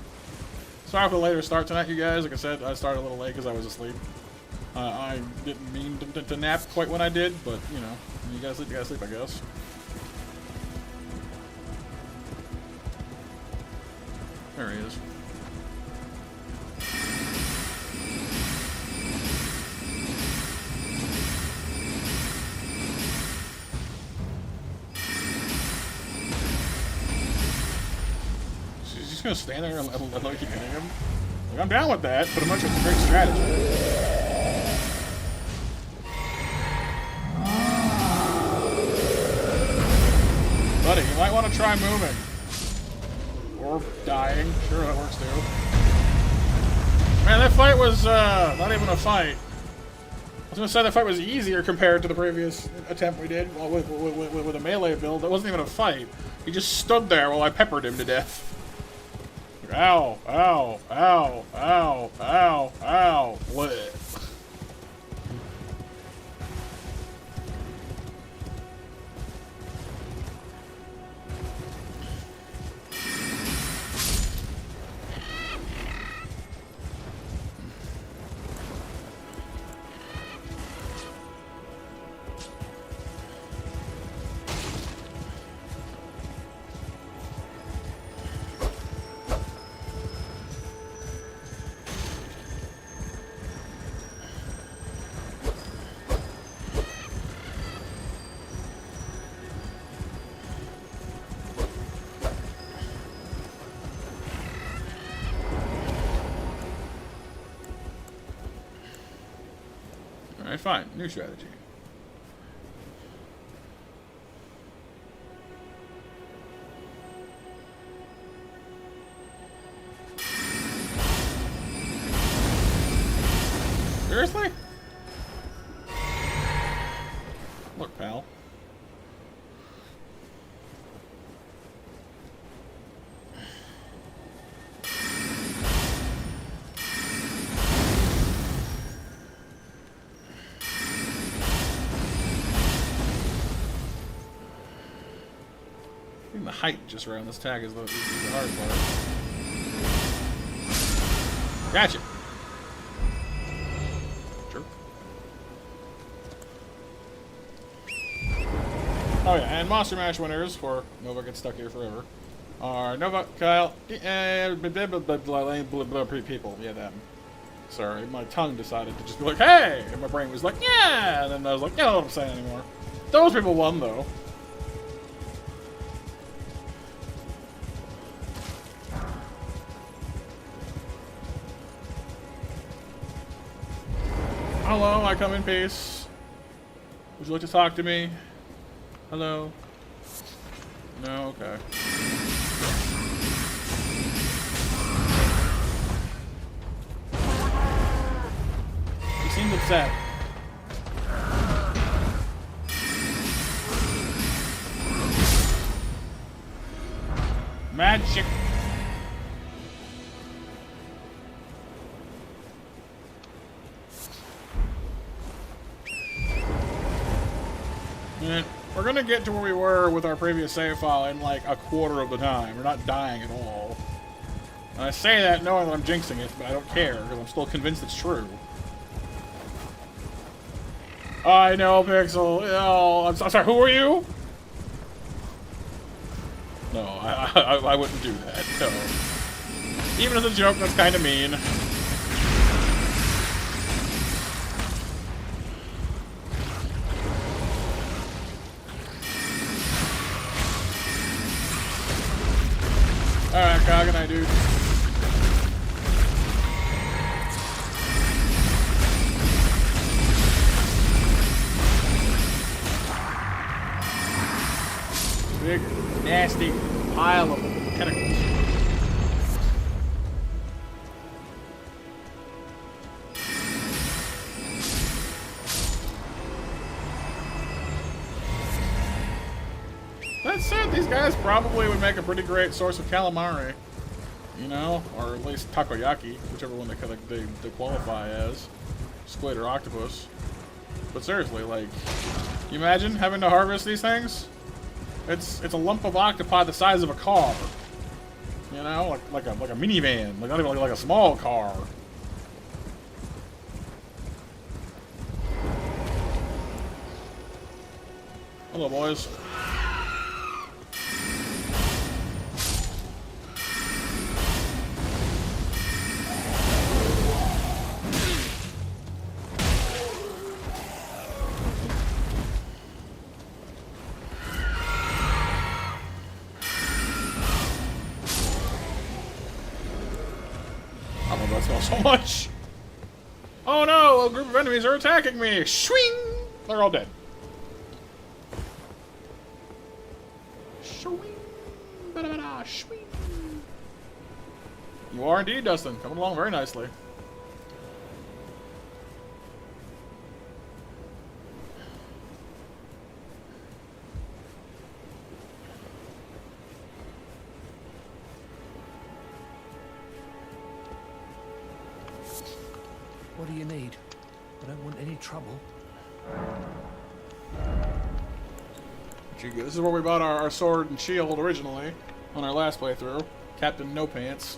Sorry for the later start tonight, you guys. Like I said, I started a little late because I was asleep. I didn't mean to nap quite when I did, but, you know, you gotta sleep, I guess. There he is. She's just gonna stand there and let keep hitting him. Like, I'm down with that, but I'm not sure it's a great strategy. Buddy, you might want to try moving. Or dying. Sure, that works too. Man, that fight was not even a fight. I was going to say that fight was easier compared to the previous attempt we did with a melee build. That wasn't even a fight. He just stood there while I peppered him to death. Ow, ow, ow, ow, ow, ow. What? Alright, fine. New strategy. Seriously? Look, pal. I think the height just around this tag is the hard part. Gotcha. Sure. Oh yeah, and Monster Mash winners, for Nova gets stuck here forever, are Nova, Kyle, people. Yeah, them. Sorry, my tongue decided to just be like, hey! And my brain was like, yeah! And then I was like, yeah, I don't know what I'm saying anymore. Those people won, though. Hello, I come in peace. Would you like to talk to me? Hello? No? Okay. He seemed upset. Magic. We're gonna get to where we were with our previous save file in like a quarter of the time. We're not dying at all. And I say that knowing that I'm jinxing it, but I don't care because I'm still convinced it's true. I know, Pixel. Oh, I'm sorry. Who are you? No, I wouldn't do that. No. Even as a joke, that's kind of mean. Alright, how can I do? Big, nasty pile of tentacles. That said, these guys probably would make a pretty great source of calamari. You know? Or at least takoyaki, whichever one they qualify as. Squid or octopus. But seriously, like, you imagine having to harvest these things? It's a lump of octopi the size of a car. You know? Like a minivan. Like, not even like a small car. Hello, boys. so much. Oh no, a group of enemies are attacking me. Swing! They're all dead. Swing. Ba-da-ba-da, swing. You are indeed, Dustin. Coming along very nicely. What do you need? I don't want any trouble. This is where we bought our sword and shield originally on our last playthrough. Captain No Pants.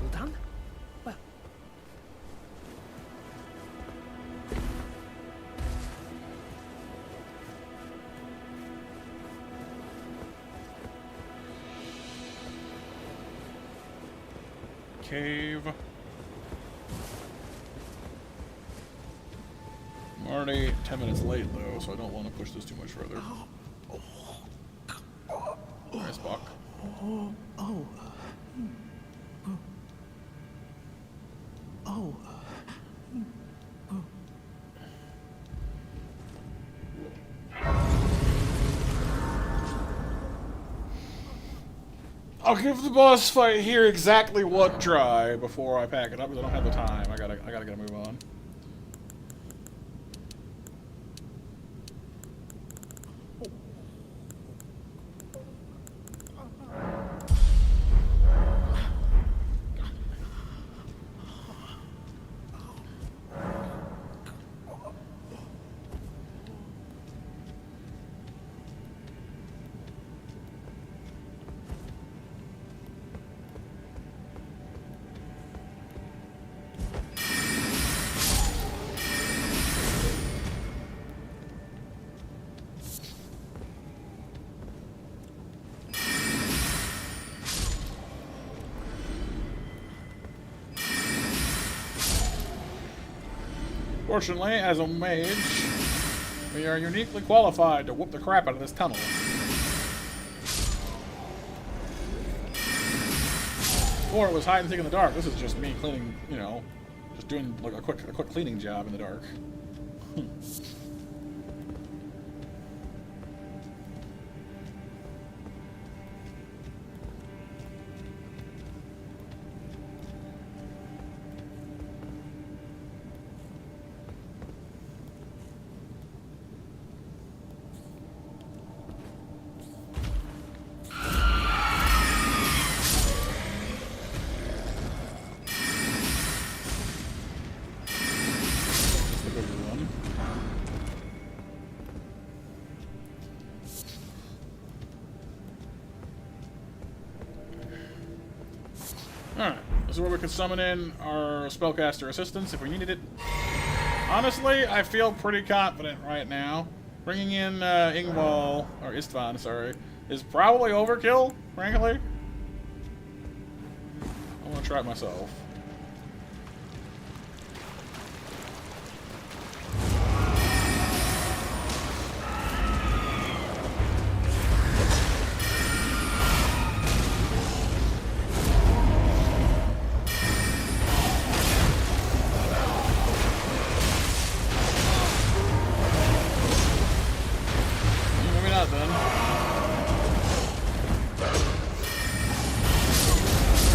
All done? Well. Cave. I'm already 10 minutes late though, so I don't want to push this too much further. Nice Buck. I'll give the boss fight here exactly one try before I pack it up because I don't have the time. I gotta get a move on. Fortunately, as a mage, we are uniquely qualified to whoop the crap out of this tunnel. Before it was hide and seek in the dark. This is just me cleaning, you know, just doing like a quick cleaning job in the dark. Alright, this is where we can summon in our spellcaster assistance if we needed it. Honestly, I feel pretty confident right now. Bringing in Ingval, or Istvan, sorry, is probably overkill, frankly. I want to try it myself.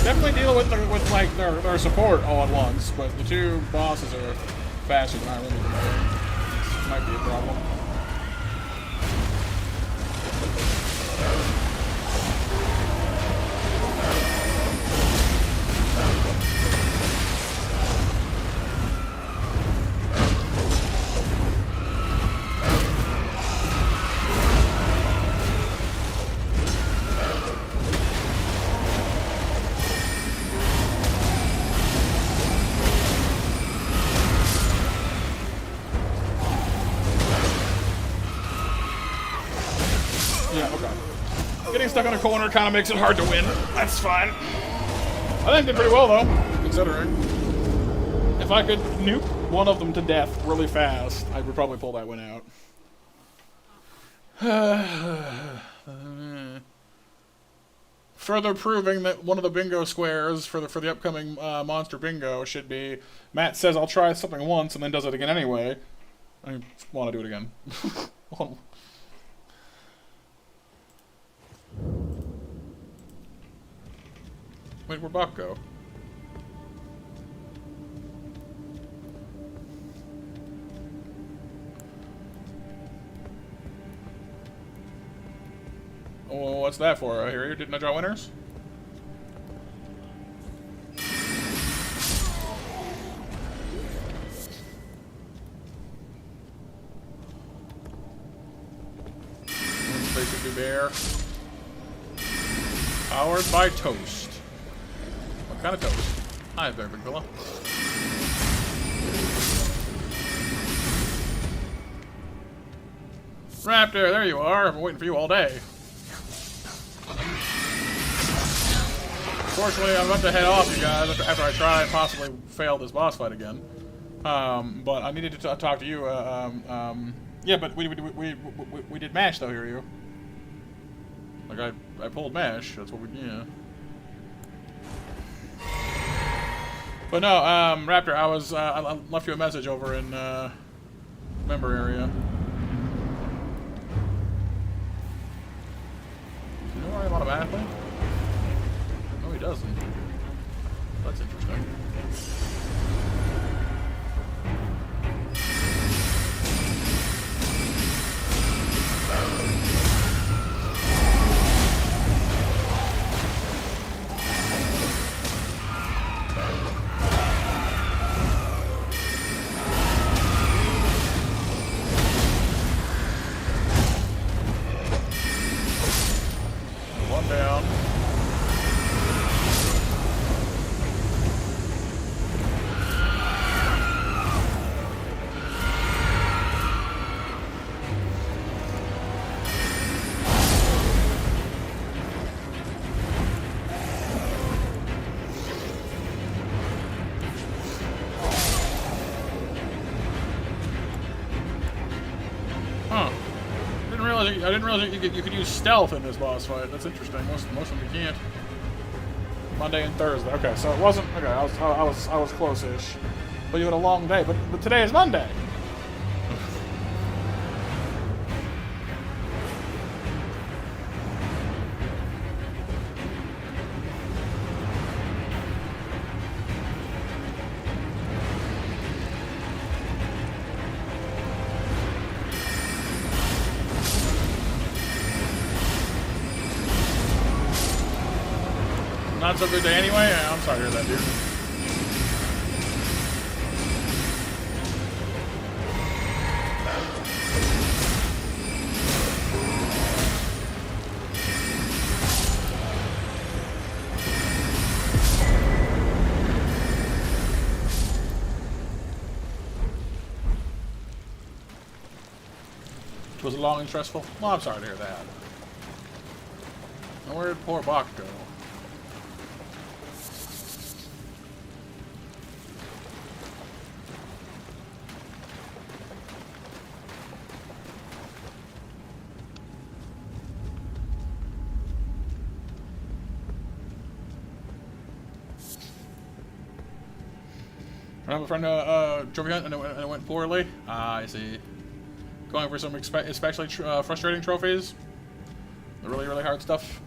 Definitely deal with like their support all at once, but the two bosses are faster than I really think. This might be a problem. Getting stuck in a corner kind of makes it hard to win. That's fine. I think I did pretty well, though, considering. If If I could nuke one of them to death really fast, I would probably pull that one out. Further proving that one of the bingo squares for the upcoming monster bingo should be Matt says I'll try something once and then does it again anyway. I want to do it again. Wait, where'd Buck go? Oh, what's that for? I hear you. Didn't I draw winners? Basically bear. Powered by toast. What kind of toast? Hi there, big fella. Raptor, there you are. I've been waiting for you all day. Unfortunately, I'm about to head off, you guys, after I try and possibly fail this boss fight again. But I needed to talk to you. Yeah, but we did MASH though, hear you? Like I pulled MASH. That's what we yeah. But no, Raptor, I left you a message over in member area. Do you know where I'm automatically? No, he doesn't. That's interesting. One down. Huh. I didn't realize you could use stealth in this boss fight. That's interesting. Most of them you can't. Monday and Thursday. Okay, so it wasn't. Okay, I was close-ish. But you had a long day. But today is Monday. Not so good day anyway? Yeah, I'm sorry to hear that, dude. Was it long and stressful? Well, I'm sorry to hear that. And where did poor Bach go? I have a friend trophy hunt and it went poorly. I see. Going for some especially frustrating trophies. The really, really hard stuff.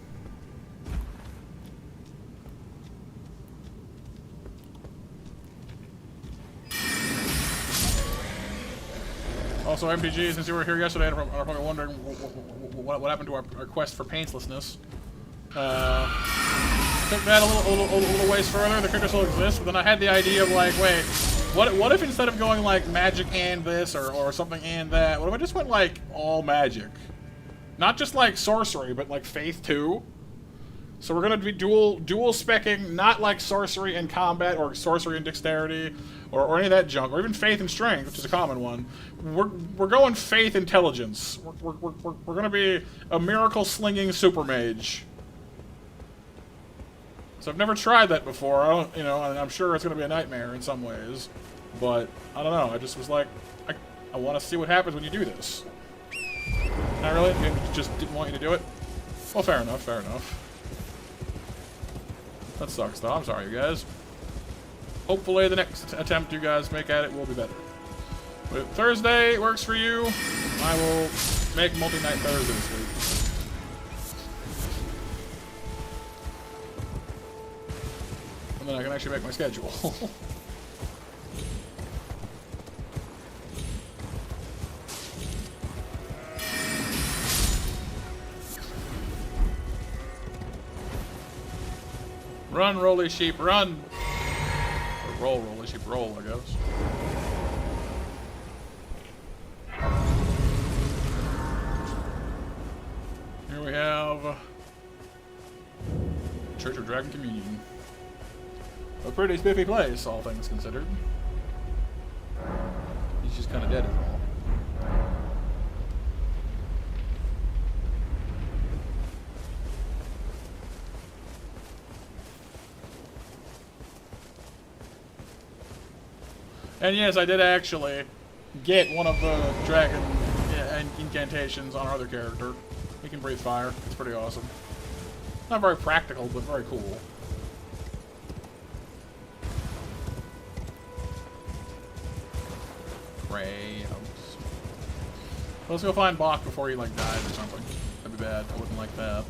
Also, MPG, since you were here yesterday, I'm probably wondering what happened to our quest for painlessness. Took that a little ways further. The character still exists, but then I had the idea of like, wait, what if instead of going like magic and this or something and that, what if I just went like all magic? Not just like sorcery, but like faith too. So we're gonna be dual specking, not like sorcery and combat or sorcery and dexterity or any of that junk, or even faith and strength, which is a common one. We're going faith intelligence. We're gonna be a miracle slinging super mage. So I've never tried that before. I don't, you know, I'm sure it's going to be a nightmare in some ways. But, I don't know, I just was like, I want to see what happens when you do this. Not really? You just didn't want you to do it? Well, fair enough, fair enough. That sucks, though. I'm sorry, you guys. Hopefully the next attempt you guys make at it will be better. But if Thursday works for you, I will make multi-night Thursday this week. And then I can actually make my schedule. Run, rolly sheep, run! Or roll, rolly sheep, roll, I guess. Here we have Church of Dragon Communion. A pretty spiffy place, all things considered. He's just kind of dead is all. And yes, I did actually get one of the dragon incantations on our other character. He can breathe fire. It's pretty awesome. Not very practical, but very cool. Crayons. Let's go find Bach before he, like, dies or something. That'd be bad. I wouldn't like that.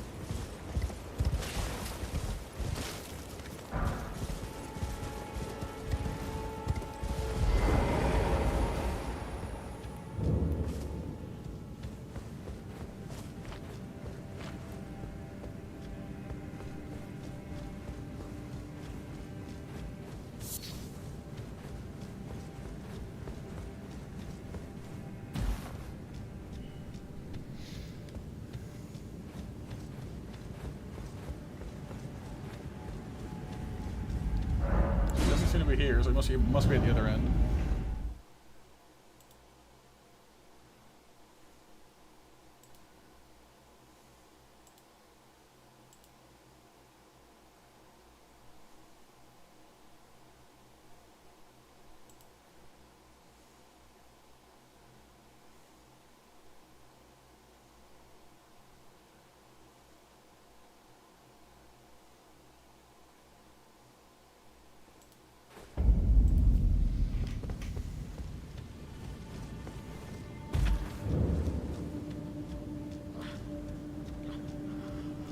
Seem to be here, so he must be at the other end.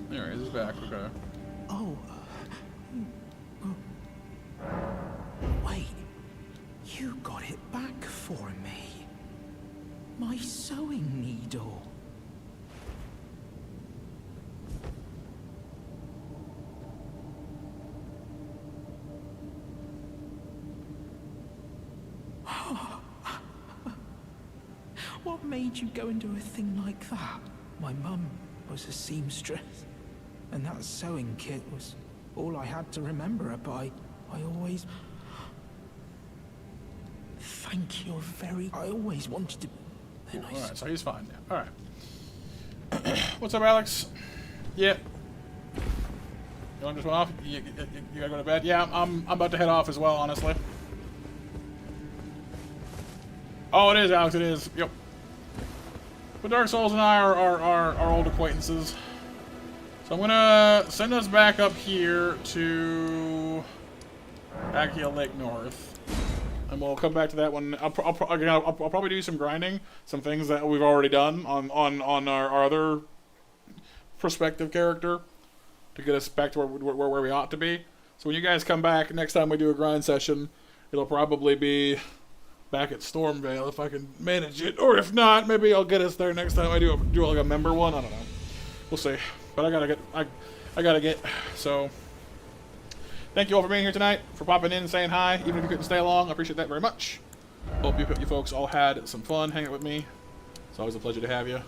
There he is, he's back, okay. Oh. Wait. You got it back for me. My sewing needle. What made you go and do a thing like that? My mum was a seamstress, and that sewing kit was all I had to remember her by. I always... Thank you very... I always wanted to... Cool. Alright, so he's fine now. Alright. What's up, Alex? Yeah. You want to just went off? You gotta go to bed? Yeah, I'm about to head off as well, honestly. Oh, it is, Alex, it is. Yep. But Dark Souls and I are old acquaintances. So I'm gonna send us back up here to Akia Lake North. And we'll come back to that one. I'll probably do some grinding. Some things that we've already done on our other prospective character. To get us back to where we ought to be. So when you guys come back, next time we do a grind session, it'll probably be back at Stormvale if I can manage it, or if not, maybe I'll get us there next time I do like a member one. I don't know. We'll see. But I gotta get. So thank you all for being here tonight, for popping in and saying hi, even if you couldn't stay long. I appreciate that very much. Hope you folks all had some fun hanging with me. It's always a pleasure to have you.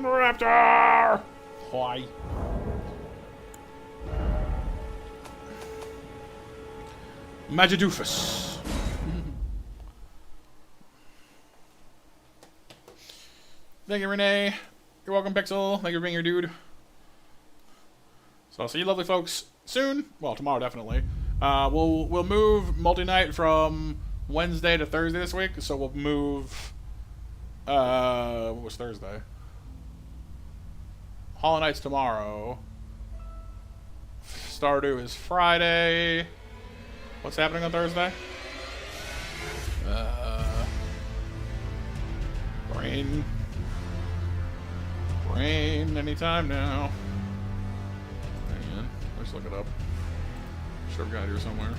Raptor! Why? Magidoofus. Thank you, Renee. You're welcome, Pixel. Thank you for being your dude. So I'll see you lovely folks soon. Well, tomorrow, definitely. We'll move multi-night from Wednesday to Thursday this week. So we'll move... what was Thursday? Hollow Knight's tomorrow. Stardew is Friday. What's happening on Thursday? Brain anytime now. Hang on. Let's look it up. Sure I've got it here somewhere.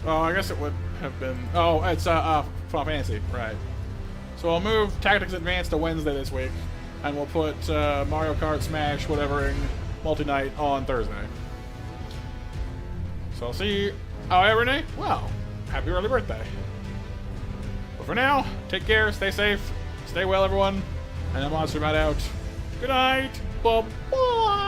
Oh, I guess it would have been... Oh, it's Final Fantasy. Right. So I'll move Tactics Advanced to Wednesday this week. And we'll put Mario Kart, Smash, whatever, in multi-night on Thursday. So I'll see you... Oh, yeah, Renee? Well, happy early birthday. But for now, take care, stay safe, stay well, everyone. And I'm Monster Matt out. Good night. Bye-bye.